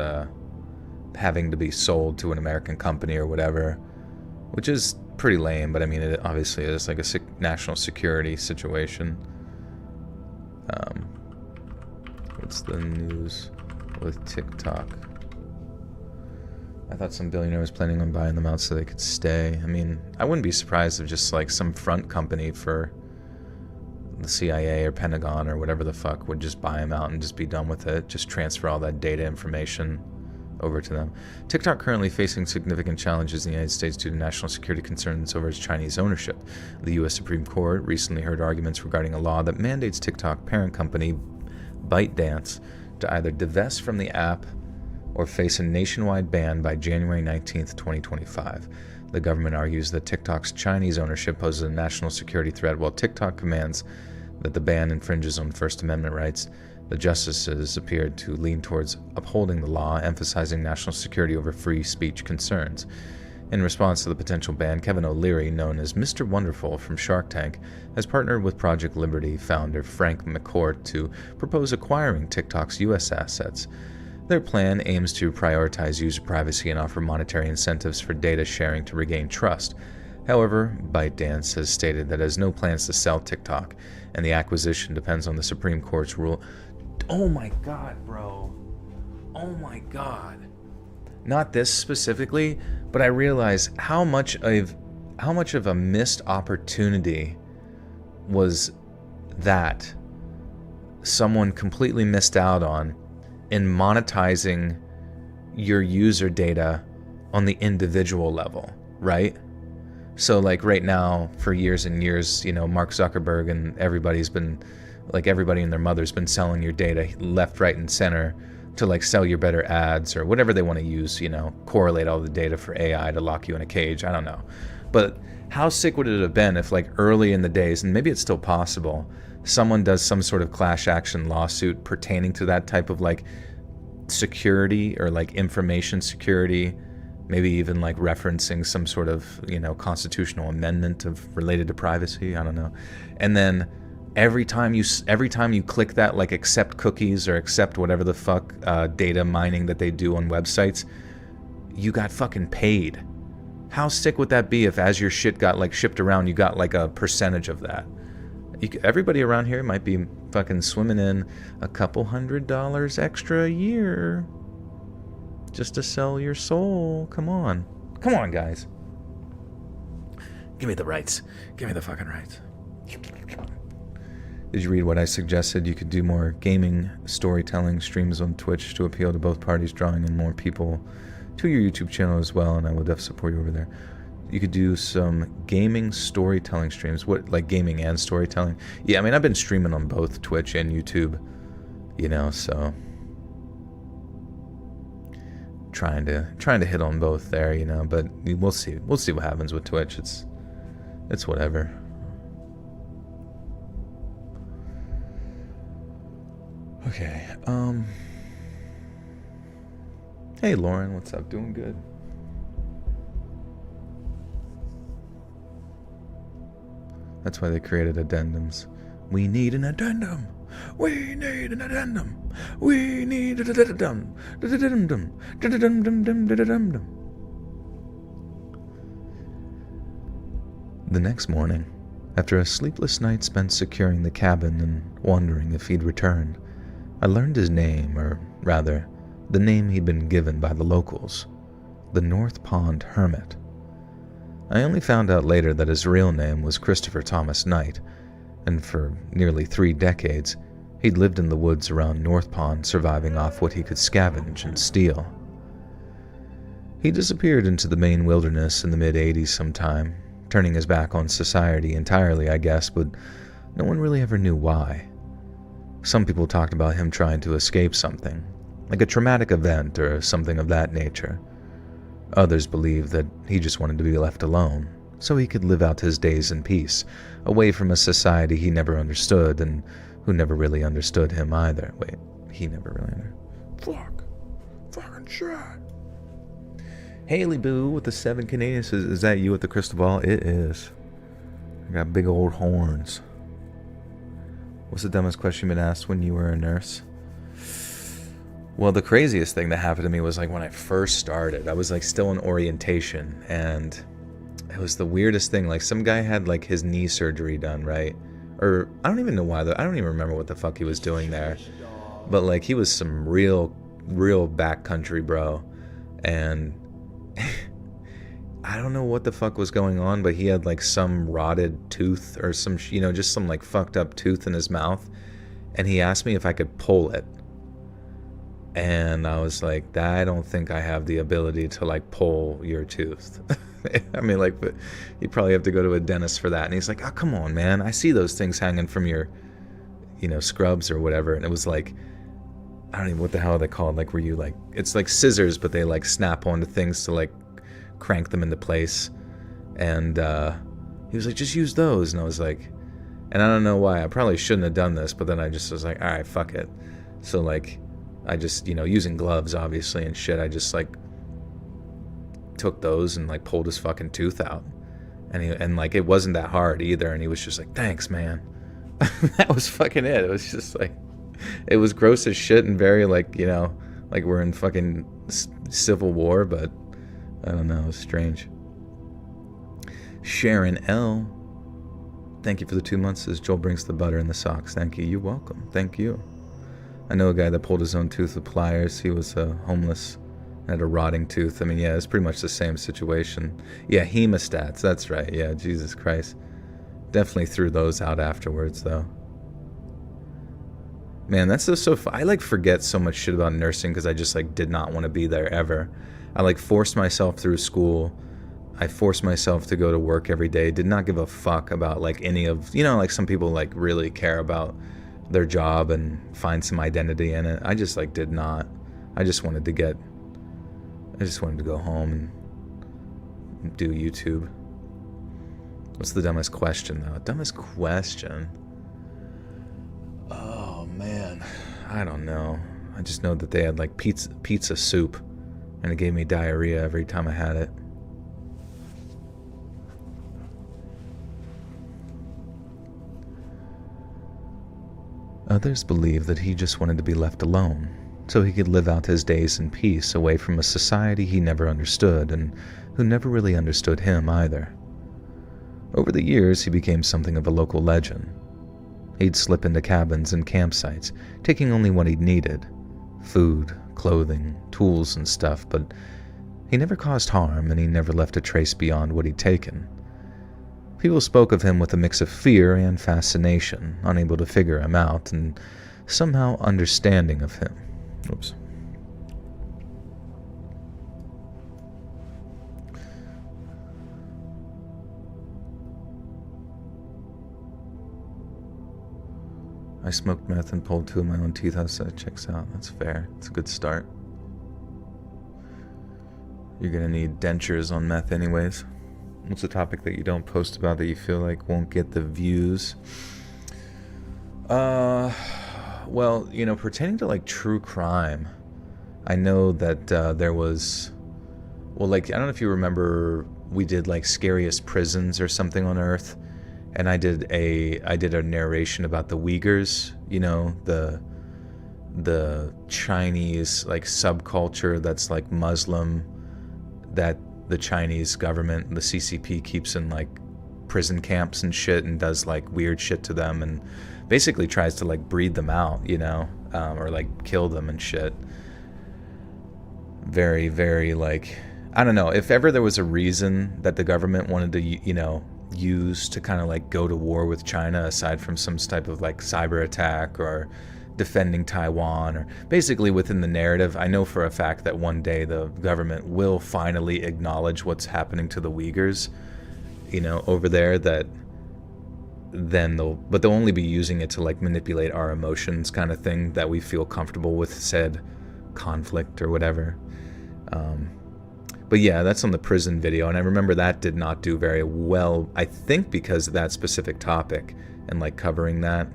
S1: having to be sold to an American company or whatever, which is pretty lame, but I mean, it obviously is like a national security situation. What's the news with TikTok? I thought some billionaire was planning on buying them out so they could stay. I mean, I wouldn't be surprised if just like some front company for the CIA or Pentagon or whatever the fuck would just buy them out and just be done with it. Just transfer all that data information over to them. TikTok currently facing significant challenges in the United States due to national security concerns over its Chinese ownership. The U.S. Supreme Court recently heard arguments regarding a law that mandates TikTok parent company ByteDance to either divest from the app or face a nationwide ban by January 19th, 2025. The government argues that TikTok's Chinese ownership poses a national security threat, while TikTok commands that the ban infringes on First Amendment rights. The justices appeared to lean towards upholding the law, emphasizing national security over free speech concerns. In response to the potential ban, Kevin O'Leary, known as Mr. Wonderful from Shark Tank, has partnered with Project Liberty founder Frank McCourt to propose acquiring TikTok's U.S. assets. Their plan aims to prioritize user privacy and offer monetary incentives for data sharing to regain trust. However, ByteDance has stated that it has no plans to sell TikTok, and the acquisition depends on the Supreme Court's rule. Oh my god, bro. Oh my god. Not this specifically, but I realize how much of a missed opportunity was that someone completely missed out on in monetizing your user data on the individual level, right? So like right now, for years and years, you know, Mark Zuckerberg and everybody's been, like everybody and their mother's been selling your data left, right, and center to like sell your better ads or whatever they want to use, you know, correlate all the data for AI to lock you in a cage. I don't know. But how sick would it have been if like early in the days, and maybe it's still possible, someone does some sort of class action lawsuit pertaining to that type of like security or like information security, maybe even like referencing some sort of, you know, constitutional amendment of related to privacy. I don't know. And then every time you click that, like accept cookies or accept whatever the fuck data mining that they do on websites, you got fucking paid. How sick would that be if as your shit got like shipped around, you got like a percentage of that? Everybody around here might be fucking swimming in a couple $100 extra a year just to sell your soul. Come on, guys. Give me the rights. Give me the fucking rights. Did you read what I suggested? You could do more gaming storytelling streams on Twitch to appeal to both parties, drawing in more people to your YouTube channel as well, and I will definitely support you over there. You could do some gaming storytelling streams. What, like gaming and storytelling? Yeah, I mean, I've been streaming on both Twitch and YouTube, you know, so trying to hit on both there, you know, but we'll see what happens with Twitch. It's whatever. Okay, hey Lauren, what's up? Doing good. That's why they created addendums. We need an addendum. We need an addendum. We need an addendum. The next morning, after a sleepless night spent securing the cabin and wondering if he'd return, I learned his name, or rather, the name he'd been given by the locals, the North Pond Hermit. I only found out later that his real name was Christopher Thomas Knight, and for nearly 3 decades, he'd lived in the woods around North Pond, surviving off what he could scavenge and steal. He disappeared into the Maine wilderness in the mid-'80s sometime, turning his back on society entirely, I guess, but no one really ever knew why. Some people talked about him trying to escape something, like a traumatic event or something of that nature. Others believed that he just wanted to be left alone, so he could live out his days in peace, away from a society he never understood and who never really understood him either. Wait, he never really understood. Fucking shit. Haley Boo with the 7 Canadian says, is that you with the crystal ball? It is. I got big old horns. What's the dumbest question you've been asked when you were a nurse? Well, the craziest thing that happened to me was like when I first started. I was like still in orientation, and it was the weirdest thing. Like some guy had like his knee surgery done, right? Or I don't even know why. I don't even remember what the fuck he was doing there. But like he was some real backcountry bro, and I don't know what the fuck was going on, but he had like some rotted tooth or some, just some like fucked up tooth in his mouth, and he asked me if I could pull it. And I was like, I don't think I have the ability to like pull your tooth. I mean, like, but you probably have to go to a dentist for that. And he's like, oh, come on, man. I see those things hanging from your, scrubs or whatever. And it was like, I don't even, what the hell are they called? Like, where you like, it's like scissors, but they like snap onto things to like crank them into place. And he was like, just use those. And I was like, and I don't know why. I probably shouldn't have done this, but then I just was like, all right, fuck it. So like, I just, using gloves, obviously, and shit, I just, like, took those and, like, pulled his fucking tooth out. And like, it wasn't that hard either, and he was just like, thanks, man. That was fucking it. It was just, like, it was gross as shit and very, like, like we're in fucking Civil War, but I don't know, it was strange. Sharon L. Thank you for the 2 months, says Joel brings the butter and the socks. Thank you. You're welcome. Thank you. I know a guy that pulled his own tooth with pliers. He was homeless, had a rotting tooth. I mean, yeah, it's pretty much the same situation. Yeah, hemostats, that's right. Yeah, Jesus Christ. Definitely threw those out afterwards, though. Man, that's so I, like, forget so much shit about nursing because I just, like, did not want to be there ever. I, like, forced myself through school. I forced myself to go to work every day. Did not give a fuck about, like, any of, like, some people, like, really care about their job and find some identity in it. I just like did not. I just wanted to go home and do YouTube. What's the dumbest question though? Dumbest question? Oh man, I don't know. I just know that they had like pizza soup, and it gave me diarrhea every time I had it. Others believe that he just wanted to be left alone, so he could live out his days in peace away from a society he never understood and who never really understood him either. Over the years, he became something of a local legend. He'd slip into cabins and campsites, taking only what he'd needed: food, clothing, tools and stuff, but he never caused harm and he never left a trace beyond what he'd taken. People spoke of him with a mix of fear and fascination, unable to figure him out, and somehow understanding of him. Oops. I smoked meth and pulled 2 of my own teeth out, so that checks out. That's fair. It's a good start. You're gonna need dentures on meth anyways. What's a topic that you don't post about that you feel like won't get the views? Well, pertaining to like true crime, I know that there was, well, like, I don't know if you remember, we did like scariest prisons or something on Earth, and I did a narration about the Uyghurs, the Chinese like subculture that's like Muslim, that the Chinese government, the CCP, keeps in like prison camps and shit and does like weird shit to them and basically tries to like breed them out, or like kill them and shit. Very, very like, I don't know, if ever there was a reason that the government wanted to, use to kind of like go to war with China, aside from some type of like cyber attack or defending Taiwan, or basically within the narrative, I know for a fact that one day the government will finally acknowledge what's happening to the Uyghurs, over there, that then they'll only be using it to like manipulate our emotions kind of thing, that we feel comfortable with said conflict or whatever. But yeah, that's on the prison video, and I remember that did not do very well, I think because of that specific topic and like covering that.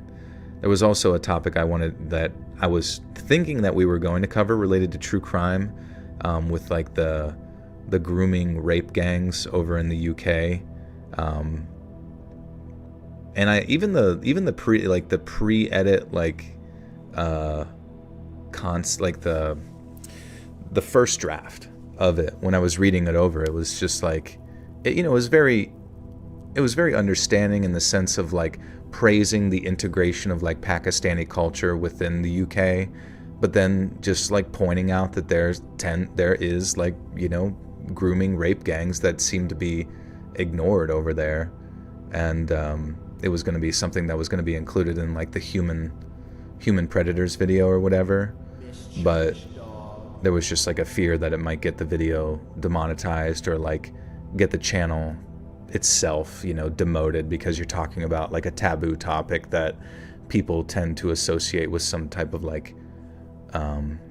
S1: There was also a topic I was thinking that we were going to cover related to true crime, with like the the grooming rape gangs over in the UK. And even the pre-edit the first draft of it, when I was reading it over, it was just like, it was very understanding in the sense of like praising the integration of like Pakistani culture within the UK, but then just like pointing out that there is like, grooming rape gangs that seem to be ignored over there. And it was going to be something that was going to be included in like the human predators video or whatever, but there was just like a fear that it might get the video demonetized or like get the channel itself, demoted, because you're talking about like a taboo topic that people tend to associate with some type of like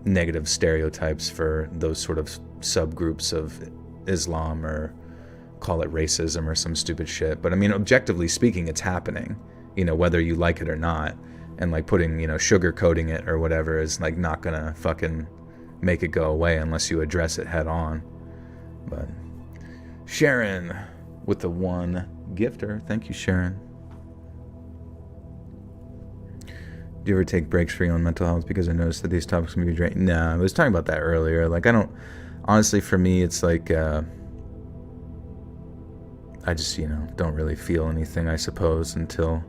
S1: negative stereotypes for those sort of subgroups of Islam, or call it racism or some stupid shit. But I mean, objectively speaking, it's happening, whether you like it or not. And like putting, sugar coating it or whatever is like not gonna fucking make it go away unless you address it head on. But Sharon with the one gifter. Thank you, Sharon. Do you ever take breaks for your own mental health? Because I noticed that these topics can be draining. Nah, I was talking about that earlier. Like, I don't, honestly, for me, it's like, I just, don't really feel anything, I suppose, until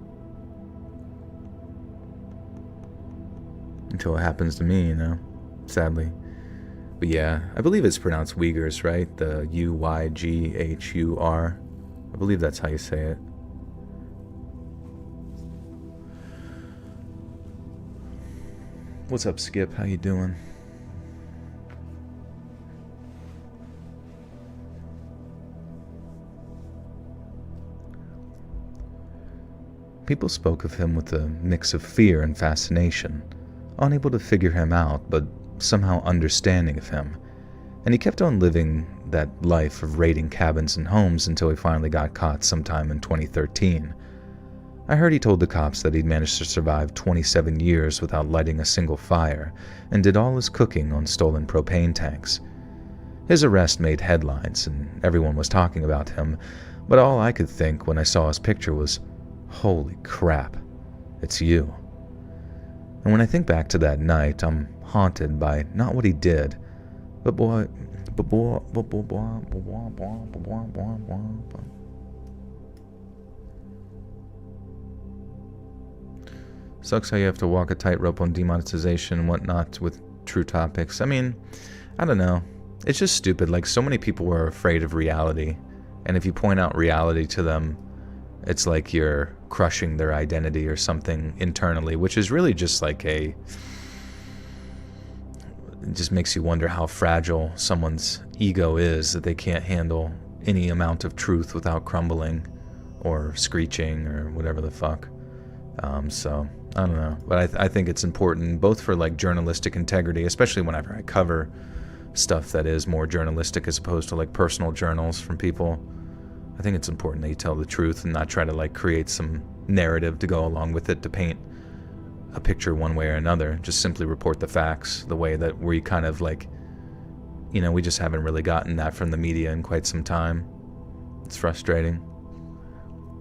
S1: it happens to me, sadly. But yeah, I believe it's pronounced Uyghurs, right? The Uyghur. I believe that's how you say it. What's up, Skip? How you doing? People spoke of him with a mix of fear and fascination, unable to figure him out, but somehow understanding of him. And he kept on living that life of raiding cabins and homes until he finally got caught sometime in 2013. I heard he told the cops that he'd managed to survive 27 years without lighting a single fire, and did all his cooking on stolen propane tanks. His arrest made headlines, and everyone was talking about him, but all I could think when I saw his picture was, holy crap, it's you. And when I think back to that night, I'm haunted by not what he did, but sucks how you have to walk a tightrope on demonetization and whatnot with true topics. I mean, I don't know. It's just stupid. Like, so many people are afraid of reality, and if you point out reality to them, it's like you're crushing their identity or something internally, which is really just like it just makes you wonder how fragile someone's ego is, that they can't handle any amount of truth without crumbling or screeching or whatever the fuck. So I don't know, but I think it's important both for like journalistic integrity, especially whenever I cover stuff that is more journalistic as opposed to like personal journals from people. I think it's important that you tell the truth and not try to like create some narrative to go along with it to paint a picture one way or another. Just simply report the facts the way that we kind of like, we just haven't really gotten that from the media in quite some time. It's frustrating.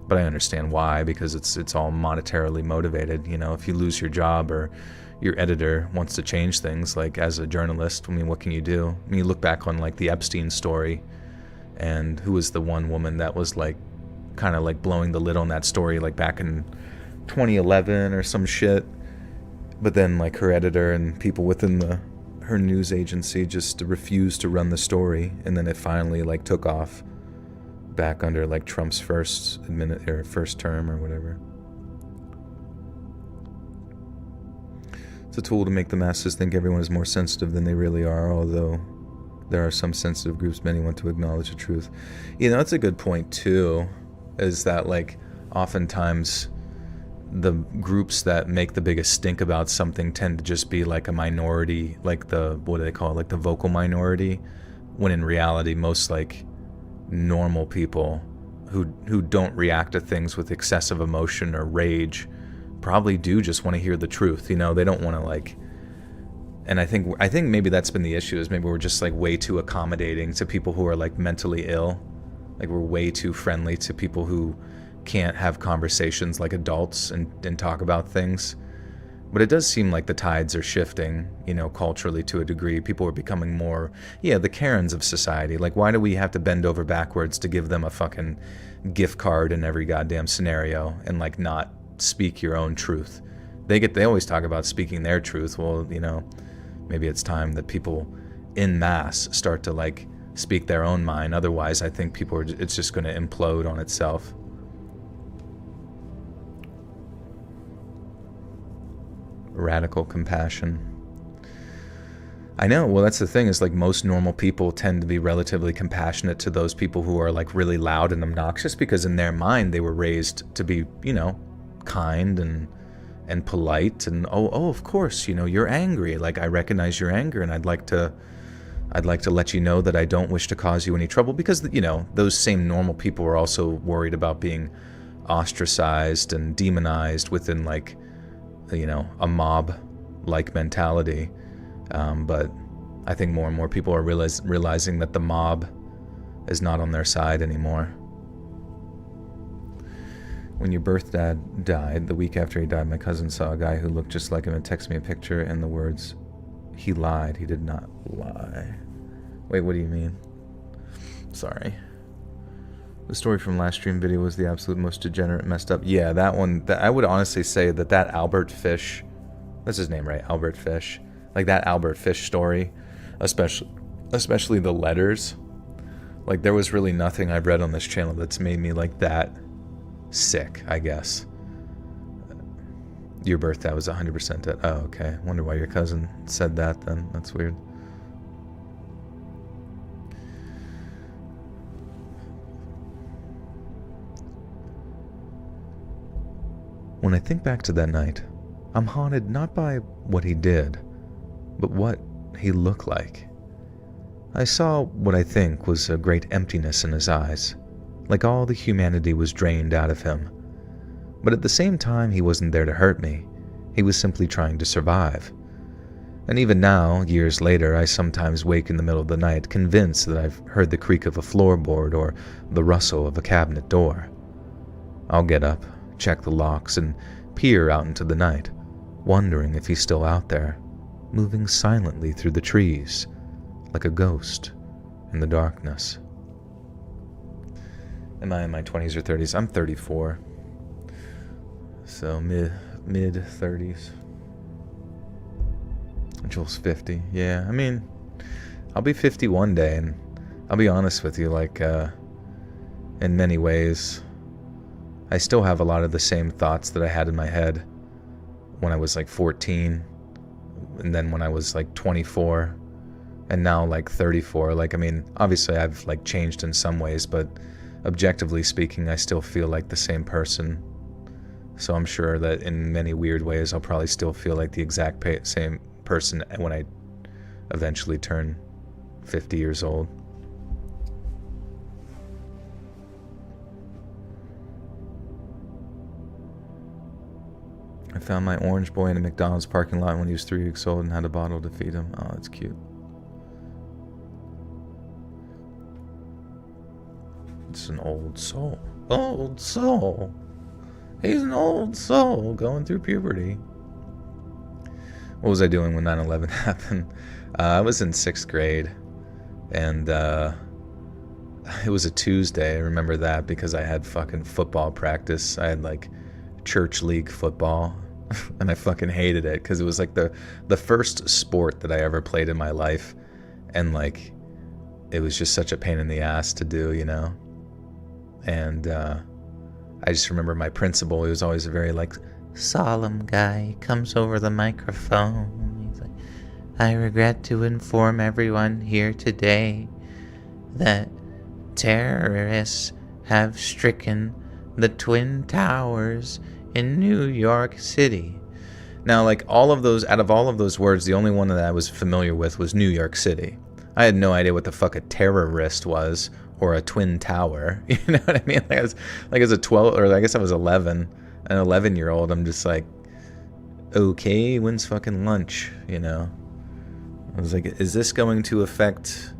S1: But I understand why, because it's all monetarily motivated. If you lose your job or your editor wants to change things, like as a journalist, I mean, what can you do? I mean, you look back on like the Epstein story, and who was the one woman that was like kind of like blowing the lid on that story like back in 2011 or some shit. But then like her editor and people within her news agency just refused to run the story, and then it finally like took off back under like Trump's first term or whatever. It's a tool to make the masses think everyone is more sensitive than they really are, although there are some sensitive groups many want to acknowledge the truth. That's a good point too, is that like oftentimes the groups that make the biggest stink about something tend to just be like a minority, like the vocal minority, when in reality most like normal people who don't react to things with excessive emotion or rage probably do just want to hear the truth. They don't want to like, And I think maybe that's been the issue, is maybe we're just like way too accommodating to people who are like mentally ill. Like we're way too friendly to people who can't have conversations like adults and talk about things. But it does seem like the tides are shifting, you know, culturally to a degree. People are becoming more, the Karens of society. Like, why do we have to bend over backwards to give them a fucking gift card in every goddamn scenario and like not speak your own truth? They always talk about speaking their truth. Well, you know, maybe it's time that people en masse start to like speak their own mind. Otherwise, I think it's just going to implode on itself. Radical compassion. I know, well, that's the thing, is like most normal people tend to be relatively compassionate to those people who are like really loud and obnoxious, because in their mind they were raised to be, you know, kind and polite, and oh of course, you know, you're angry, like I recognize your anger, and I'd like to let you know that I don't wish to cause you any trouble, because, you know, those same normal people are also worried about being ostracized and demonized within, like, you know, a mob-like mentality. But I think more and more people are realizing that the mob is not on their side anymore. When your birth dad died, the week after he died, my cousin saw a guy who looked just like him and texted me a picture and the words, "He lied, he did not lie." Wait, what do you mean? Sorry. The story from last stream video was the absolute most degenerate, messed up. Yeah, that one, I would honestly say that Albert Fish, that's his name, right? Albert Fish. Like that Albert Fish story, especially the letters. Like there was really nothing I've read on this channel that's made me like that sick, I guess. Your birthday was 100% dead. Oh, okay. Wonder why your cousin said that then. That's weird. When I think back to that night, I'm haunted not by what he did, but what he looked like. I saw what I think was a great emptiness in his eyes, like all the humanity was drained out of him. But at the same time, he wasn't there to hurt me. He was simply trying to survive. And even now, years later, I sometimes wake in the middle of the night convinced that I've heard the creak of a floorboard or the rustle of a cabinet door. I'll get up, check the locks, and peer out into the night, wondering if he's still out there, moving silently through the trees, like a ghost in the darkness. Am I in my 20s or 30s? I'm 34. So mid-30s. Joel's 50. Yeah, I mean, I'll be 50 one day, and I'll be honest with you, like, in many ways, I still have a lot of the same thoughts that I had in my head when I was like 14, and then when I was like 24, and now like 34. Like, I mean, obviously I've like changed in some ways, but objectively speaking, I still feel like the same person. So I'm sure that in many weird ways, I'll probably still feel like the exact same person when I eventually turn 50 years old. I found my orange boy in a McDonald's parking lot when he was 3 weeks old and had a bottle to feed him. Oh, that's cute. It's an old soul. Old soul. He's an old soul going through puberty. What was I doing when 9/11 happened? I was in 6th grade, and it was a Tuesday. I remember that because I had fucking football practice. I had like church league football, and I fucking hated it because it was like the first sport that I ever played in my life, and like it was just such a pain in the ass to do, you know. And I just remember my principal. He was always a very like solemn guy. He comes over the microphone. He's like, "I regret to inform everyone here today that terrorists have stricken the Twin Towers in New York City." Now, like out of all of those words, the only one that I was familiar with was New York City. I had no idea what the fuck a terrorist was or a twin tower. You know what I mean? Like as a 12, or I guess I was 11, an 11-year-old. I'm just like, okay, when's fucking lunch? You know? I was like, is this going to affect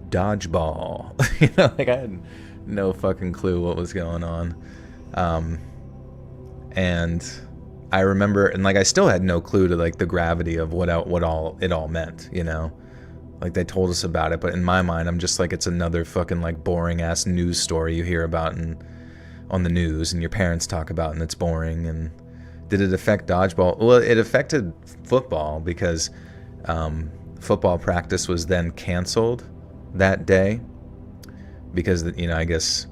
S1: dodgeball? You know, like I had no fucking clue what was going on. And I remember, and like I still had no clue to like the gravity of what all it all meant, you know? Like they told us about it, but in my mind I'm just like, it's another fucking like boring ass news story you hear about on the news and your parents talk about, and it's boring. And did it affect dodgeball? Well, it affected football because football practice was then canceled that day because, you know, I guess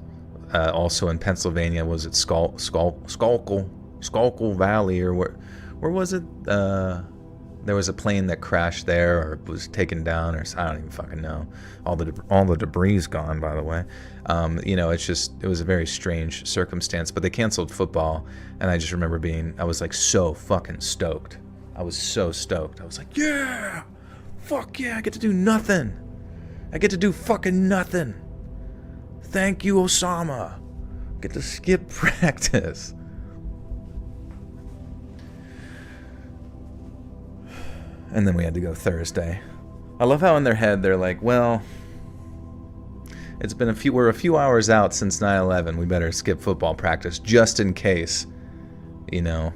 S1: also in Pennsylvania, was it Schuylkill Valley, or where was it? There was a plane that crashed there or was taken down, or I don't even fucking know. All the debris is gone, by the way. You know, it was a very strange circumstance, but they canceled football, and I just remember I was like so fucking stoked. I was so stoked. I was like, yeah, fuck yeah, I get to do nothing. I get to do fucking nothing. Thank you, Osama. Get to skip practice. And then we had to go Thursday. I love how in their head they're like, well, we're a few hours out since 9/11. We better skip football practice just in case, you know,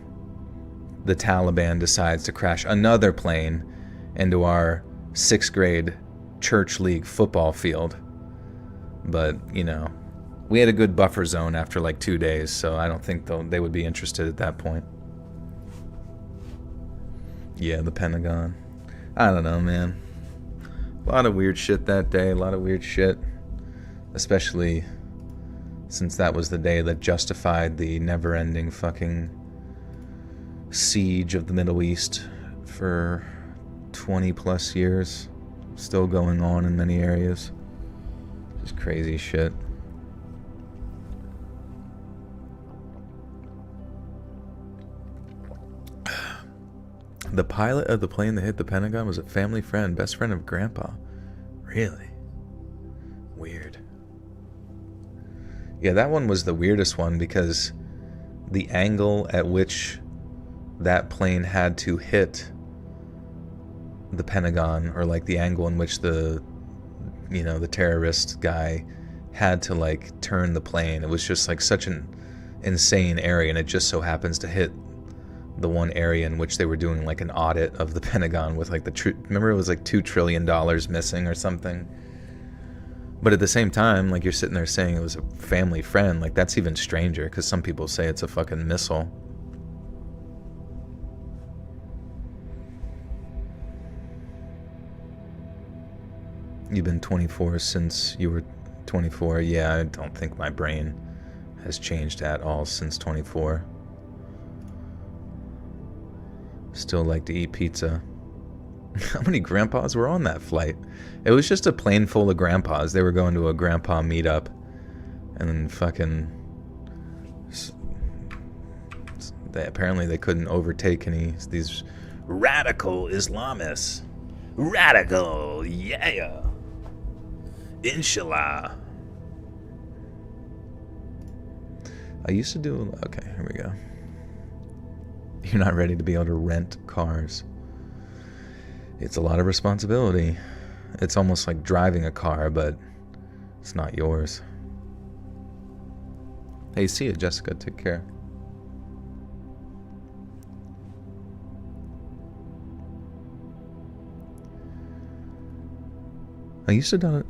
S1: the Taliban decides to crash another plane into our 6th grade church league football field. But, you know, we had a good buffer zone after like 2 days, so I don't think they would be interested at that point. Yeah, the Pentagon. I don't know, man. A lot of weird shit that day, a lot of weird shit. Especially since that was the day that justified the never-ending fucking siege of the Middle East for 20 plus years. Still going on in many areas. Just crazy shit. The pilot of the plane that hit the Pentagon was a family friend, best friend of Grandpa. Really? Weird. Yeah, that one was the weirdest one because the angle at which that plane had to hit the Pentagon, or like the angle in which the terrorist guy had to like turn the plane, it was just like such an insane area, and it just so happens to hit the one area in which they were doing like an audit of the Pentagon with like remember it was like $2 trillion missing or something. But at the same time, like, you're sitting there saying it was a family friend, like that's even stranger because some people say it's a fucking missile. You've been 24 since you were 24. Yeah, I don't think my brain has changed at all since 24. Still like to eat pizza. How many grandpas were on that flight? It was just a plane full of grandpas. They were going to a grandpa meetup. And then fucking... apparently they couldn't overtake these radical Islamists. Radical, yeah. Inshallah. I used to do... Okay, here we go. You're not ready to be able to rent cars. It's a lot of responsibility. It's almost like driving a car, but it's not yours. Hey, see you, Jessica. Take care. I used to do...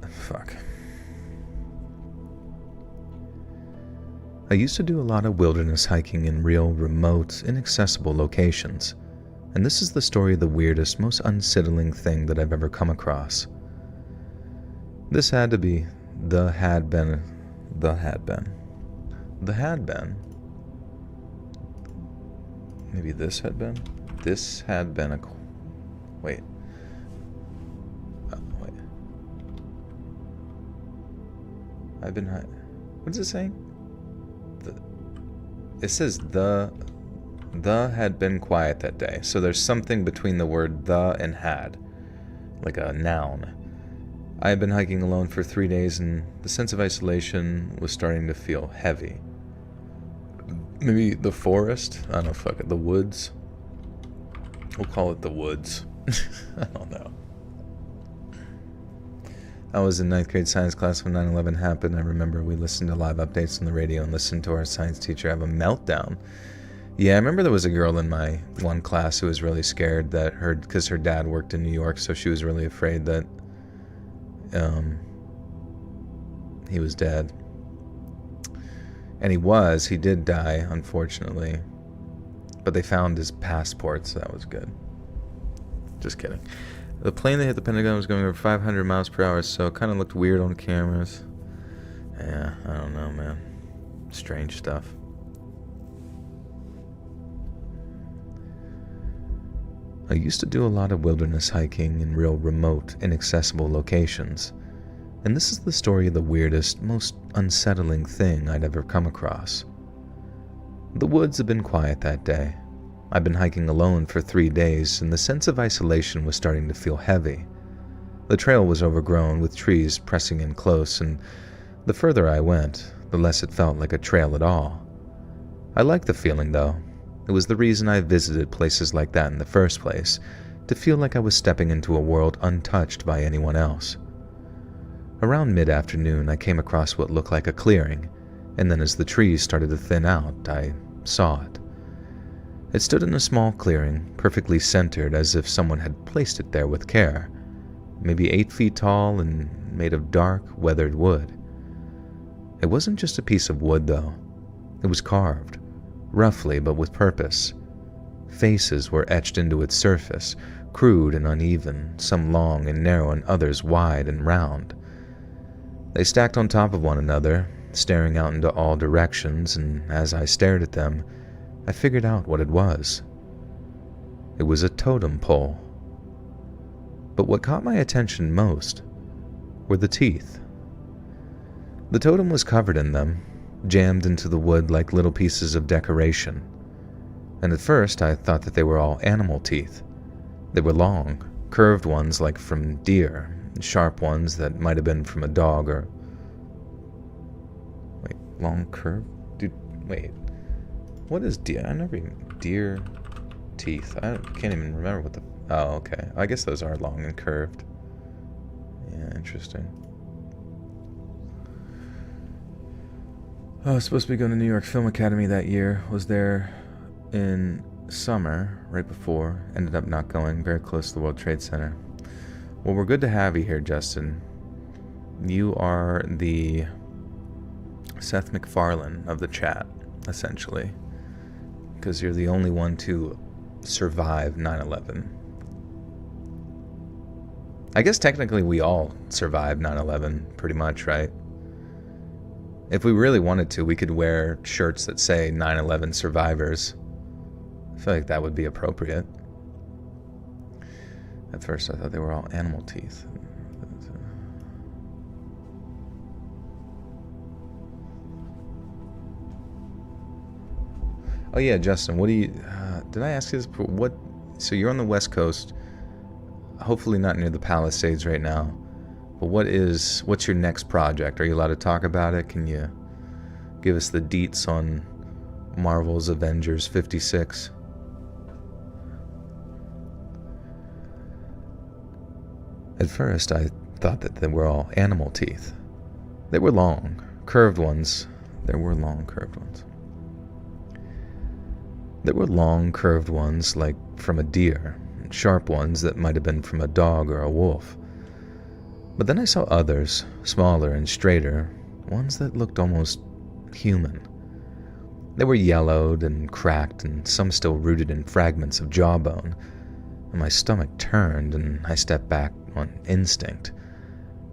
S1: I used to do a lot of wilderness hiking in real, remote, inaccessible locations. And this is the story of the weirdest, most unsettling thing that I've ever come across. This had to be the had been. Maybe this had been? This had been a... Wait. Wait. I've been... What is it saying? It says the had been quiet that day. So there's something between the word the and had. Like a noun. I had been hiking alone for 3 days and the sense of isolation was starting to feel heavy. Maybe the forest? I don't know, fuck it. The woods? We'll call it the woods. I don't know. I was in 9th grade science class when 9/11 happened. I remember we listened to live updates on the radio and listened to our science teacher have a meltdown. Yeah, I remember there was a girl in my one class who was really scared that because her dad worked in New York, so she was really afraid that he was dead. And he did die, unfortunately. But they found his passport, so that was good. Just kidding. The plane that hit the Pentagon was going over 500 miles per hour, so it kind of looked weird on cameras. Yeah, I don't know, man. Strange stuff. I used to do a lot of wilderness hiking in real remote, inaccessible locations. And this is the story of the weirdest, most unsettling thing I'd ever come across. The woods had been quiet that day. I'd been hiking alone for 3 days, and the sense of isolation was starting to feel heavy. The trail was overgrown with trees pressing in close, and the further I went, the less it felt like a trail at all. I liked the feeling, though. It was the reason I visited places like that in the first place, to feel like I was stepping into a world untouched by anyone else. Around mid-afternoon, I came across what looked like a clearing, and then as the trees started to thin out, I saw it. It stood in a small clearing, perfectly centered as if someone had placed it there with care, maybe 8 feet tall and made of dark, weathered wood. It wasn't just a piece of wood, though. It was carved, roughly but with purpose. Faces were etched into its surface, crude and uneven, some long and narrow and others wide and round. They stacked on top of one another, staring out into all directions, and as I stared at them, I figured out what it was. It was a totem pole. But what caught my attention most were the teeth. The totem was covered in them, jammed into the wood like little pieces of decoration. And at first I thought that they were all animal teeth. They were long, curved ones like from deer, sharp ones that might have been from a dog or... Wait, long curved? Dude, wait. What is deer? I never even... Deer teeth. I can't even remember what the... Oh, okay. I guess those are long and curved. Yeah, interesting. I was supposed to be going to New York Film Academy that year. Was there in summer, right before. Ended up not going. Very close to the World Trade Center. Well, we're good to have you here, Justin. You are the Seth MacFarlane of the chat, essentially. Because you're the only one to survive 9/11. I guess technically we all survived 9/11, pretty much, right? If we really wanted to, we could wear shirts that say 9/11 survivors. I feel like that would be appropriate. At first I thought they were all animal teeth. Oh yeah, Justin, what do you... did I ask you this? What? So you're on the West Coast, hopefully not near the Palisades right now, but what's your next project? Are you allowed to talk about it? Can you give us the deets on Marvel's Avengers 56? At first, I thought that they were all animal teeth. They were long, curved ones. There were long, curved ones. There were long, curved ones like from a deer, and sharp ones that might have been from a dog or a wolf. But then I saw others, smaller and straighter, ones that looked almost human. They were yellowed and cracked, and some still rooted in fragments of jawbone, and my stomach turned and I stepped back on instinct.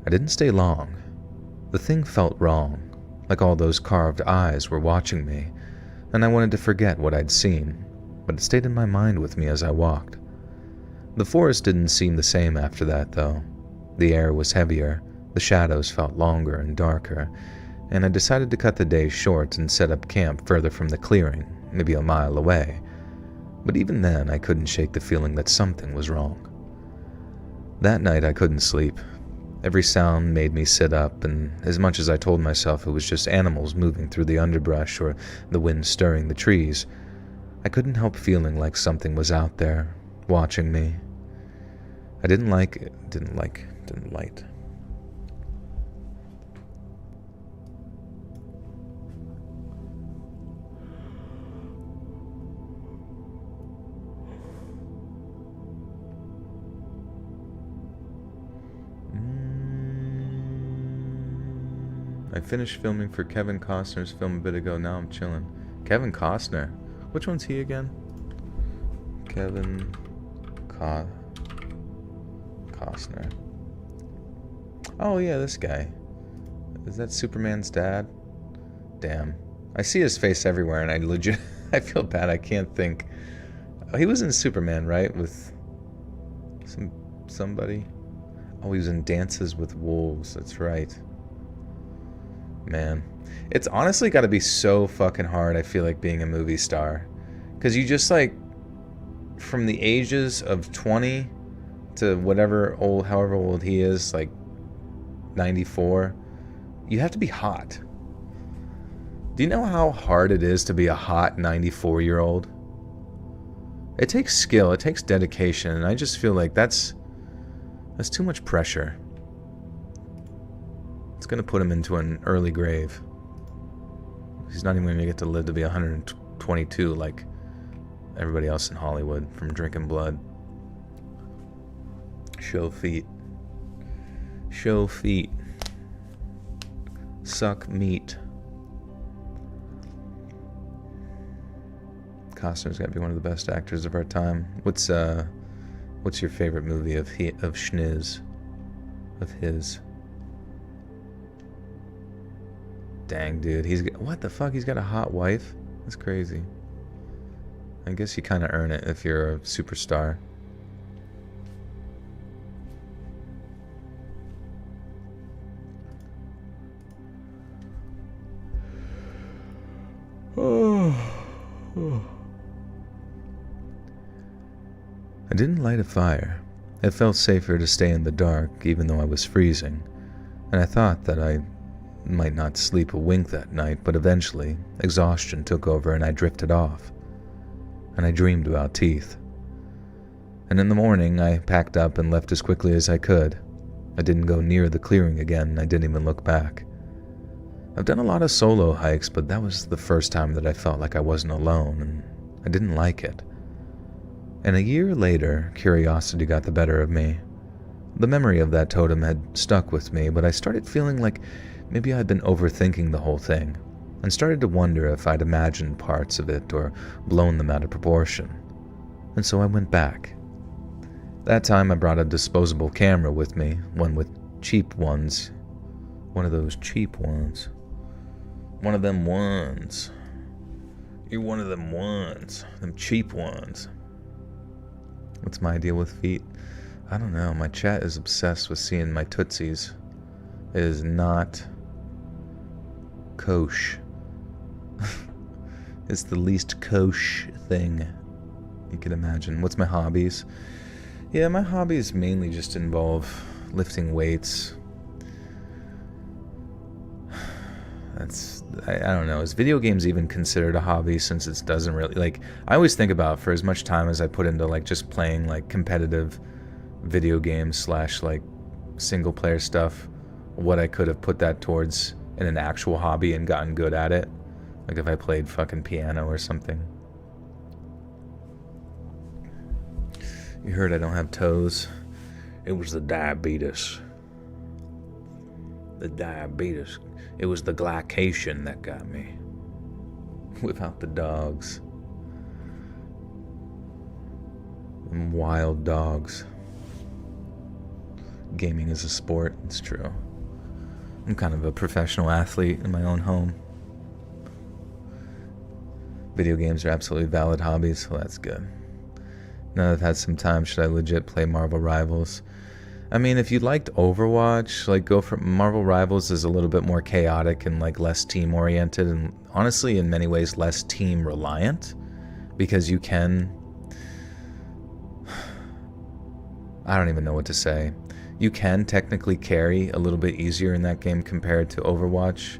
S1: I didn't stay long. The thing felt wrong, like all those carved eyes were watching me, and I wanted to forget what I'd seen, but it stayed in my mind with me as I walked. The forest didn't seem the same after that, though. The air was heavier, the shadows felt longer and darker, and I decided to cut the day short and set up camp further from the clearing, maybe a mile away. But even then, I couldn't shake the feeling that something was wrong. That night, I couldn't sleep. Every sound made me sit up, and as much as I told myself it was just animals moving through the underbrush or the wind stirring the trees, I couldn't help feeling like something was out there, watching me. I didn't like it. Didn't light. I finished filming for Kevin Costner's film a bit ago. Now I'm chilling. Kevin Costner? Which one's he again? Kevin Costner. Oh yeah, this guy. Is that Superman's dad? Damn. I see his face everywhere and I legit I feel bad. I can't think. Oh, he was in Superman, right? With somebody? Oh, he was in Dances with Wolves. That's right. Man, it's honestly got to be so fucking hard, I feel like, being a movie star. Because you just, like, from the ages of 20 to however old he is, like 94, you have to be hot. Do you know how hard it is to be a hot 94-year-old? It takes skill, it takes dedication, and I just feel like that's too much pressure. It's going to put him into an early grave. He's not even going to get to live to be 122 like everybody else in Hollywood from drinking blood. Show feet. Show feet. Suck meat. Costner's got to be one of the best actors of our time. What's your favorite movie of Schniz? Of his? Dang, dude. What the fuck? He's got a hot wife? That's crazy. I guess you kind of earn it if you're a superstar. I didn't light a fire. It felt safer to stay in the dark, even though I was freezing, and I thought that I might not sleep a wink that night, but eventually, exhaustion took over and I drifted off. And I dreamed about teeth. And in the morning, I packed up and left as quickly as I could. I didn't go near the clearing again, and I didn't even look back. I've done a lot of solo hikes, but that was the first time that I felt like I wasn't alone, and I didn't like it. And a year later, curiosity got the better of me. The memory of that totem had stuck with me, but I started feeling like maybe I'd been overthinking the whole thing, and started to wonder if I'd imagined parts of it or blown them out of proportion. And so I went back. That time I brought a disposable camera with me, one with cheap ones. One of those cheap ones. One of them ones. You're one of them ones. Them cheap ones. What's my deal with feet? I don't know. My chat is obsessed with seeing my tootsies. It is not kosher. It's the least kosher thing you could imagine. What's my hobbies? Yeah, my hobbies mainly just involve lifting weights. I don't know. Is video games even considered a hobby, since it doesn't really, like, I always think about, for as much time as I put into like just playing like competitive video games / like single player stuff, what I could have put that towards in an actual hobby and gotten good at it. Like if I played fucking piano or something. You heard I don't have toes. It was the diabetes. The diabetes. It was the glycation that got me. Without the dogs. Them wild dogs. Gaming is a sport, it's true. I'm kind of a professional athlete in my own home. Video games are absolutely valid hobbies, so that's good. Now that I've had some time, should I legit play Marvel Rivals? I mean, if you liked Overwatch, like, go for Marvel Rivals is a little bit more chaotic and like less team oriented, and honestly in many ways less team reliant, because you can, I don't even know what to say. You can technically carry a little bit easier in that game compared to Overwatch.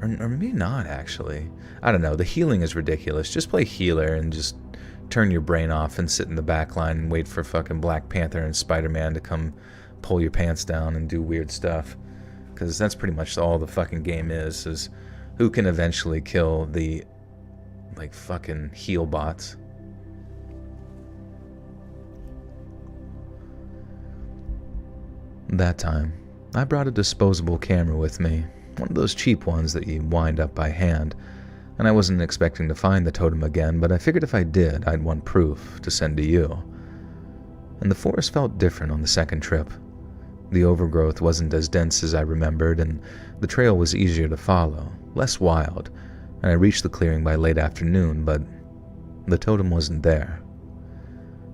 S1: Or maybe not, actually. I don't know. The healing is ridiculous. Just play healer and just turn your brain off and sit in the back line and wait for fucking Black Panther and Spider-Man to come pull your pants down and do weird stuff. Because that's pretty much all the fucking game is who can eventually kill the, like, fucking heal bots. That time, I brought a disposable camera with me, one of those cheap ones that you wind up by hand, and I wasn't expecting to find the totem again, but I figured if I did, I'd want proof to send to you. And the forest felt different on the second trip. The overgrowth wasn't as dense as I remembered, and the trail was easier to follow, less wild, and I reached the clearing by late afternoon, but the totem wasn't there.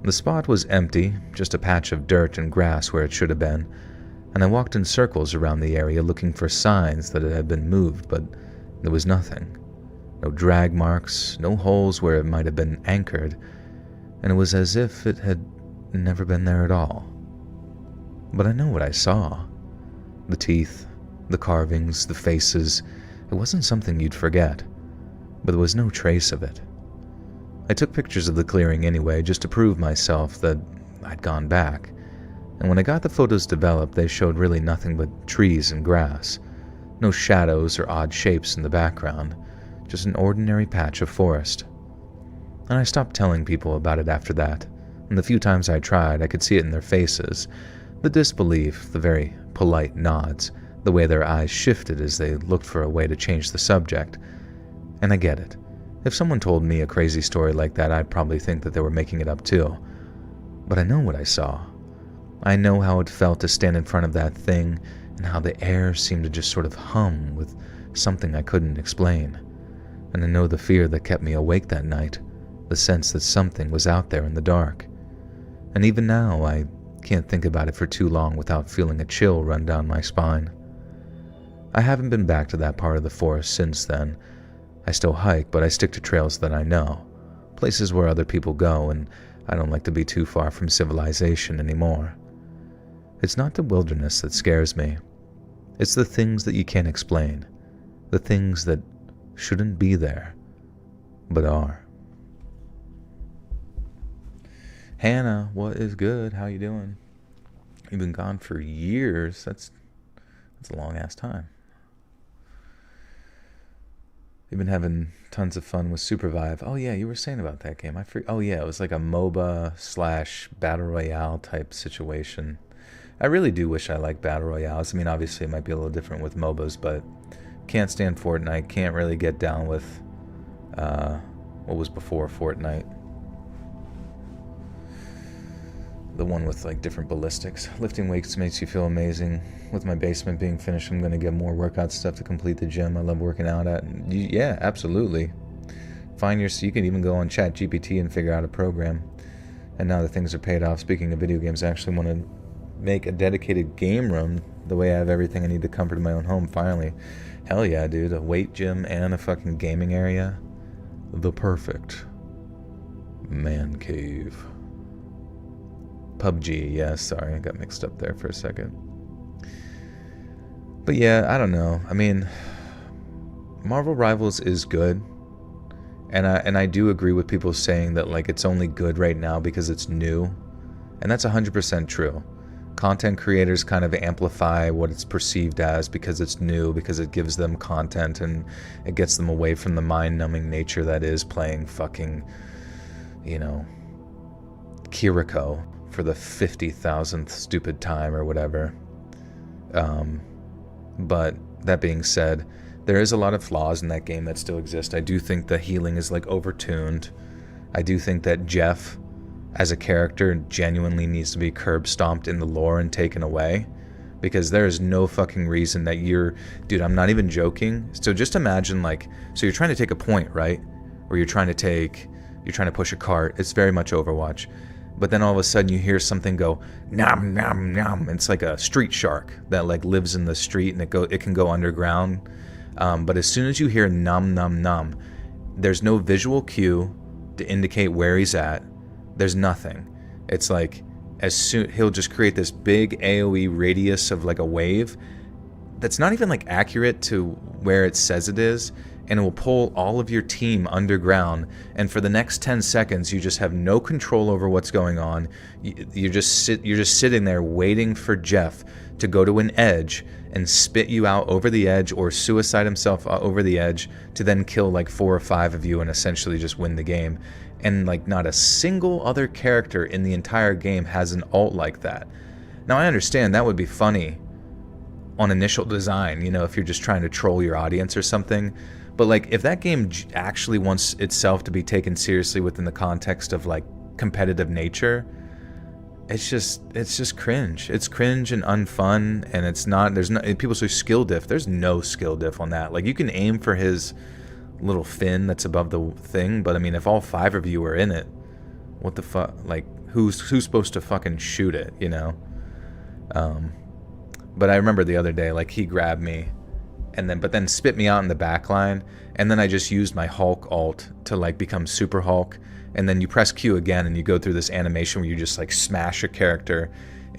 S1: The spot was empty, just a patch of dirt and grass where it should have been, and I walked in circles around the area looking for signs that it had been moved, but there was nothing. No drag marks, no holes where it might have been anchored, and it was as if it had never been there at all. But I know what I saw. The teeth, the carvings, the faces. It wasn't something you'd forget, but there was no trace of it. I took pictures of the clearing anyway, just to prove myself that I'd gone back, and when I got the photos developed, they showed really nothing but trees and grass. No shadows or odd shapes in the background, just an ordinary patch of forest. And I stopped telling people about it after that, and the few times I tried, I could see it in their faces. The disbelief, the very polite nods, the way their eyes shifted as they looked for a way to change the subject. And I get it. If someone told me a crazy story like that, I'd probably think that they were making it up too. But I know what I saw. I know how it felt to stand in front of that thing, and how the air seemed to just sort of hum with something I couldn't explain. And I know the fear that kept me awake that night, the sense that something was out there in the dark. And even now, I can't think about it for too long without feeling a chill run down my spine. I haven't been back to that part of the forest since then. I still hike, but I stick to trails that I know, places where other people go, and I don't like to be too far from civilization anymore. It's not the wilderness that scares me. It's the things that you can't explain, the things that shouldn't be there, but are. Hannah, what is good? How you doing? You've been gone for years. That's a long-ass time. You've been having tons of fun with Supervive. Oh yeah, you were saying about that game. Oh yeah, it was like a MOBA / Battle Royale type situation. I really do wish I liked Battle Royales. I mean, obviously it might be a little different with MOBAs, but can't stand Fortnite. Can't really get down with what was before Fortnite. The one with like different ballistics. Lifting weights makes you feel amazing. With my basement being finished, I'm going to get more workout stuff to complete the gym I love working out at. Yeah, absolutely. You can even go on ChatGPT and figure out a program. And now that things are paid off, speaking of video games, I actually want to make a dedicated game room the way I have everything I need to comfort in my own home, finally. Hell yeah, dude. A weight gym and a fucking gaming area. The perfect man cave. PUBG, yeah, sorry, I got mixed up there for a second. But yeah, I don't know. I mean, Marvel Rivals is good. And I do agree with people saying that like it's only good right now because it's new. And that's 100% true. Content creators kind of amplify what it's perceived as because it's new, because it gives them content and it gets them away from the mind-numbing nature that is playing fucking, Kiriko for the 50,000th stupid time or whatever. But that being said, there is a lot of flaws in that game that still exist. I do think the healing is like overtuned. I do think that Jeff as a character genuinely needs to be curb stomped in the lore and taken away, because there is no fucking reason that dude, I'm not even joking. So just imagine so you're trying to take a point, right? Or you're trying to push a cart. It's very much Overwatch. But then all of a sudden you hear something go, nom, nom, nom. It's like a street shark that lives in the street and it can go underground. But as soon as you hear nom, nom, nom, there's no visual cue to indicate where he's at. There's nothing. It's like he'll just create this big AoE radius of like a wave that's not even accurate to where it says it is. and it will pull all of your team underground, and for the next 10 seconds you just have no control over what's going on. You're just sitting there waiting for Jeff to go to an edge and spit you out over the edge or suicide himself over the edge to then kill like 4 or 5 of you and essentially just win the game. And like not a single other character in the entire game has an ult like that. Now I understand that would be funny on initial design, you know, if you're just trying to troll your audience or something. But like if that game actually wants itself to be taken seriously within the context of like competitive nature, it's just cringe. It's cringe and unfun, and it's not, there's no, people say skill diff. There's no skill diff on that. Like you can aim for his little fin that's above the thing, but I mean if all 5 of you are in it, what the fuck, like who's supposed to fucking shoot it, you know? But I remember the other day, like he grabbed me and then spit me out in the back line, and then I just used my Hulk ult to like become Super Hulk, and then you press Q again and you go through this animation where you just like smash a character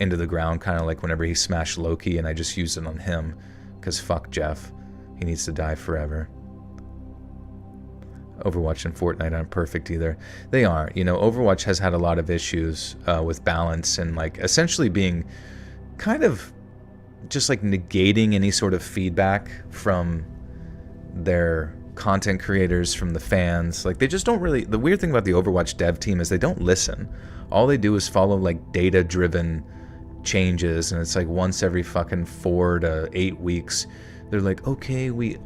S1: into the ground, kind of like whenever he smashed Loki, and I just used it on him because fuck Jeff, he needs to die forever. Overwatch and Fortnite aren't perfect either. They aren't, you know. Overwatch has had a lot of issues with balance and like essentially being kind of just like negating any sort of feedback from their content creators, from the fans. Like they just don't really, the weird thing about the Overwatch dev team is they don't listen. All they do is follow like data driven changes, and it's like once every fucking 4 to 8 weeks they're like, okay, we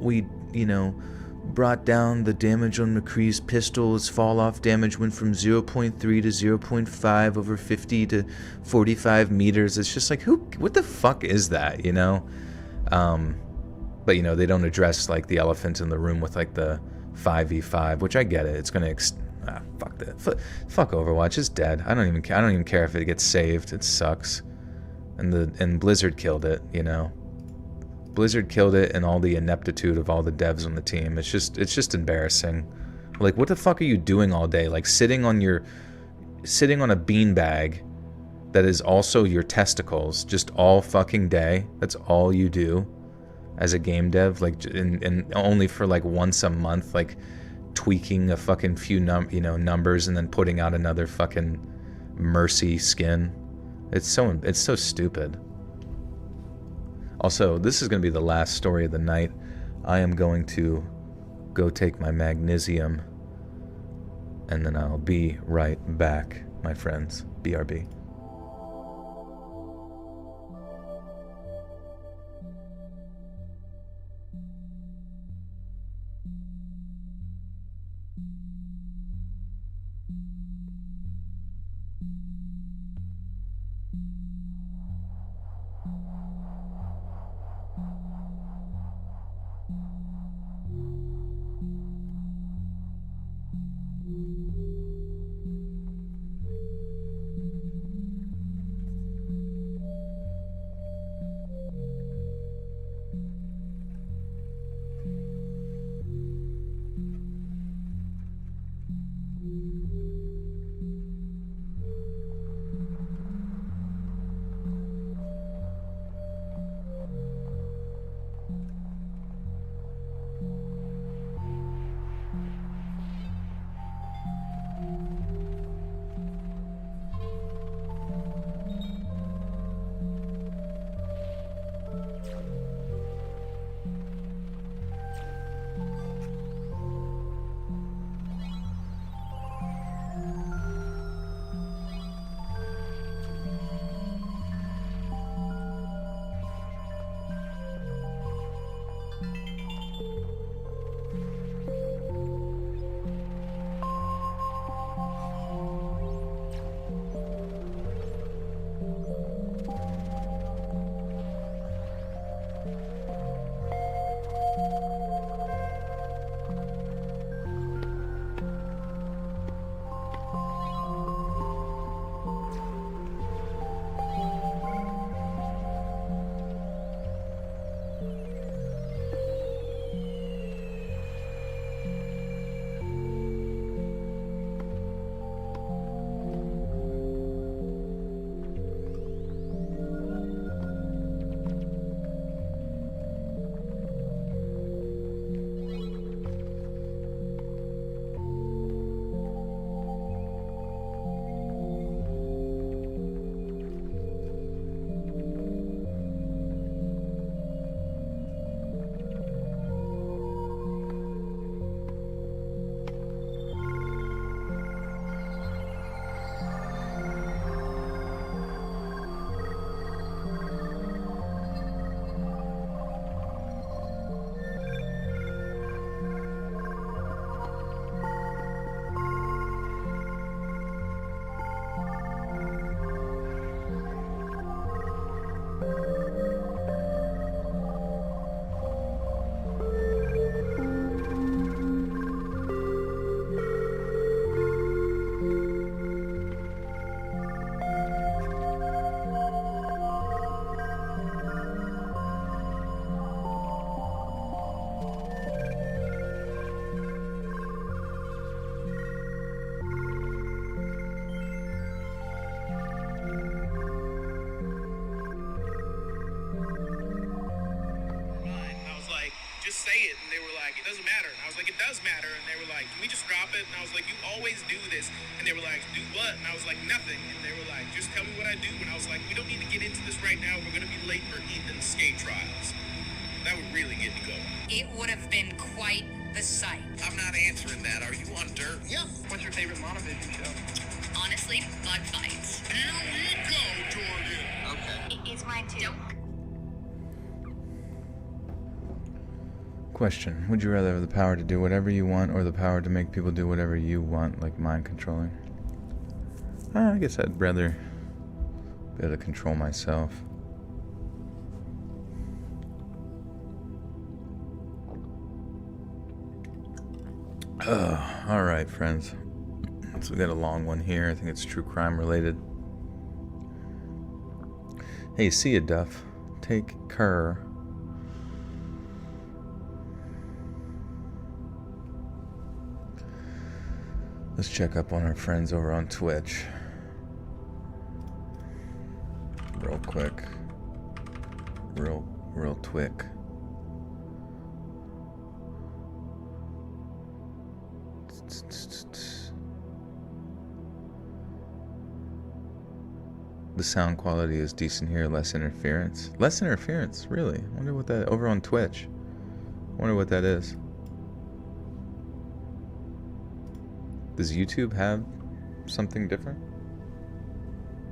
S1: you know brought down the damage on McCree's pistols. Fall off damage went from 0.3 to 0.5 over 50 to 45 meters. It's just like, what the fuck is that, you know? But you know, they don't address like the elephant in the room with like the 5v5, which I get it. It's gonna fuck that. Fuck Overwatch. It's dead. I don't even care if it gets saved. It sucks. And Blizzard killed it, you know. Blizzard killed it, and all the ineptitude of all the devs on the team. It's just embarrassing. Like, what the fuck are you doing all day? Like sitting on a beanbag that is also your testicles just all fucking day. That's all you do as a game dev, like, and only for like once a month, like tweaking a fucking few numbers and then putting out another fucking Mercy skin. It's so stupid. Also, this is going to be the last story of the night. I am going to go take my magnesium, and then I'll be right back, my friends. BRB.
S2: was like, you always do this. And they were like, do what? And I was like, nothing. And they were like, just tell me what I do. And I was like, we don't need to get into this right now. We're going to be late for Ethan's skate trials. That would really get me going.
S3: It would have been quite the sight.
S2: I'm not answering that. Are you on dirt?
S4: Yep. What's your favorite Monovision show?
S3: Honestly, bug fights.
S2: Here we go, Jordan. Okay.
S3: It's mine too.
S1: Question: would you rather have the power to do whatever you want, or the power to make people do whatever you want, like mind controlling? I guess I'd rather be able to control myself. Alright, friends. So we got a long one here. I think it's true crime related. Hey, see ya, Duff. Take care. Let's check up on our friends over on Twitch. Real quick. Real twick. The sound quality is decent here, less interference. Less interference, really? Wonder what that, over on Twitch. Wonder what that is. Does YouTube have something different?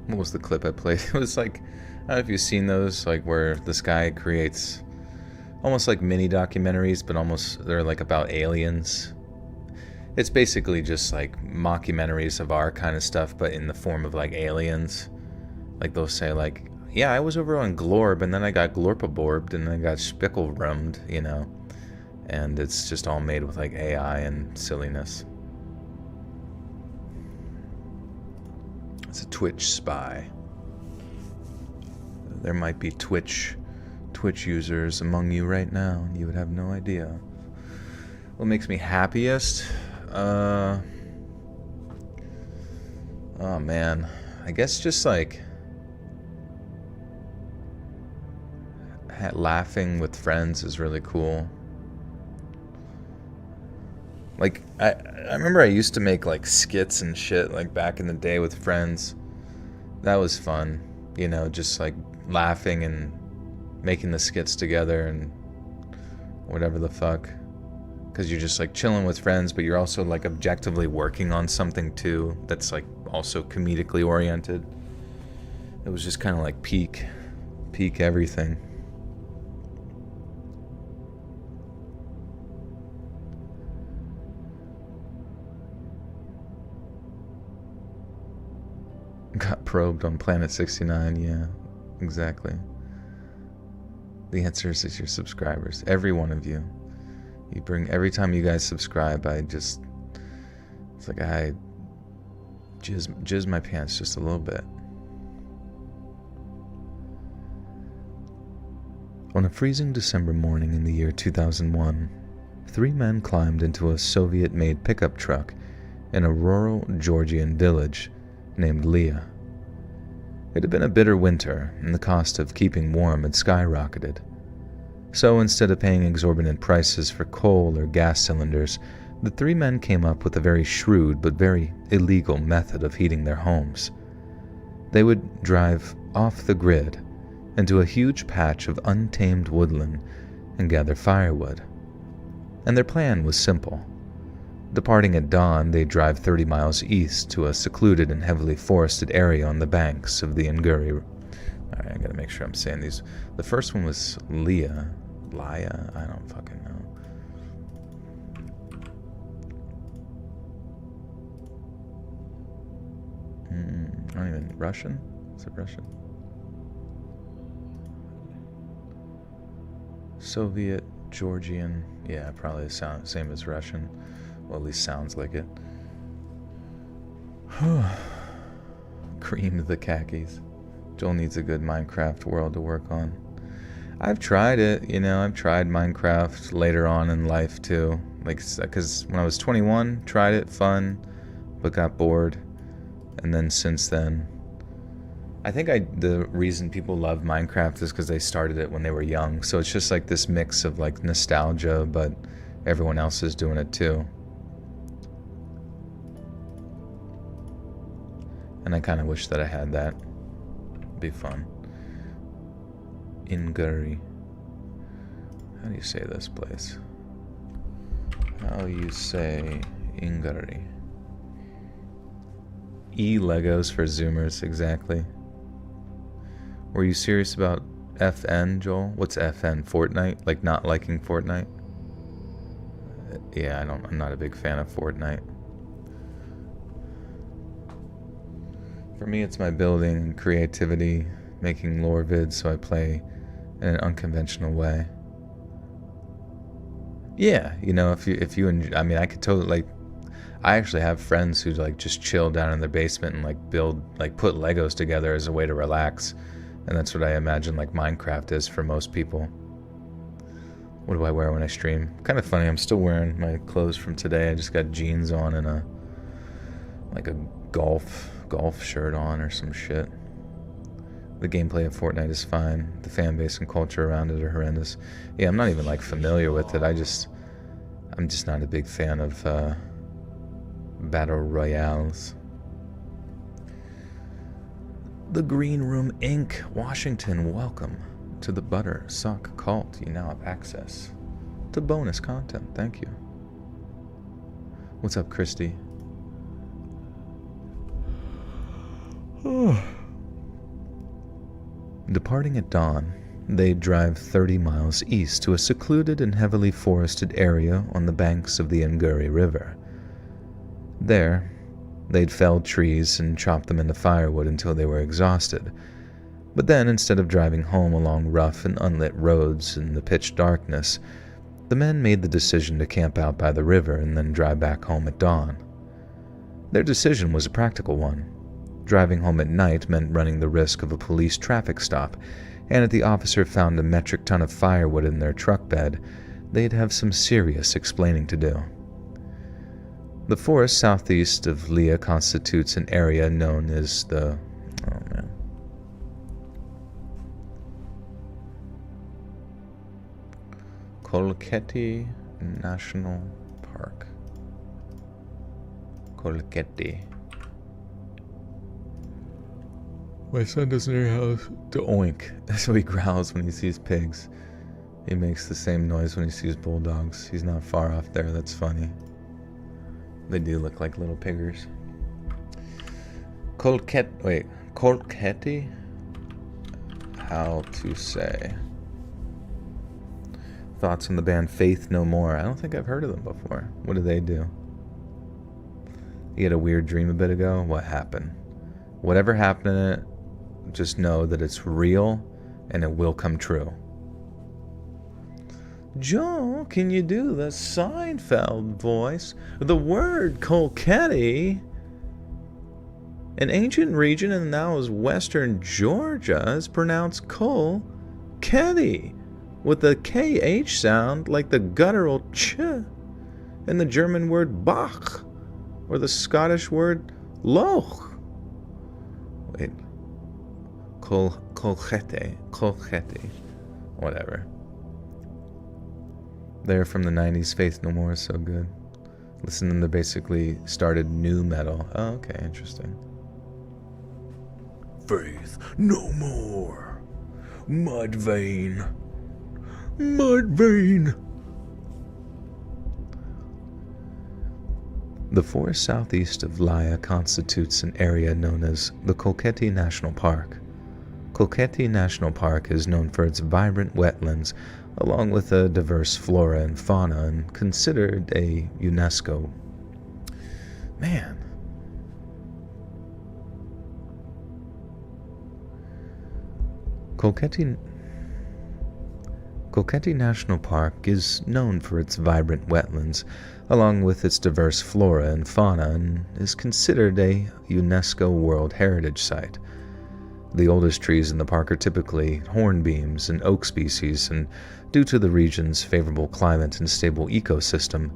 S1: What was the clip I played? It was like, I don't know if you've seen those, like where this guy creates almost like mini documentaries, but almost they're like about aliens. It's basically just like mockumentaries of our kind of stuff, but in the form of like aliens. Like they'll say like, yeah, I was over on Glorb and then I got glorpaborbed and then I got spickle-rummed, you know. And it's just all made with like AI and silliness. It's a Twitch spy. There might be Twitch users among you right now, and you would have no idea. What makes me happiest? Oh man, I guess just like laughing with friends is really cool. Like I remember I used to make like skits and shit like back in the day with friends. That was fun, you know, just like laughing and making the skits together and whatever the fuck. Because you're just like chilling with friends, but you're also like objectively working on something too that's like also comedically oriented. It was just kind of like peak everything. Got probed on Planet 69, yeah, exactly. The answer is your subscribers, every one of you. You bring, every time you guys subscribe, it's like I jizz my pants just a little bit. On a freezing December morning in the year 2001, 3 men climbed into a Soviet-made pickup truck in a rural Georgian village named Leah. It had been a bitter winter, and the cost of keeping warm had skyrocketed. So instead of paying exorbitant prices for coal or gas cylinders, the 3 men came up with a very shrewd but very illegal method of heating their homes. They would drive off the grid into a huge patch of untamed woodland and gather firewood. And their plan was simple. Departing at dawn, they'd drive 30 miles east to a secluded and heavily forested area on the banks of the Nguri. Alright, I gotta make sure I'm saying these. The first one was Leah. Laya? I don't fucking know. I don't even... Russian? Is it Russian? Soviet, Georgian. Yeah, probably the same as Russian. Well, at least sounds like it. Cream the khakis. Joel needs a good Minecraft world to work on. I've tried it, you know, I've tried Minecraft later on in life too. Like, because when I was 21, tried it, fun, but got bored. And then since then, I think the reason people love Minecraft is because they started it when they were young. So it's just like this mix of like nostalgia, but everyone else is doing it too. And I kind of wish that I had that. It'd be fun. Inguri. How do you say this place? How you say Inguri? Legos for Zoomers, exactly. Were you serious about FN, Joel? What's FN? Fortnite? Like not liking Fortnite? Yeah, I'm not a big fan of Fortnite. For me, it's my building and creativity, making lore vids, so I play in an unconventional way. Yeah, you know, if you enjoy, I mean, I could totally, like, I actually have friends who like just chill down in their basement and like build, like put Legos together as a way to relax. And that's what I imagine like Minecraft is for most people. What do I wear when I stream? Kind of funny, I'm still wearing my clothes from today. I just got jeans on and a golf shirt on or some shit. The gameplay of Fortnite is fine. The fan base and culture around it are horrendous. Yeah, I'm not even like familiar with it. I'm just not a big fan of battle royales. The Green Room Inc. Washington, welcome to the Butter Sock Cult. You now have access to bonus content. Thank you. What's up, Christy? Departing at dawn, they drive 30 miles east to a secluded and heavily forested area on the banks of the Nguri River. There, they'd felled trees and chopped them into firewood until they were exhausted. But then, instead of driving home along rough and unlit roads in the pitch darkness, the men made the decision to camp out by the river and then drive back home at dawn. Their decision was a practical one. Driving home at night meant running the risk of a police traffic stop, and if the officer found a metric ton of firewood in their truck bed, they'd have some serious explaining to do. The forest southeast of Leah constitutes an area known as the... Kolkheti National Park. Kolkheti. My son doesn't know how to oink. That's what he growls when he sees pigs. He makes the same noise when he sees bulldogs. He's not far off there. That's funny. They do look like little piggers. Kolkheti? How to say? Thoughts on the band Faith No More? I don't think I've heard of them before. What do they do? You had a weird dream a bit ago? What happened? Whatever happened in it, just know that it's real and it will come true. Joe, can you do the Seinfeld voice? The word Kolkheti, an ancient region and now is western Georgia, is pronounced Kolkheti, with the KH sound like the guttural ch, and the German word Bach, or the Scottish word Loch. Wait. Kolkheti, whatever. They're from the 90s. Faith No More is so good. Listen to them, they basically started new metal. Oh, okay, interesting. Faith No More. Mudvayne. The forest southeast of Laya constitutes an area known as the Kolkheti National Park. Kolkheti National Park is known for its vibrant wetlands, along with a diverse flora and fauna, and considered a UNESCO. Man. Kolkheti National Park is known for its vibrant wetlands, along with its diverse flora and fauna, and is considered a UNESCO World Heritage Site. The oldest trees in the park are typically hornbeams and oak species, and due to the region's favorable climate and stable ecosystem,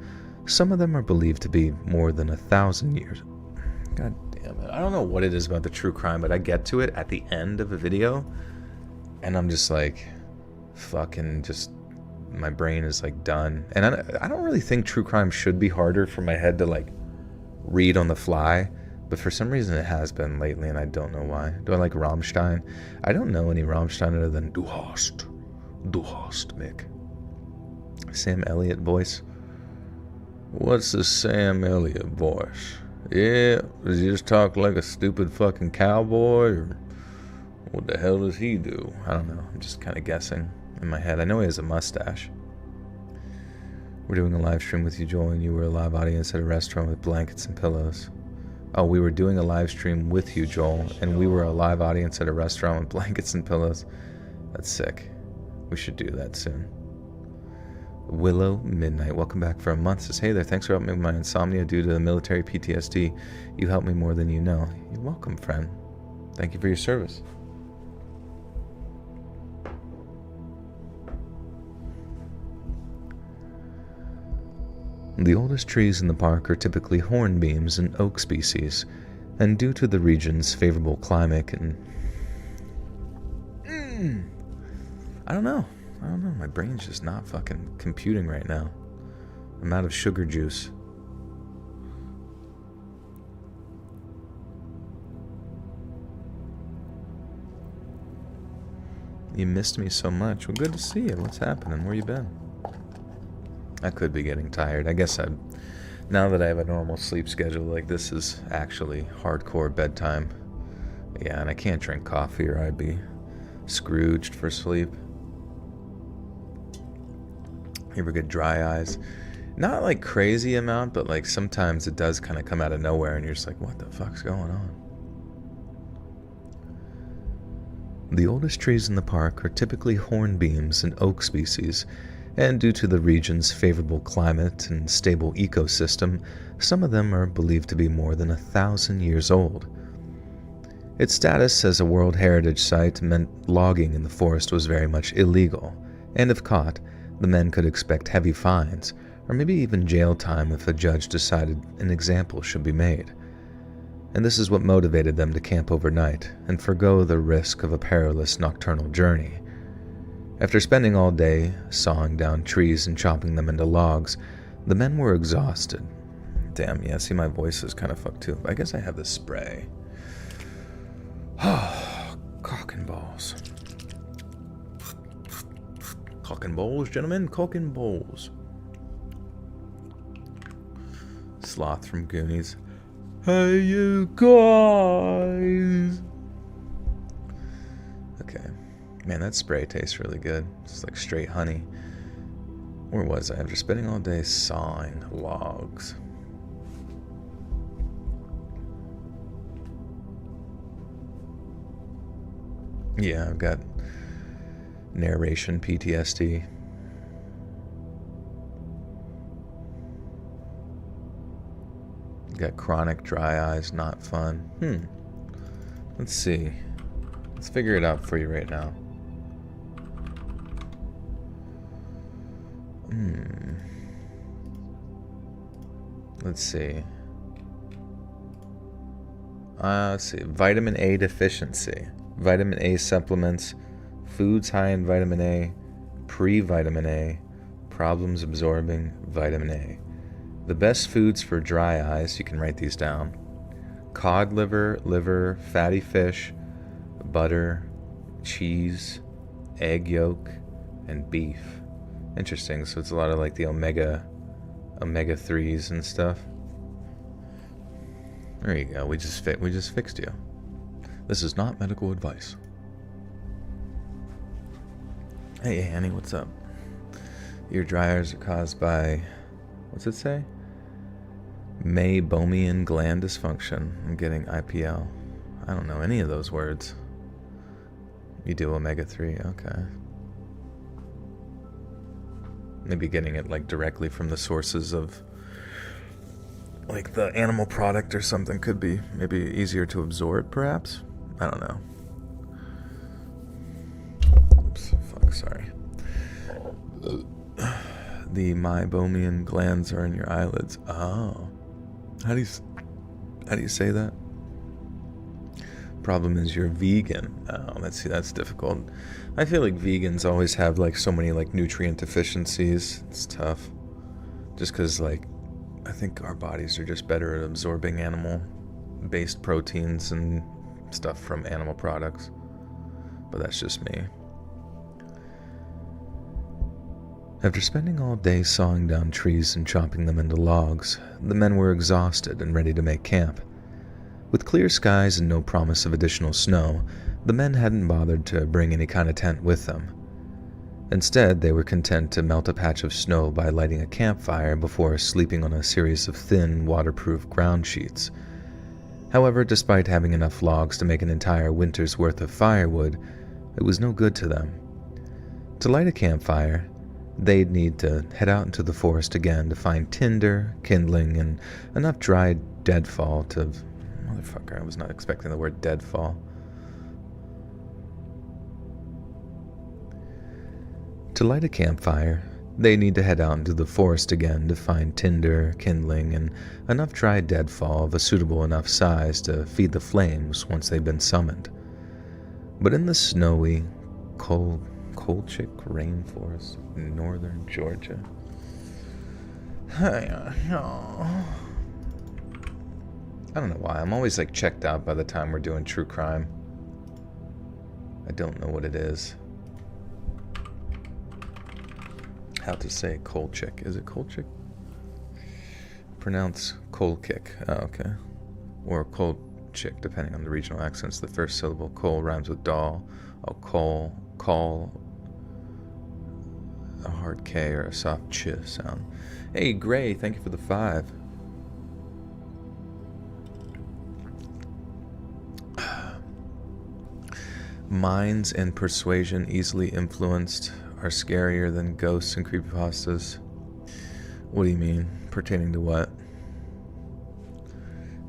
S1: some of them are believed to be more than 1,000 years. God damn it. I don't know what it is about the true crime, but I get to it at the end of a video, and I'm just like, fucking just, my brain is like done. And I don't really think true crime should be harder for my head to like read on the fly, But for some reason it has been lately, and I don't know why. Do I like Rammstein? I don't know any Rammstein other than Du hast, Mick. Sam Elliott voice. What's the Sam Elliott voice? Yeah, does he just talk like a stupid fucking cowboy, or what the hell does he do? I don't know. I'm just kind of guessing in my head. I know he has a mustache. We're doing a live stream with you, Joel, and you were a live audience at a restaurant with blankets and pillows. Oh, we were doing a live stream with you, Joel, and we were a live audience at a restaurant with blankets and pillows. That's sick. We should do that soon. Willow Midnight, welcome back for a month. Says, hey there, thanks for helping me with my insomnia due to the military PTSD. You helped me more than you know. You're welcome, friend. Thank you for your service. The oldest trees in the park are typically hornbeams and oak species, and due to the region's favorable climate and... I don't know. My brain's just not fucking computing right now. I'm out of sugar juice. You missed me so much. Well, good to see you. What's happening? Where you been? I could be getting tired. I guess now that I have a normal sleep schedule, like this is actually hardcore bedtime. Yeah, and I can't drink coffee or I'd be Scrooged for sleep. You ever get dry eyes? Not like crazy amount, but like sometimes it does kind of come out of nowhere and you're just like, what the fuck's going on? The oldest trees in the park are typically hornbeams and oak species, and due to the region's favorable climate and stable ecosystem, some of them are believed to be more than 1,000 years old. Its status as a World Heritage Site meant logging in the forest was very much illegal, and if caught, the men could expect heavy fines, or maybe even jail time if a judge decided an example should be made. And this is what motivated them to camp overnight and forgo the risk of a perilous nocturnal journey. After spending all day sawing down trees and chopping them into logs, the men were exhausted. Damn, yeah, see, my voice is kind of fucked too. I guess I have this spray. Cock and balls. Cock and balls, gentlemen, cock and balls. Sloth from Goonies. Hey, you guys. Okay. Man, that spray tastes really good. It's like straight honey. Where was I? After spending all day sawing logs. Yeah, I've got narration PTSD. Got chronic dry eyes, not fun. Let's see. Let's figure it out for you right now. Let's see. Let's see. Vitamin A deficiency. Vitamin A supplements. Foods high in vitamin A. Pre-vitamin A. Problems absorbing vitamin A. The best foods for dry eyes, you can write these down. Cod liver, fatty fish, butter, cheese, egg yolk, and beef. Interesting, so it's a lot of like the omega 3s and stuff. There you go, we just fixed you. This is not medical advice. Hey Annie, what's up? Your dry eyes are caused by, what's it say? Meibomian gland dysfunction. I'm getting IPL. I don't know any of those words. You do omega 3, okay. Maybe getting it like directly from the sources of like the animal product or something could be maybe easier to absorb, perhaps? I don't know. Oops, fuck, sorry. The meibomian glands are in your eyelids. Oh. How do you say that? Problem is you're vegan. Oh, that's difficult. I feel like vegans always have like so many like nutrient deficiencies. It's tough. Just because like I think our bodies are just better at absorbing animal plant-based proteins and stuff from animal products. But that's just me. After spending all day sawing down trees and chopping them into logs, the men were exhausted and ready to make camp. With clear skies and no promise of additional snow, the men hadn't bothered to bring any kind of tent with them. Instead, they were content to melt a patch of snow by lighting a campfire before sleeping on a series of thin, waterproof ground sheets. However, despite having enough logs to make an entire winter's worth of firewood, it was no good to them. To light a campfire, they'd need to head out into the forest again to find tinder, kindling, and enough dried deadfall to... Motherfucker, I was not expecting the word deadfall. To light a campfire, they need to head out into the forest again to find tinder, kindling, and enough dry deadfall of a suitable enough size to feed the flames once they'd been summoned. But in the snowy, Kolchak rainforest in northern Georgia... I don't know why, I'm always like checked out by the time we're doing true crime. I don't know what it is. How to say Kolchak. Is it Kolchak? Pronounce Kolchak. Oh, okay. Or Kolchak, depending on the regional accents. The first syllable, kol, rhymes with doll. Oh, call. A hard K or a soft ch sound. Hey, Gray, thank you for the 5. Minds and persuasion easily influenced are scarier than ghosts and creepypastas. What do you mean? Pertaining to what?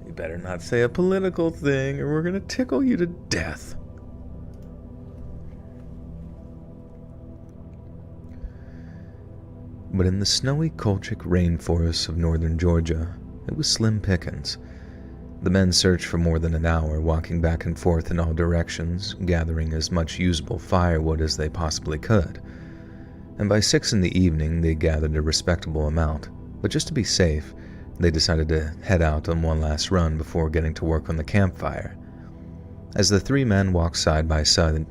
S1: You better not say a political thing or we're gonna tickle you to death. But in the snowy Kolchak rainforests of northern Georgia, it was slim pickings. The men searched for more than an hour, walking back and forth in all directions, gathering as much usable firewood as they possibly could. And by 6 in the evening, they gathered a respectable amount. But just to be safe, they decided to head out on one last run before getting to work on the campfire. As the 3 men walked side by side.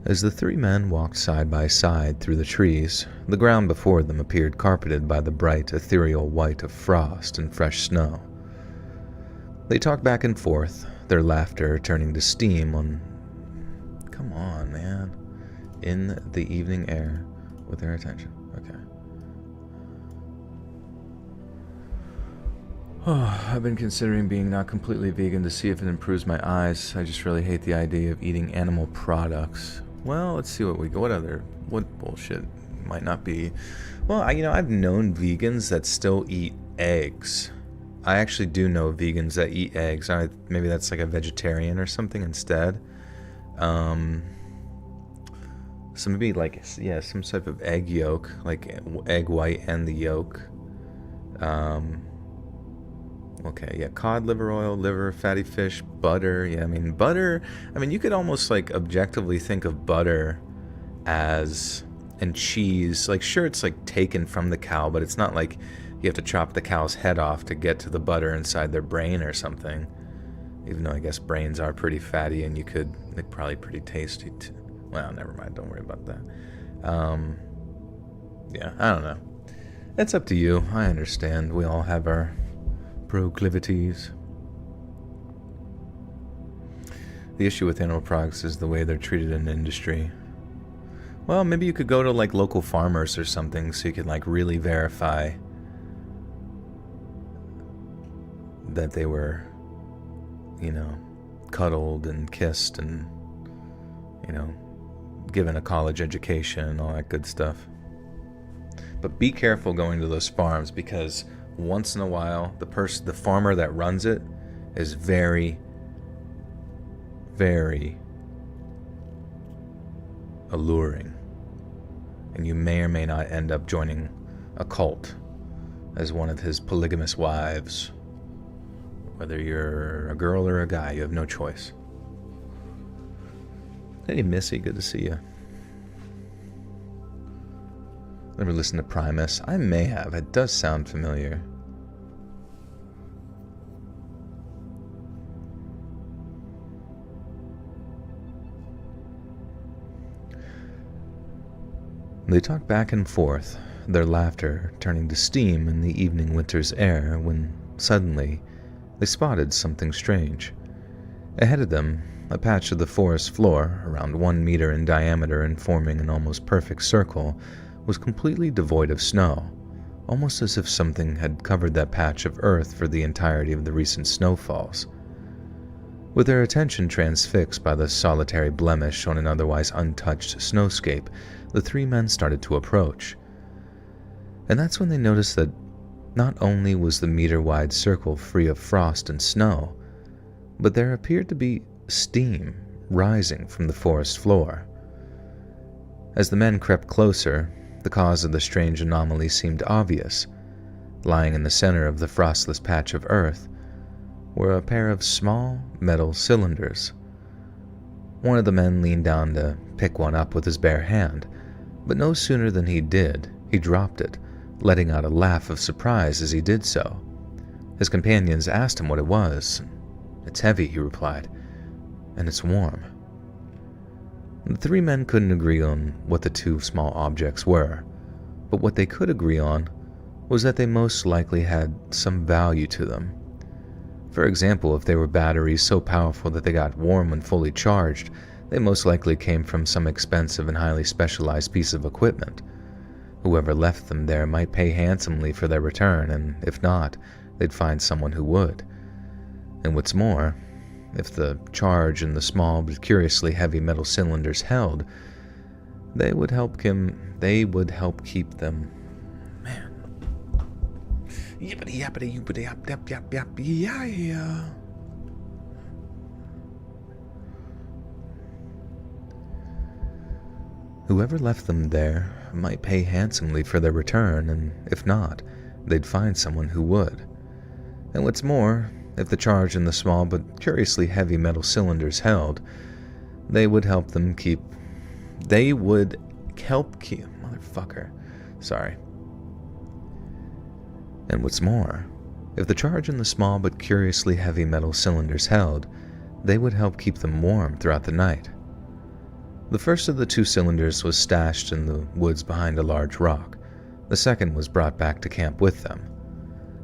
S1: As the 3 men walked side by side through the trees, the ground before them appeared carpeted by the bright, ethereal white of frost and fresh snow. They talked back and forth, their laughter turning to steam on... Come on, man. In the evening air with their attention. Okay. Oh, I've been considering being not completely vegan to see if it improves my eyes. I just really hate the idea of eating animal products. Well, let's see what bullshit might not be. Well, I've known vegans that still eat eggs. I actually do know vegans that eat eggs. Maybe that's like a vegetarian or something instead. So maybe like, yeah, some type of egg yolk, like egg white and the yolk. Okay, yeah, cod liver oil, liver, fatty fish, butter. Yeah, butter. You could almost like objectively think of butter as, and cheese. Like, sure, it's like taken from the cow, but it's not like you have to chop the cow's head off to get to the butter inside their brain or something. Even though I guess brains are pretty fatty and they're probably pretty tasty too. Well, never mind. Don't worry about that. Yeah, I don't know. It's up to you. I understand. We all have our proclivities. The issue with animal products is the way they're treated in industry. Well, maybe you could go to like local farmers or something so you could like really verify that they were, cuddled and kissed and, given a college education and all that good stuff. But be careful going to those farms because once in a while, the farmer that runs it is very, very alluring. And you may or may not end up joining a cult as one of his polygamous wives. Whether you're a girl or a guy, you have no choice. Hey, Missy, good to see you. Ever listen to Primus? I may have. It does sound familiar. They talked back and forth, their laughter turning to steam in the evening winter's air, when suddenly they spotted something strange. Ahead of them, a patch of the forest floor, around 1 meter in diameter and forming an almost perfect circle, was completely devoid of snow, almost as if something had covered that patch of earth for the entirety of the recent snowfalls. With their attention transfixed by the solitary blemish on an otherwise untouched snowscape, the 3 men started to approach. And that's when they noticed that not only was the meter-wide circle free of frost and snow, but there appeared to be steam rising from the forest floor. As the men crept closer, the cause of the strange anomaly seemed obvious. Lying in the center of the frostless patch of earth were a pair of small metal cylinders. One of the men leaned down to pick one up with his bare hand, but no sooner than he did, he dropped it, letting out a laugh of surprise as he did so. His companions asked him what it was. "It's heavy," he replied, "and it's warm." The 3 men couldn't agree on what the 2 small objects were, but what they could agree on was that they most likely had some value to them. For example, if they were batteries so powerful that they got warm when fully charged, they most likely came from some expensive and highly specialized piece of equipment. Whoever left them there might pay handsomely for their return, and if not, they'd find someone who would. And what's more, if the charge in the small but curiously heavy metal cylinders held, they would help keep them. Man. Yippity yappity yoopity yap yap yap yap yeah. Whoever left them there might pay handsomely for their return, and if not, they'd find someone who would. And what's more, if the charge in the small but curiously heavy metal cylinders held, they would help keep. Motherfucker. Sorry. And what's more, if the charge in the small but curiously heavy metal cylinders held, they would help keep them warm throughout the night. The first of the 2 cylinders was stashed in the woods behind a large rock. The second was brought back to camp with them.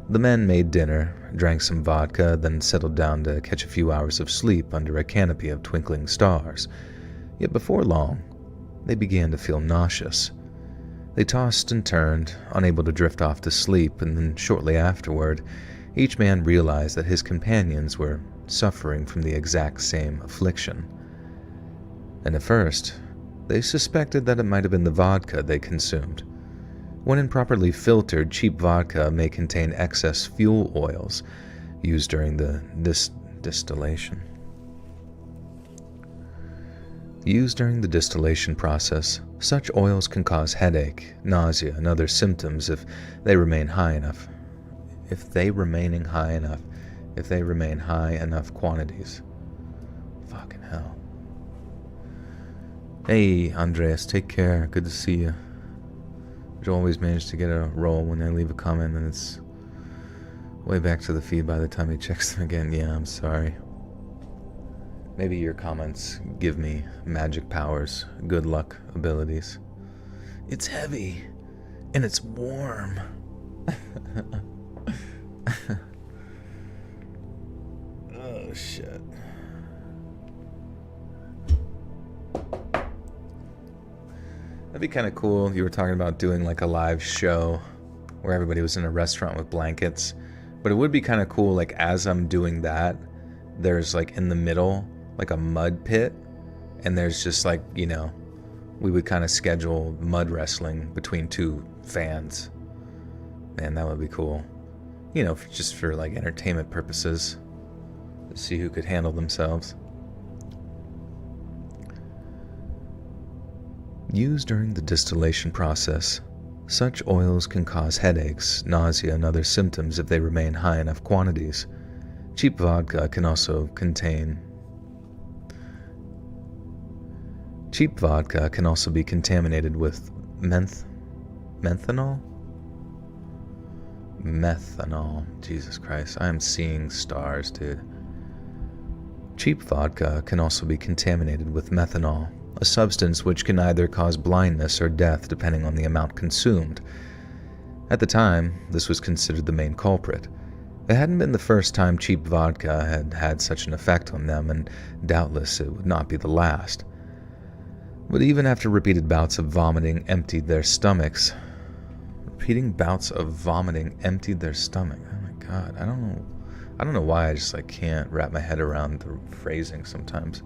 S1: The men made dinner, drank some vodka, then settled down to catch a few hours of sleep under a canopy of twinkling stars. Yet before long, they began to feel nauseous. They tossed and turned, unable to drift off to sleep, and then shortly afterward, each man realized that his companions were suffering from the exact same affliction. And at first, they suspected that it might have been the vodka they consumed. When improperly filtered, cheap vodka may contain excess fuel oils used during the distillation. Used during the distillation process, such oils can cause headache, nausea, and other symptoms if they remain high enough quantities. Fucking hell. Hey, Andreas, take care. Good to see you. You always manage to get a roll when I leave a comment, and it's way back to the feed by the time he checks them again. Yeah, I'm sorry. Maybe your comments give me magic powers, good luck abilities. It's heavy, and it's warm. Oh, shit. That'd be kind of cool. You were talking about doing like a live show where everybody was in a restaurant with blankets. But it would be kind of cool, like as I'm doing that, there's like in the middle, like a mud pit. And there's just like, you know, we would kind of schedule mud wrestling between 2 fans. Man, that would be cool. You know, just for like entertainment purposes. To see who could handle themselves. Used during the distillation process, such oils can cause headaches, nausea, and other symptoms if they remain high enough quantities. Cheap vodka can also be contaminated with Methanol? Methanol. Jesus Christ. I am seeing stars, dude. Cheap vodka can also be contaminated with methanol, a substance which can either cause blindness or death depending on the amount consumed. At the time, this was considered the main culprit. It hadn't been the first time cheap vodka had had such an effect on them, and doubtless it would not be the last. But even after repeated bouts of vomiting emptied their stomachs. Repeating bouts of vomiting emptied their stomach. Oh my god, I don't know why I just can't wrap my head around the phrasing sometimes.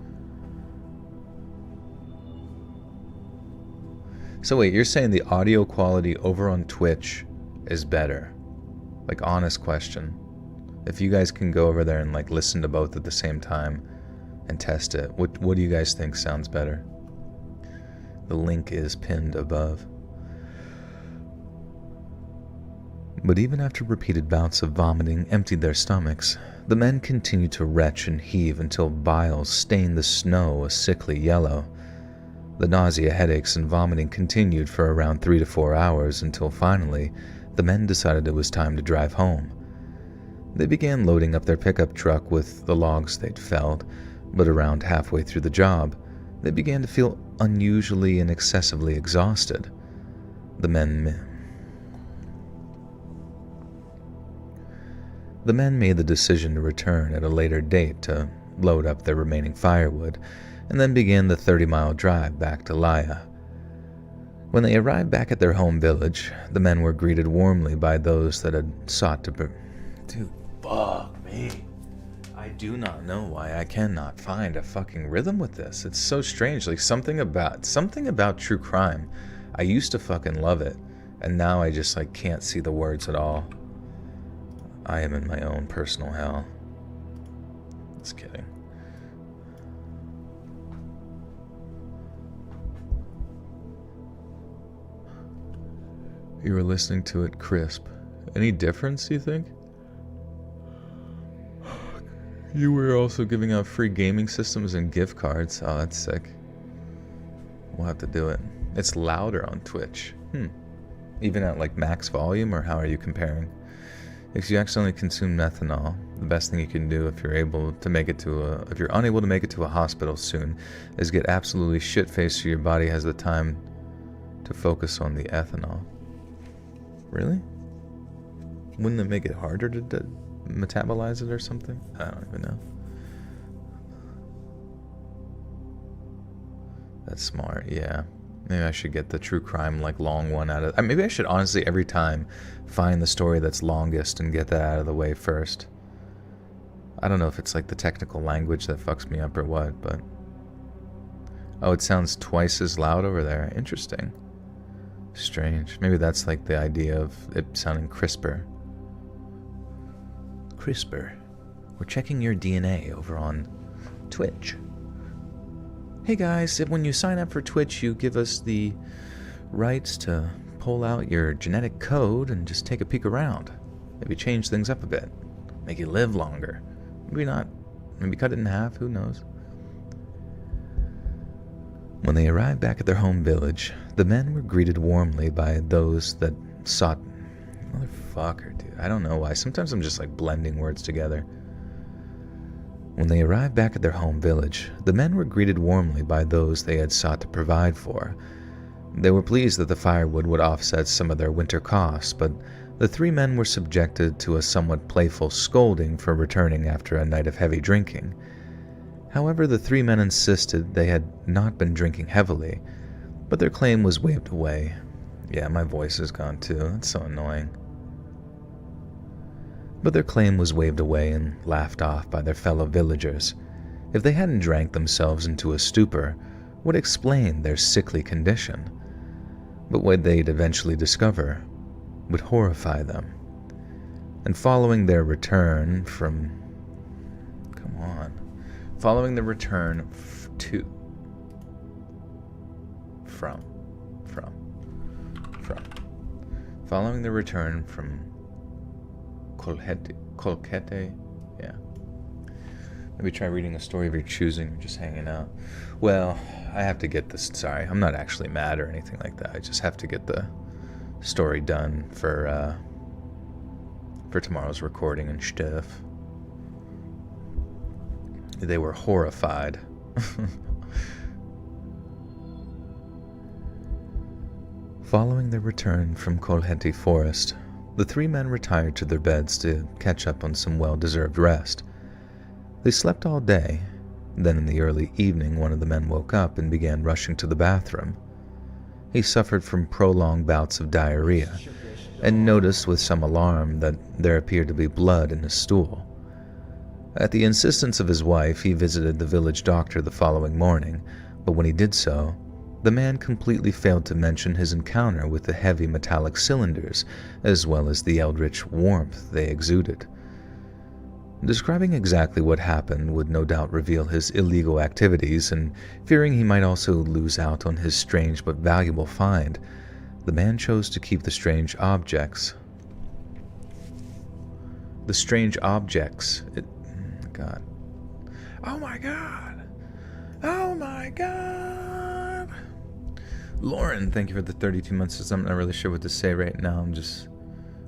S1: So wait, you're saying the audio quality over on Twitch is better? Honest question. If you guys can go over there and listen to both at the same time and test it, what do you guys think sounds better? The link is pinned above. But even after repeated bouts of vomiting emptied their stomachs, the men continued to retch and heave until bile stained the snow a sickly yellow. The nausea, headaches, and vomiting continued for around 3 to 4 hours until finally, the men decided it was time to drive home. They began loading up their pickup truck with the logs they'd felled, but around halfway through the job, they began to feel unusually and excessively exhausted. The men made the decision to return at a later date to load up their remaining firewood, and then began the 30-mile drive back to Laya. When they arrived back at their home village, the men were greeted warmly by those that had sought to... Dude, fuck me. I do not know why I cannot find a fucking rhythm with this. It's so strange. Something about true crime. I used to fucking love it, and now I just can't see the words at all. I am in my own personal hell. Just kidding. You were listening to it crisp. Any difference, you think? You were also giving out free gaming systems and gift cards. Oh, that's sick. We'll have to do it. It's louder on Twitch. Even at max volume, or how are you comparing? If you accidentally consume methanol, the best thing you can do if you're unable to make it to a hospital soon is get absolutely shit-faced so your body has the time to focus on the ethanol. Really? Wouldn't it make it harder to metabolize it or something? I don't even know. That's smart, yeah. Maybe I should get the true crime long one out of... Maybe I should honestly every time find the story that's longest and get that out of the way first. I don't know if it's the technical language that fucks me up or what, but... Oh, it sounds twice as loud over there. Interesting. Strange. Maybe that's the idea of it sounding crisper. Crisper. We're checking your DNA over on Twitch. Hey guys, when you sign up for Twitch, you give us the rights to pull out your genetic code and just take a peek around. Maybe change things up a bit. Make you live longer. Maybe not. Maybe cut it in half, who knows. When they arrived back at their home village, the men were greeted warmly by those that sought... Motherfucker, dude. I don't know why. Sometimes I'm just blending words together. When they arrived back at their home village, the men were greeted warmly by those they had sought to provide for. They were pleased that the firewood would offset some of their winter costs, but the 3 men were subjected to a somewhat playful scolding for returning after a night of heavy drinking. However, the 3 men insisted they had not been drinking heavily, but their claim was waved away. Yeah, my voice is gone too. That's so annoying. But their claim was waved away and laughed off by their fellow villagers. If they hadn't drank themselves into a stupor, would explain their sickly condition. But what they'd eventually discover would horrify them. And following their return from... Following the return Following the return from Colquete, yeah. Maybe try reading a story of your choosing or just hanging out. Well, I have to get this, sorry, I'm not actually mad or anything like that. I just have to get the story done for tomorrow's recording and stuff. They were horrified. Following their return from Kolheti Forest, the three men retired to their beds to catch up on some well-deserved rest. They slept all day. Then in the early evening, one of the men woke up and began rushing to the bathroom. He suffered from prolonged bouts of diarrhea and noticed with some alarm that there appeared to be blood in his stool. At the insistence of his wife, he visited the village doctor the following morning, but when he did so, the man completely failed to mention his encounter with the heavy metallic cylinders, as well as the eldritch warmth they exuded. Describing exactly what happened would no doubt reveal his illegal activities, and fearing he might also lose out on his strange but valuable find, the man chose to keep the strange objects. God. Oh my God! Oh my God! Lauren, thank you for the 32 months. I'm not really sure what to say right now. I'm just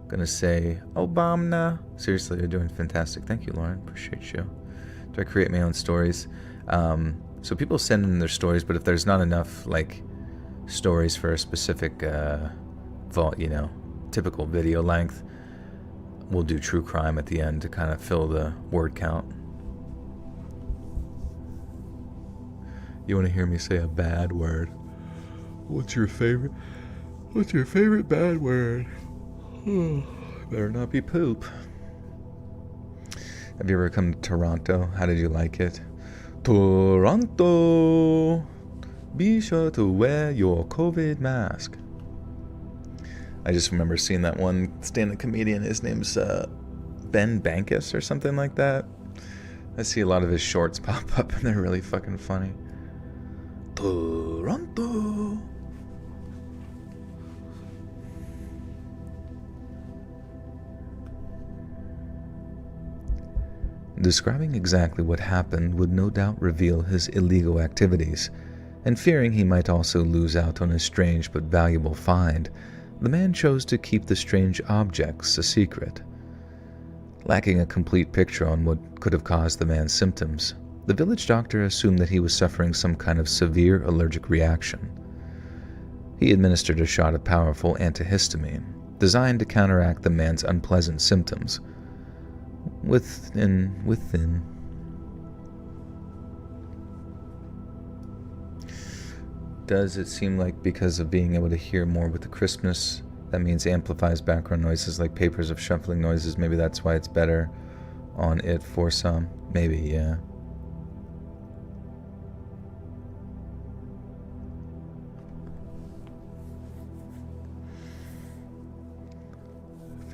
S1: gonna say, Obama. Seriously, you're doing fantastic. Thank you, Lauren. Appreciate you. Do I create my own stories? So people send in their stories, but if there's not enough, like, stories for a specific, typical video length, we'll do true crime at the end to kind of fill the word count. You want to hear me say a bad word? What's your favorite bad word? Better not be poop. Have you ever come to Toronto? How did you like it? Toronto! Be sure to wear your COVID mask. I just remember seeing that one stand-up comedian. His name's Ben Bankus or something like that. I see a lot of his shorts pop up and they're really fucking funny. Toronto! Describing exactly what happened would no doubt reveal his illegal activities, and fearing he might also lose out on his strange but valuable find, the man chose to keep the strange objects a secret. Lacking a complete picture on what could have caused the man's symptoms, the village doctor assumed that he was suffering some kind of severe allergic reaction. He administered a shot of powerful antihistamine, designed to counteract the man's unpleasant symptoms. Does it seem like because of being able to hear more with the crispness, that means amplifies background noises like papers of shuffling noises? Maybe that's why it's better on it for some. Maybe, yeah.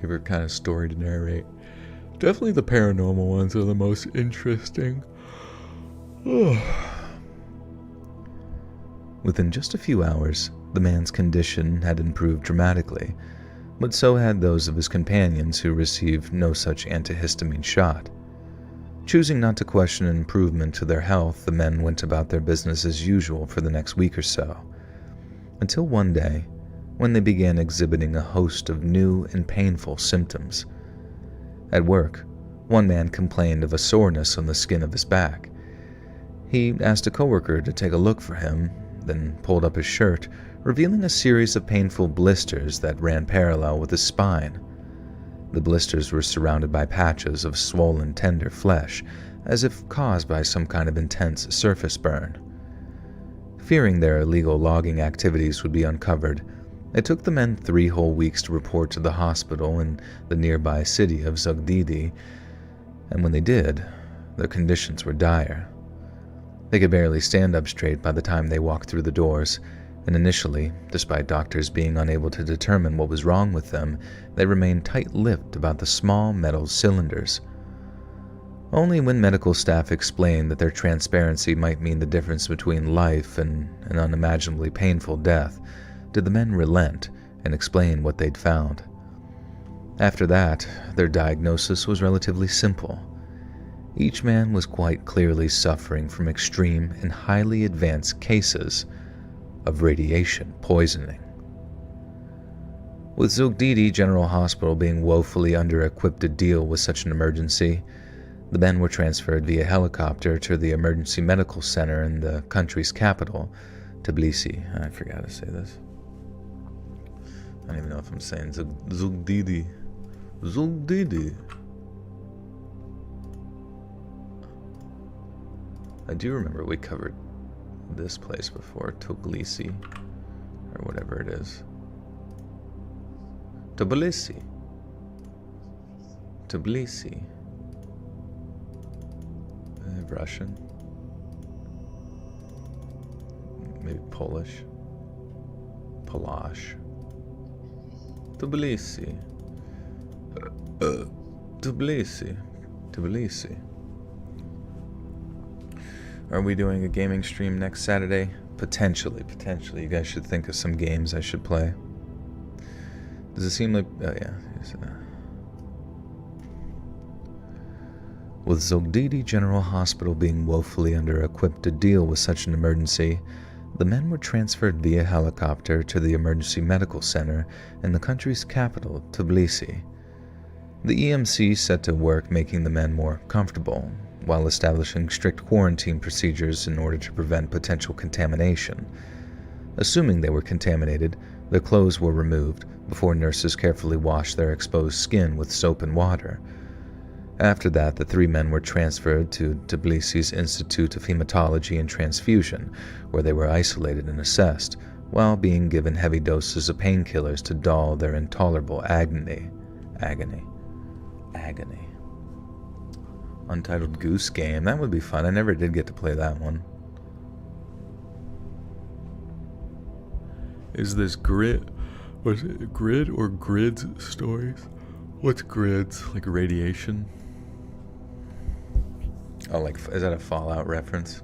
S1: Favorite kind of story to narrate? Definitely the paranormal ones are the most interesting. Within just a few hours, the man's condition had improved dramatically, but so had those of his companions who received no such antihistamine shot. Choosing not to question an improvement to their health, the men went about their business as usual for the next week or so, until one day, when they began exhibiting a host of new and painful symptoms. At work, one man complained of a soreness on the skin of his back. He asked a coworker to take a look for him, then pulled up his shirt, revealing a series of painful blisters that ran parallel with his spine. The blisters were surrounded by patches of swollen, tender flesh, as if caused by some kind of intense surface burn. Fearing their illegal logging activities would be uncovered, it took the men 3 whole weeks to report to the hospital in the nearby city of Zugdidi, and when they did, their conditions were dire. They could barely stand up straight by the time they walked through the doors, and initially, despite doctors being unable to determine what was wrong with them, they remained tight-lipped about the small metal cylinders. Only when medical staff explained that their transparency might mean the difference between life and an unimaginably painful death did the men relent and explain what they'd found. After that, their diagnosis was relatively simple. Each man was quite clearly suffering from extreme and highly advanced cases of radiation poisoning. With Zugdidi General Hospital being woefully under-equipped to deal with such an emergency, the men were transferred via helicopter to the emergency medical center in the country's capital, Tbilisi. I forgot how to say this. I don't even know if I'm saying Zugdidi. Zugdidi. I do remember we covered this place before, Tbilisi, or whatever it is. Tbilisi. Tbilisi. Russian. Maybe Polish. Polash. Tbilisi. Tbilisi. Tbilisi. Are we doing a gaming stream next Saturday? Potentially. You guys should think of some games I should play. Does it seem like... oh, yeah. With Zugdidi General Hospital being woefully under-equipped to deal with such an emergency, the men were transferred via helicopter to the emergency medical center in the country's capital, Tbilisi. The EMC set to work making the men more comfortable, while establishing strict quarantine procedures in order to prevent potential contamination. Assuming they were contaminated, their clothes were removed before nurses carefully washed their exposed skin with soap and water. After that, the 3 men were transferred to Tbilisi's Institute of Hematology and Transfusion, where they were isolated and assessed, while being given heavy doses of painkillers to dull their intolerable agony. Untitled Goose Game. That would be fun. I never did get to play that one. Is this Grid? Was it Grid or Grids stories? What's Grids? Like radiation? Oh, like, is that a Fallout reference?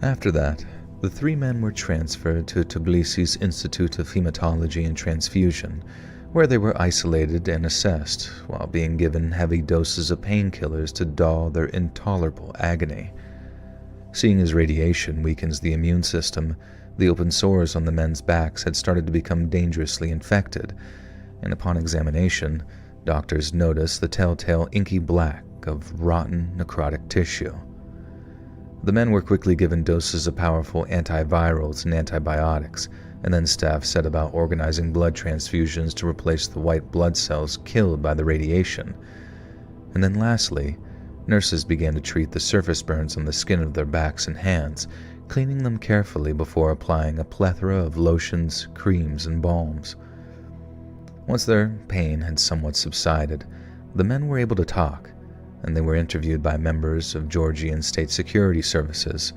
S1: After that, the 3 men were transferred to Tbilisi's Institute of Hematology and Transfusion, where they were isolated and assessed, while being given heavy doses of painkillers to dull their intolerable agony. Seeing as radiation weakens the immune system, the open sores on the men's backs had started to become dangerously infected, and upon examination, doctors noticed the telltale inky black of rotten necrotic tissue. The men were quickly given doses of powerful antivirals and antibiotics, and then staff set about organizing blood transfusions to replace the white blood cells killed by the radiation. And then lastly, nurses began to treat the surface burns on the skin of their backs and hands, cleaning them carefully before applying a plethora of lotions, creams, and balms. Once their pain had somewhat subsided, the men were able to talk, and they were interviewed by members of Georgian state security services.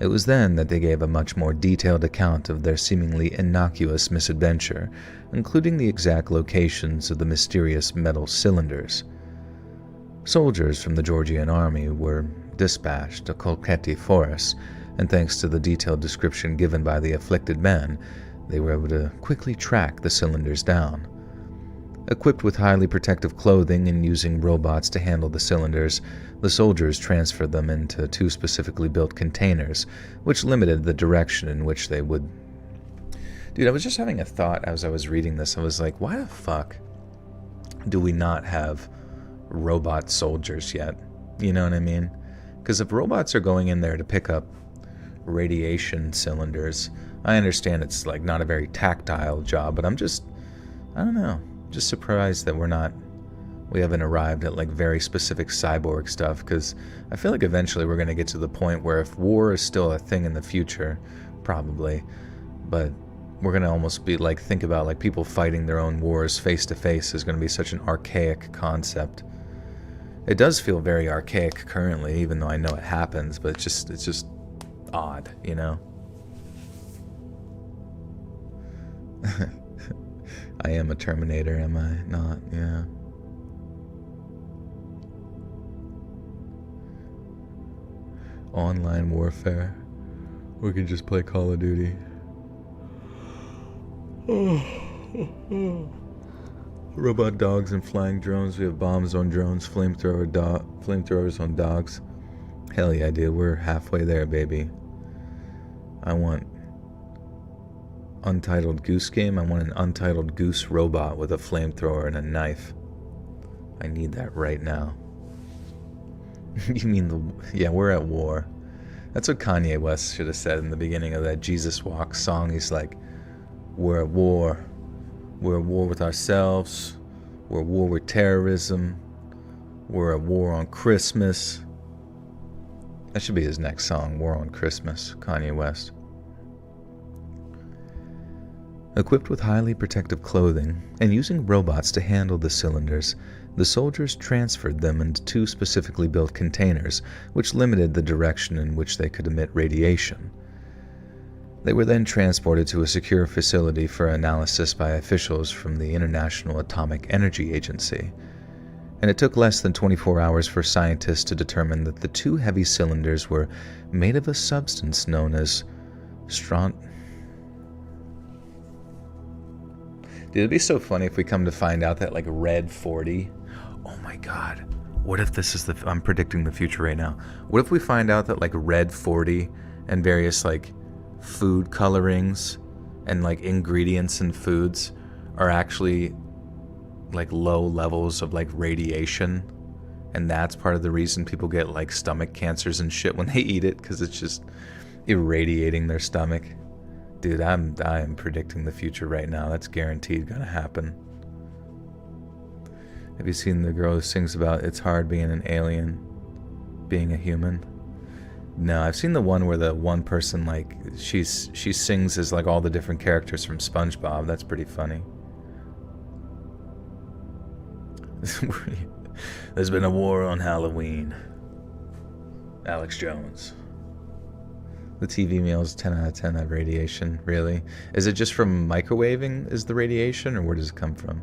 S1: It was then that they gave a much more detailed account of their seemingly innocuous misadventure, including the exact locations of the mysterious metal cylinders. Soldiers from the Georgian army were dispatched to Kolkheti Forest, and thanks to the detailed description given by the afflicted men, they were able to quickly track the cylinders down. Equipped with highly protective clothing and using robots to handle the cylinders, the soldiers transferred them into 2 specifically built containers, which limited the direction in which they would... Dude, I was just having a thought as I was reading this. I was like, why the fuck do we not have robot soldiers yet? You know what I mean? Because if robots are going in there to pick up radiation cylinders, I understand it's like not a very tactile job, but I don't know, just surprised that we haven't arrived at like very specific cyborg stuff, because I feel like eventually we're going to get to the point where if war is still a thing in the future, probably, but we're going to almost be like, think about like people fighting their own wars face to face is going to be such an archaic concept. It does feel very archaic currently, even though I know it happens, but it's just odd, you know? I am a Terminator, am I not? Yeah. Online warfare. We can just play Call of Duty. Robot dogs and flying drones. We have bombs on drones, flamethrowers on dogs. Hell yeah, dude. We're halfway there, baby. I want Untitled Goose Game. I want an Untitled Goose robot with a flamethrower and a knife. I need that right now. You mean yeah, we're at war. That's what Kanye West should have said in the beginning of that Jesus Walk song. He's like, we're at war. We're at war with ourselves. We're at war with terrorism. We're at war on Christmas. That should be his next song, War on Christmas, Kanye West. Equipped with highly protective clothing and using robots to handle the cylinders, the soldiers transferred them into 2 specifically built containers, which limited the direction in which they could emit radiation. They were then transported to a secure facility for analysis by officials from the International Atomic Energy Agency, and it took less than 24 hours for scientists to determine that the 2 heavy cylinders were made of a substance known as Dude, it'd be so funny if we come to find out that, like, Red 40... Oh my god. What if this is I'm predicting the future right now. What if we find out that, like, Red 40 and various, like, food colorings and, like, ingredients in foods are actually, like, low levels of, like, radiation, and that's part of the reason people get, like, stomach cancers and shit when they eat it, because it's just irradiating their stomach. Dude, I am predicting the future right now. That's guaranteed gonna happen. Have you seen the girl who sings about it's hard being an alien, being a human? No, I've seen the one where the one person, like, she sings as, like, all the different characters from SpongeBob. That's pretty funny. There's been a war on Halloween. Alex Jones. The TV meals 10 out of 10 have radiation. Really? Is it just from microwaving is the radiation, or where does it come from?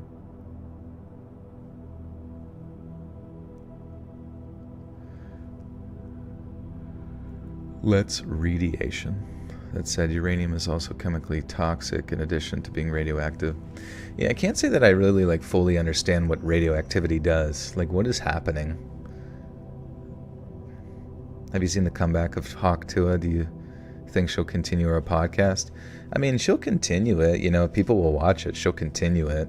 S1: Let's radiation. That said, uranium is also chemically toxic in addition to being radioactive. Yeah, I can't say that I really, like, fully understand what radioactivity does. Like, what is happening? Have you seen the comeback of Hawk Tua? Do you think she'll continue her podcast? I mean, she'll continue it, you know, people will watch it, she'll continue it.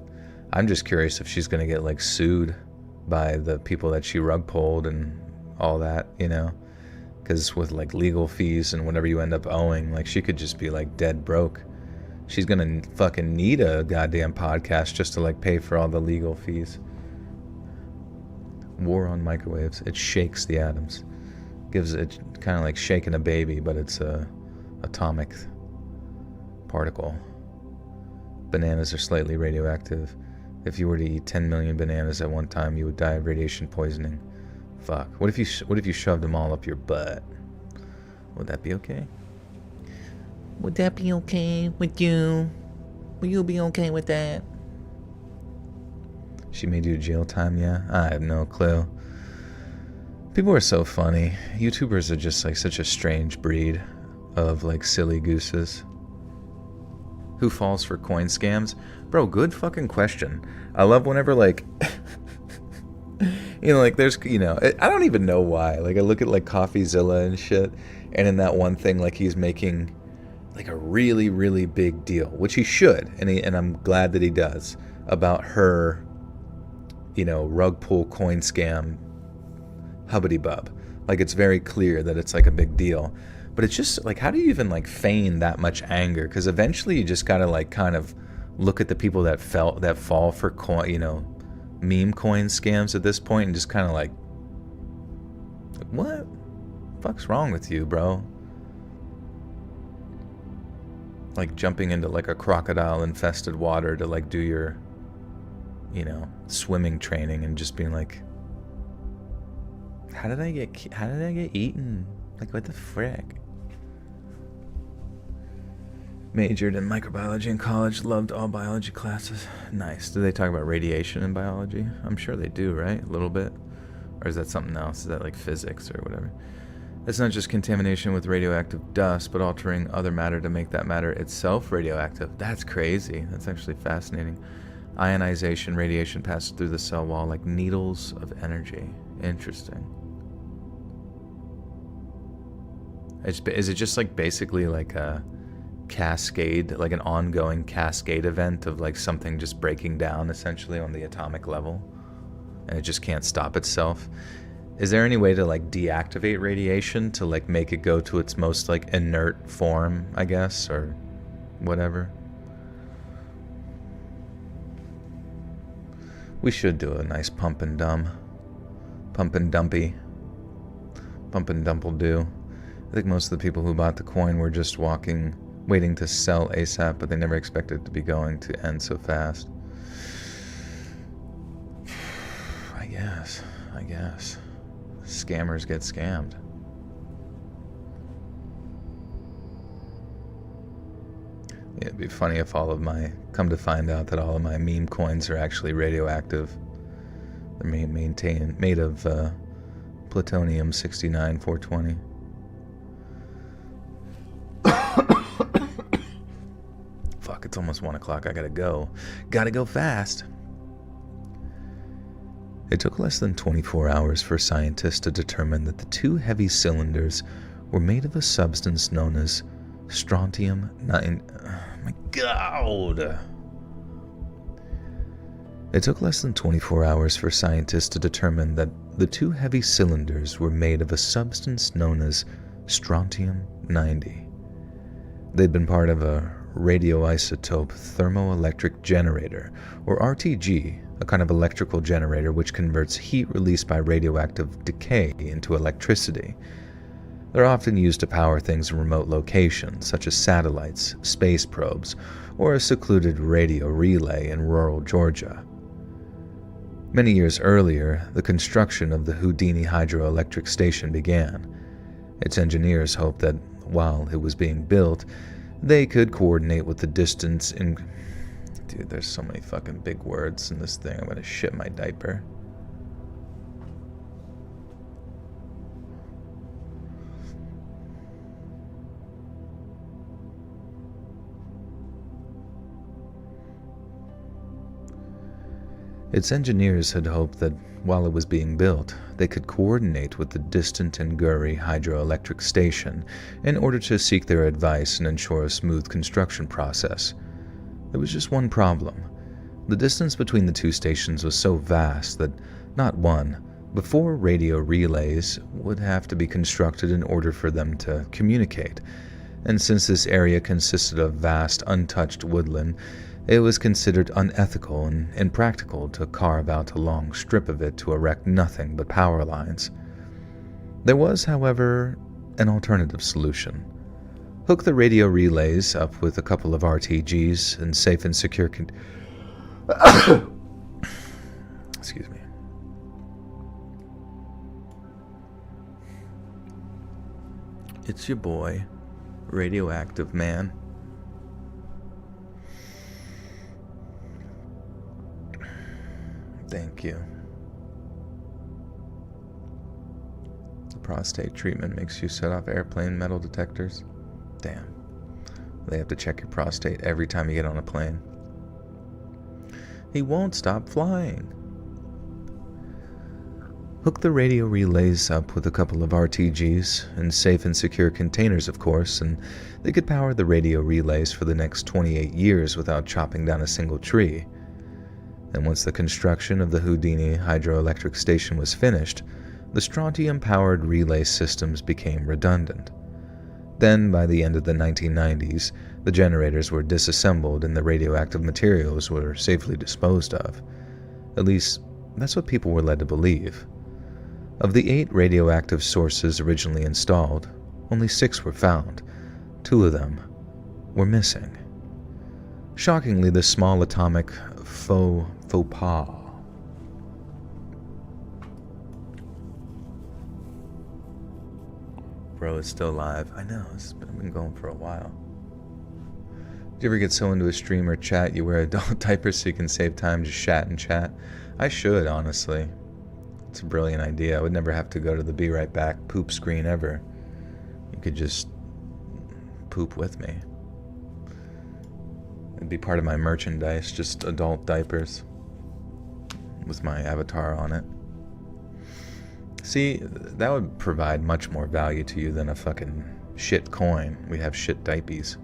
S1: I'm just curious if she's gonna get, like, sued by the people that she rug pulled and all that, you know, because with, like, legal fees and whatever you end up owing, like, she could just be, like, dead broke. She's gonna fucking need a goddamn podcast just to, like, pay for all the legal fees. War on microwaves. It shakes the atoms. Gives it kind of like shaking a baby, but it's a atomic particle. Bananas are slightly radioactive. If you were to eat 10 million bananas at one time, you would die of radiation poisoning. Fuck. What if you shoved them all up your butt? Would that be okay? Would that be okay with you? Will you be okay with that? She may do jail time, yeah? I have no clue. People are so funny. YouTubers are just, like, such a strange breed of, like, silly gooses. Who falls for coin scams? Bro, good fucking question. I love whenever, like, you know, like, there's, you know, I don't even know why. Like, I look at, like, CoffeeZilla and shit, and in that one thing, like, he's making, like, a really, really big deal, which he should, and I'm glad that he does, about her, you know, rug pull coin scam hubbity bub. Like, it's very clear that it's, like, a big deal, but it's just, like, how do you even, like, feign that much anger? Because eventually you just gotta, like, kind of look at the people that fall for coin, you know, meme coin scams at this point, and just kind of like, what the fuck's wrong with you, bro? Like, jumping into, like, a crocodile infested water to, like, do your, you know, swimming training, and just being like, how did I get eaten? Like, what the frick? Majored in microbiology in college, loved all biology classes. Nice. Do they talk about radiation in biology? I'm sure they do, right? A little bit? Or is that something else? Is that, like, physics or whatever? It's not just contamination with radioactive dust, but altering other matter to make that matter itself radioactive. That's crazy. That's actually fascinating. Ionization, radiation passes through the cell wall like needles of energy. Interesting. Is it just like basically like a cascade, like an ongoing cascade event of like something just breaking down essentially on the atomic level, and it just can't stop itself? Is there any way to like deactivate radiation to like make it go to its most like inert form, I guess, or whatever? We should do a nice pump and dumpy. Pump and dump will do. I think most of the people who bought the coin were just waiting to sell ASAP, but they never expected it to be going to end so fast. I guess. Scammers get scammed. Yeah, it'd be funny if come to find out that all of my meme coins are actually radioactive. They're made of plutonium-69 420. Fuck, it's almost 1 o'clock. I gotta go. Gotta go fast. It took less than 24 hours for scientists to determine that the two heavy cylinders were made of a substance known as strontium-9. Oh my God! It took less than 24 hours for scientists to determine that the two heavy cylinders were made of a substance known as strontium-90. They'd been part of a radioisotope thermoelectric generator, or RTG, a kind of electrical generator which converts heat released by radioactive decay into electricity. They're often used to power things in remote locations, such as satellites, space probes, or a secluded radio relay in rural Georgia. Many years earlier, the construction of the Houdini hydroelectric station began. Its engineers hoped that, while it was being built, they could coordinate with the distance in... Dude, there's so many fucking big words in this thing. I'm gonna shit my diaper. Its engineers had hoped that, while it was being built, they could coordinate with the distant Nguri hydroelectric station in order to seek their advice and ensure a smooth construction process. There was just one problem. The distance between the two stations was so vast that not one, but 4 radio relays would have to be constructed in order for them to communicate. And since this area consisted of vast, untouched woodland, it was considered unethical and impractical to carve out a long strip of it to erect nothing but power lines. There was, however, an alternative solution. Hook the radio relays up with a couple of RTGs and safe and secure Excuse me. It's your boy, Radioactive Man. Thank you. The prostate treatment makes you set off airplane metal detectors. Damn. They have to check your prostate every time you get on a plane. He won't stop flying. Hook the radio relays up with a couple of RTGs, in safe and secure containers, of course, and they could power the radio relays for the next 28 years without chopping down a single tree. And once the construction of the Houdini hydroelectric station was finished, the strontium-powered relay systems became redundant. Then, by the end of the 1990s, the generators were disassembled and the radioactive materials were safely disposed of. At least, that's what people were led to believe. Of the 8 radioactive sources originally installed, only 6 were found. 2 of them were missing. Shockingly, the small atomic faux pas. Bro is still live. I know, it's been going for a while. Do you ever get so into a stream or chat you wear adult diapers so you can save time just chat? I should, honestly. It's a brilliant idea. I would never have to go to the be right back poop screen ever. You could just poop with me. It'd be part of my merchandise, just adult diapers with my avatar on it. See, that would provide much more value to you than a fucking shit coin. We have shit diapies.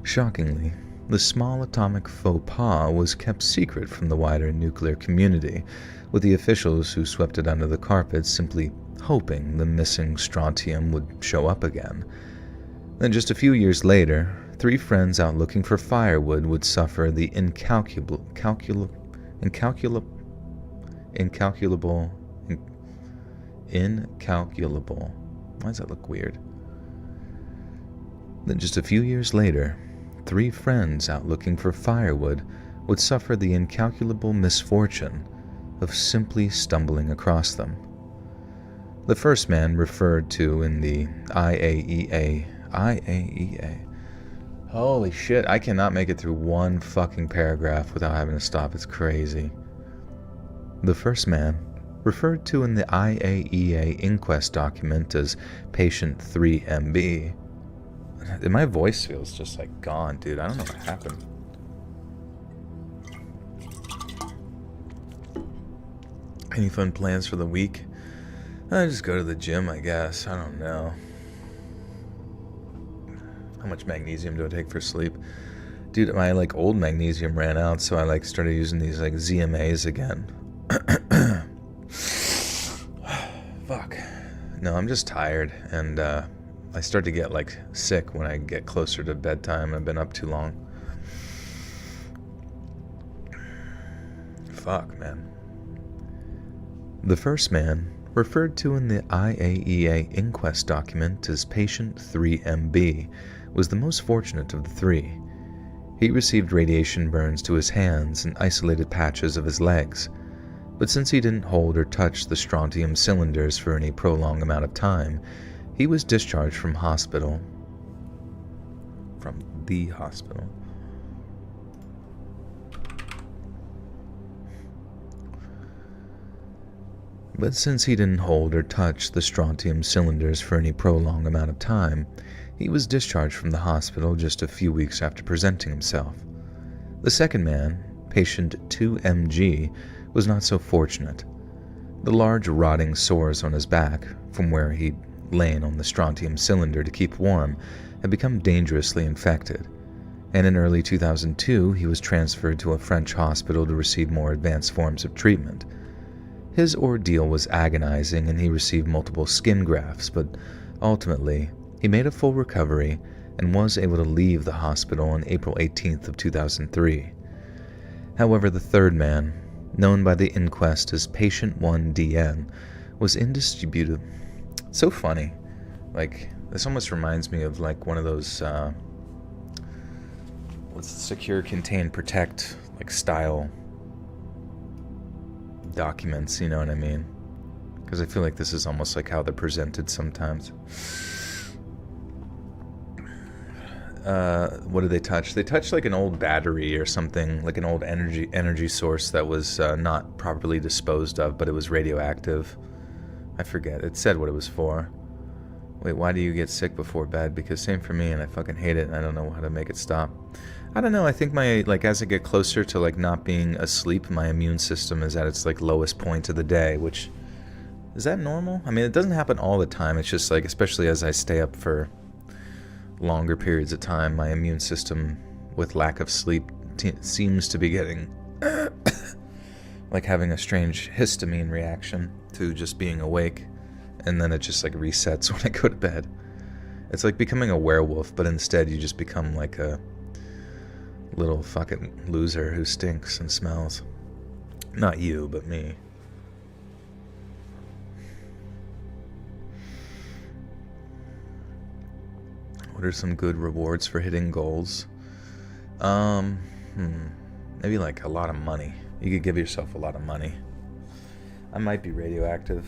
S1: Shockingly, the small atomic faux pas was kept secret from the wider nuclear community, with the officials who swept it under the carpet simply hoping the missing strontium would show up again. Then just a few years later, 3 friends out looking for firewood would suffer the incalculable, why does that look weird? Then just a few years later, 3 friends out looking for firewood would suffer the incalculable misfortune of simply stumbling across them. The first man, referred to in the IAEA. Holy shit, I cannot make it through one fucking paragraph without having to stop. It's crazy. The first man, referred to in the IAEA inquest document as Patient 3MB. My voice feels just like gone, dude. I don't know what happened. Any fun plans for the week? I just go to the gym, I guess. I don't know. How much magnesium do I take for sleep? Dude, my old magnesium ran out, so I started using these ZMAs again. Fuck. No, I'm just tired, and I start to get sick when I get closer to bedtime. I've been up too long. Fuck, man. The first man, referred to in the IAEA inquest document as Patient 3MB, was the most fortunate of the 3. He received radiation burns to his hands and isolated patches of his legs, but since he didn't hold or touch the strontium cylinders for any prolonged amount of time, he was discharged from the hospital. But since he didn't hold or touch the strontium cylinders for any prolonged amount of time, he was discharged from the hospital just a few weeks after presenting himself. The second man, Patient 2MG, was not so fortunate. The large rotting sores on his back, from where he'd lain on the strontium cylinder to keep warm, had become dangerously infected, and in early 2002 he was transferred to a French hospital to receive more advanced forms of treatment. His ordeal was agonizing and he received multiple skin grafts, but ultimately he made a full recovery and was able to leave the hospital on April 18th of 2003. However, the third man, known by the inquest as Patient 1DN, was indisputed. So funny. This almost reminds me of one of those what's the secure, contain, protect style documents, you know what I mean? Because I feel like this is almost how they're presented sometimes. What did they touch? They touched an old battery or something, an old energy source that was not properly disposed of, but it was radioactive. I forget. It said what it was for. Wait, why do you get sick before bed? Because same for me, and I fucking hate it, and I don't know how to make it stop. I don't know, I think my, as I get closer to, not being asleep, my immune system is at its, lowest point of the day, which, is that normal? I mean, it doesn't happen all the time, it's just, especially as I stay up for longer periods of time, my immune system, with lack of sleep, seems to be getting, having a strange histamine reaction to just being awake, and then it just, resets when I go to bed. It's like becoming a werewolf, but instead you just become, a little fucking loser who stinks and smells. Not you, but me. What are some good rewards for hitting goals? Maybe a lot of money. You could give yourself a lot of money. I might be radioactive.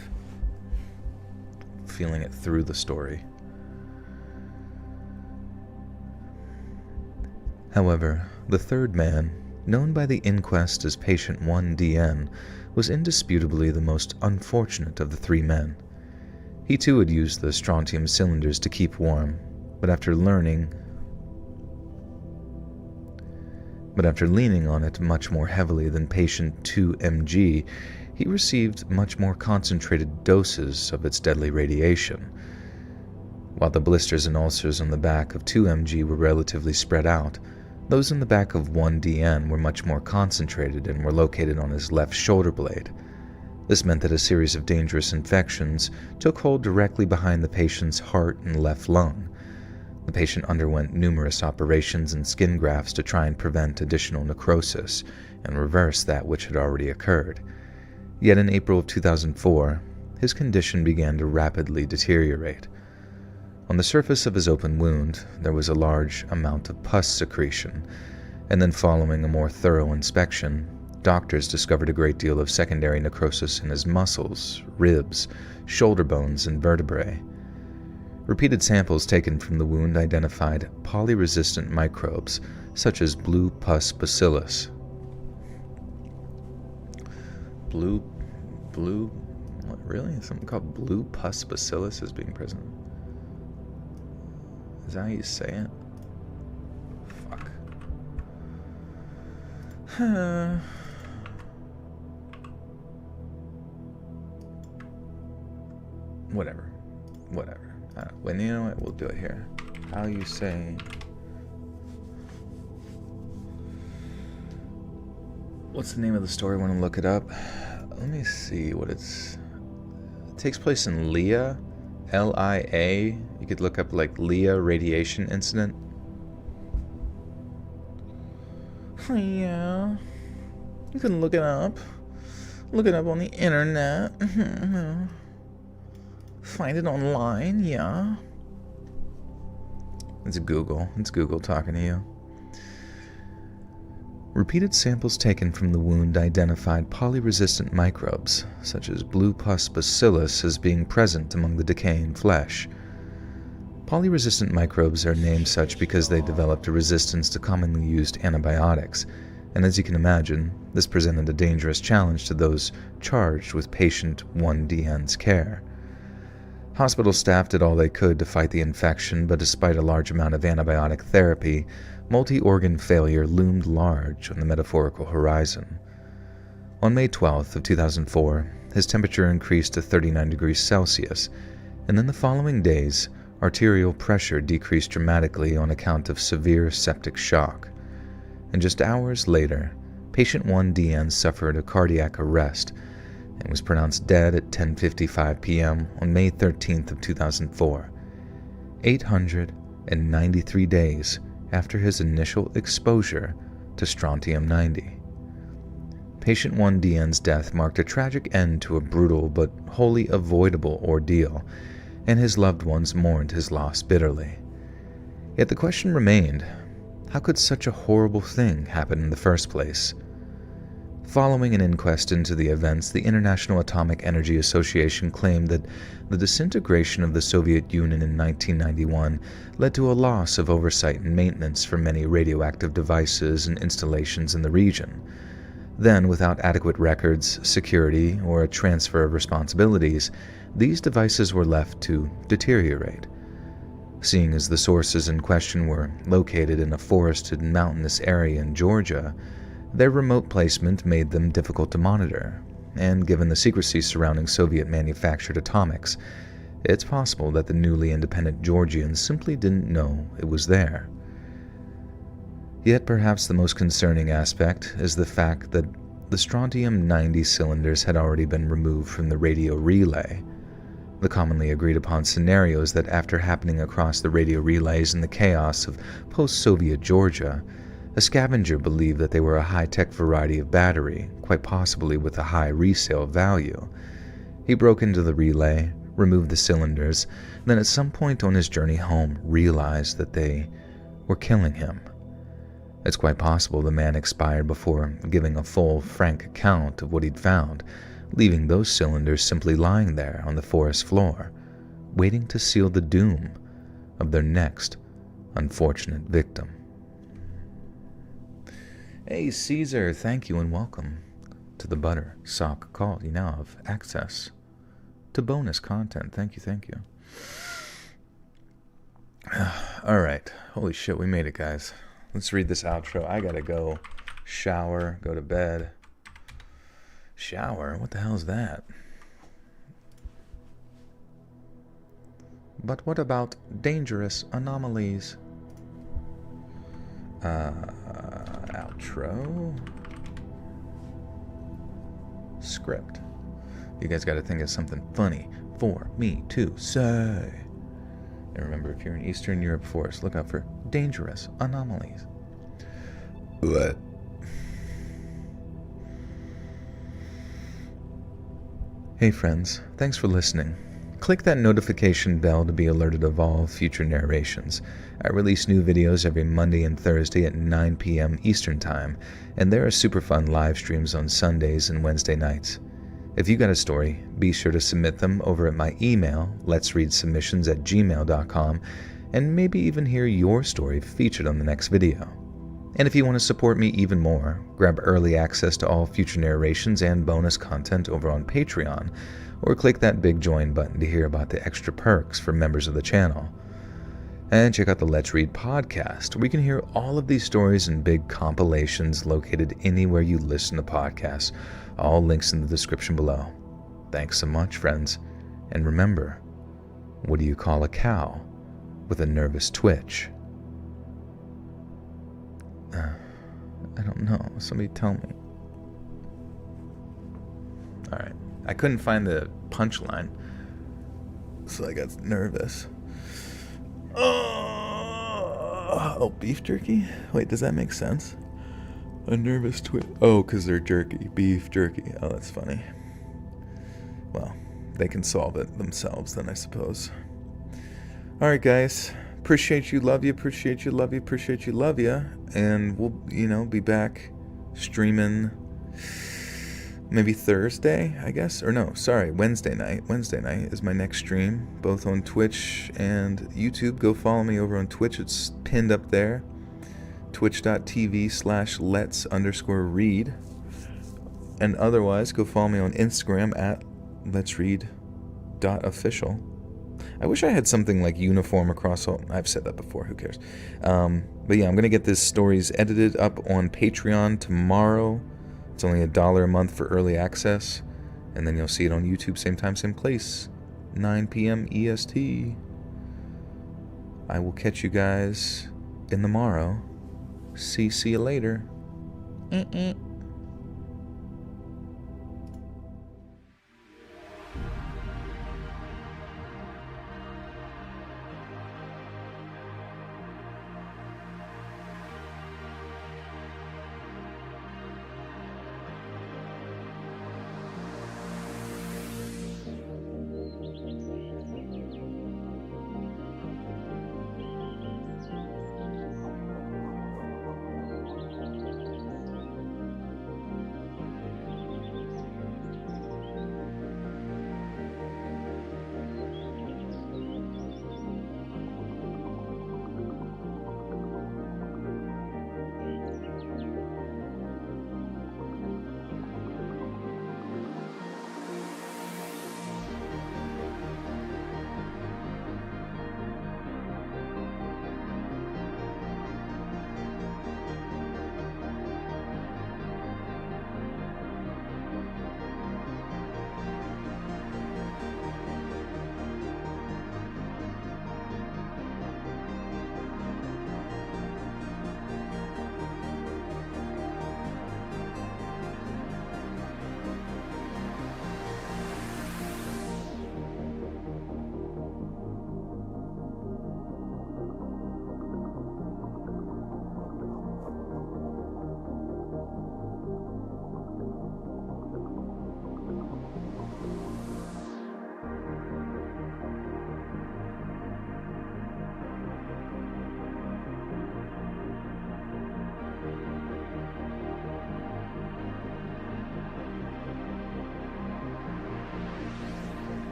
S1: Feeling it through the story. However, the third man, known by the inquest as Patient 1DN, was indisputably the most unfortunate of the 3 men. He too had used the strontium cylinders to keep warm, but after leaning on it much more heavily than Patient 2MG, he received much more concentrated doses of its deadly radiation. While the blisters and ulcers on the back of 2MG were relatively spread out, those in the back of 1DN were much more concentrated and were located on his left shoulder blade. This meant that a series of dangerous infections took hold directly behind the patient's heart and left lung. The patient underwent numerous operations and skin grafts to try and prevent additional necrosis and reverse that which had already occurred. Yet in April of 2004, his condition began to rapidly deteriorate. On the surface of his open wound, there was a large amount of pus secretion, and then following a more thorough inspection, doctors discovered a great deal of secondary necrosis in his muscles, ribs, shoulder bones, and vertebrae. Repeated samples taken from the wound identified polyresistant microbes such as blue pus bacillus. What, really? Something called blue pus bacillus is being present? Is that how you say it? Fuck. Whatever. Well, you know what? We'll do it here. How you say... What's the name of the story? I want to look it up. Let me see what it's... It takes place in Leah. L-I-A. You could look up like Leah radiation incident. Yeah. You can look it up. Look it up on the internet. Find it online, yeah. It's Google. It's Google talking to you. Repeated samples taken from the wound identified polyresistant microbes, such as blue pus bacillus, as being present among the decaying flesh. Polyresistant microbes are named such because they developed a resistance to commonly used antibiotics, and as you can imagine, this presented a dangerous challenge to those charged with patient 1DN's care. Hospital staff did all they could to fight the infection, but despite a large amount of antibiotic therapy, multi-organ failure loomed large on the metaphorical horizon. On May 12th of 2004, his temperature increased to 39 degrees Celsius, and in the following days, arterial pressure decreased dramatically on account of severe septic shock. And just hours later, patient 1DN suffered a cardiac arrest and was pronounced dead at 10:55 p.m. on May 13th of 2004, 893 days after his initial exposure to strontium-90. Patient 1DN's death marked a tragic end to a brutal but wholly avoidable ordeal, and his loved ones mourned his loss bitterly. Yet the question remained, how could such a horrible thing happen in the first place? Following an inquest into the events, the International Atomic Energy Association claimed that the disintegration of the Soviet Union in 1991 led to a loss of oversight and maintenance for many radioactive devices and installations in the region. Then, without adequate records, security, or a transfer of responsibilities, these devices were left to deteriorate. Seeing as the sources in question were located in a forested and mountainous area in Georgia, their remote placement made them difficult to monitor, and given the secrecy surrounding Soviet-manufactured atomics, it's possible that the newly independent Georgians simply didn't know it was there. Yet perhaps the most concerning aspect is the fact that the strontium-90 cylinders had already been removed from the radio relay. The commonly agreed upon scenario is that after happening across the radio relays in the chaos of post-Soviet Georgia, a scavenger believed that they were a high-tech variety of battery, quite possibly with a high resale value. He broke into the relay, removed the cylinders, then at some point on his journey home realized that they were killing him. It's quite possible the man expired before giving a full, frank account of what he'd found, leaving those cylinders simply lying there on the forest floor, waiting to seal the doom of their next unfortunate victim. Hey Caesar, thank you and welcome to the Butter Sock Call. You now have access to bonus content. Thank you. Alright, holy shit, we made it, guys. Let's read this outro. I gotta go shower, go to bed. Shower? What the hell is that? But what about dangerous anomalies? Outro? Script. You guys gotta think of something funny for me to say. And remember, if you're in Eastern Europe forest, look out for dangerous anomalies. What? Hey friends, thanks for listening. Click that notification bell to be alerted of all future narrations. I release new videos every Monday and Thursday at 9 p.m. Eastern Time, and there are super fun live streams on Sundays and Wednesday nights. If you got a story, be sure to submit them over at my email, letsreadsubmissions@gmail.com, and maybe even hear your story featured on the next video. And if you want to support me even more, grab early access to all future narrations and bonus content over on Patreon, or click that big join button to hear about the extra perks for members of the channel. And check out the Let's Read podcast, where you can hear all of these stories in big compilations located anywhere you listen to podcasts. All links in the description below. Thanks so much, friends. And remember, what do you call a cow with a nervous twitch? I don't know. Somebody tell me. Alright. I couldn't find the punchline, so I got nervous. Oh, beef jerky? Wait, does that make sense? A nervous twitch. Oh, because they're jerky. Beef jerky. Oh, that's funny. Well, they can solve it themselves then, I suppose. Alright, guys. Appreciate you, love you, appreciate you, love you, appreciate you, love you. And we'll, be back streaming maybe Thursday, I guess. Or no, sorry, Wednesday night. Wednesday night is my next stream, both on Twitch and YouTube. Go follow me over on Twitch. It's pinned up there. Twitch.tv/lets_read. And otherwise, go follow me on Instagram at letsread.official. I wish I had something like uniform across all. I've said that before, who cares? But yeah, I'm going to get these stories edited up on Patreon tomorrow. It's only $1 a month for early access. And then you'll see it on YouTube, same time, same place. 9 p.m. EST. I will catch you guys in the morrow. See you later.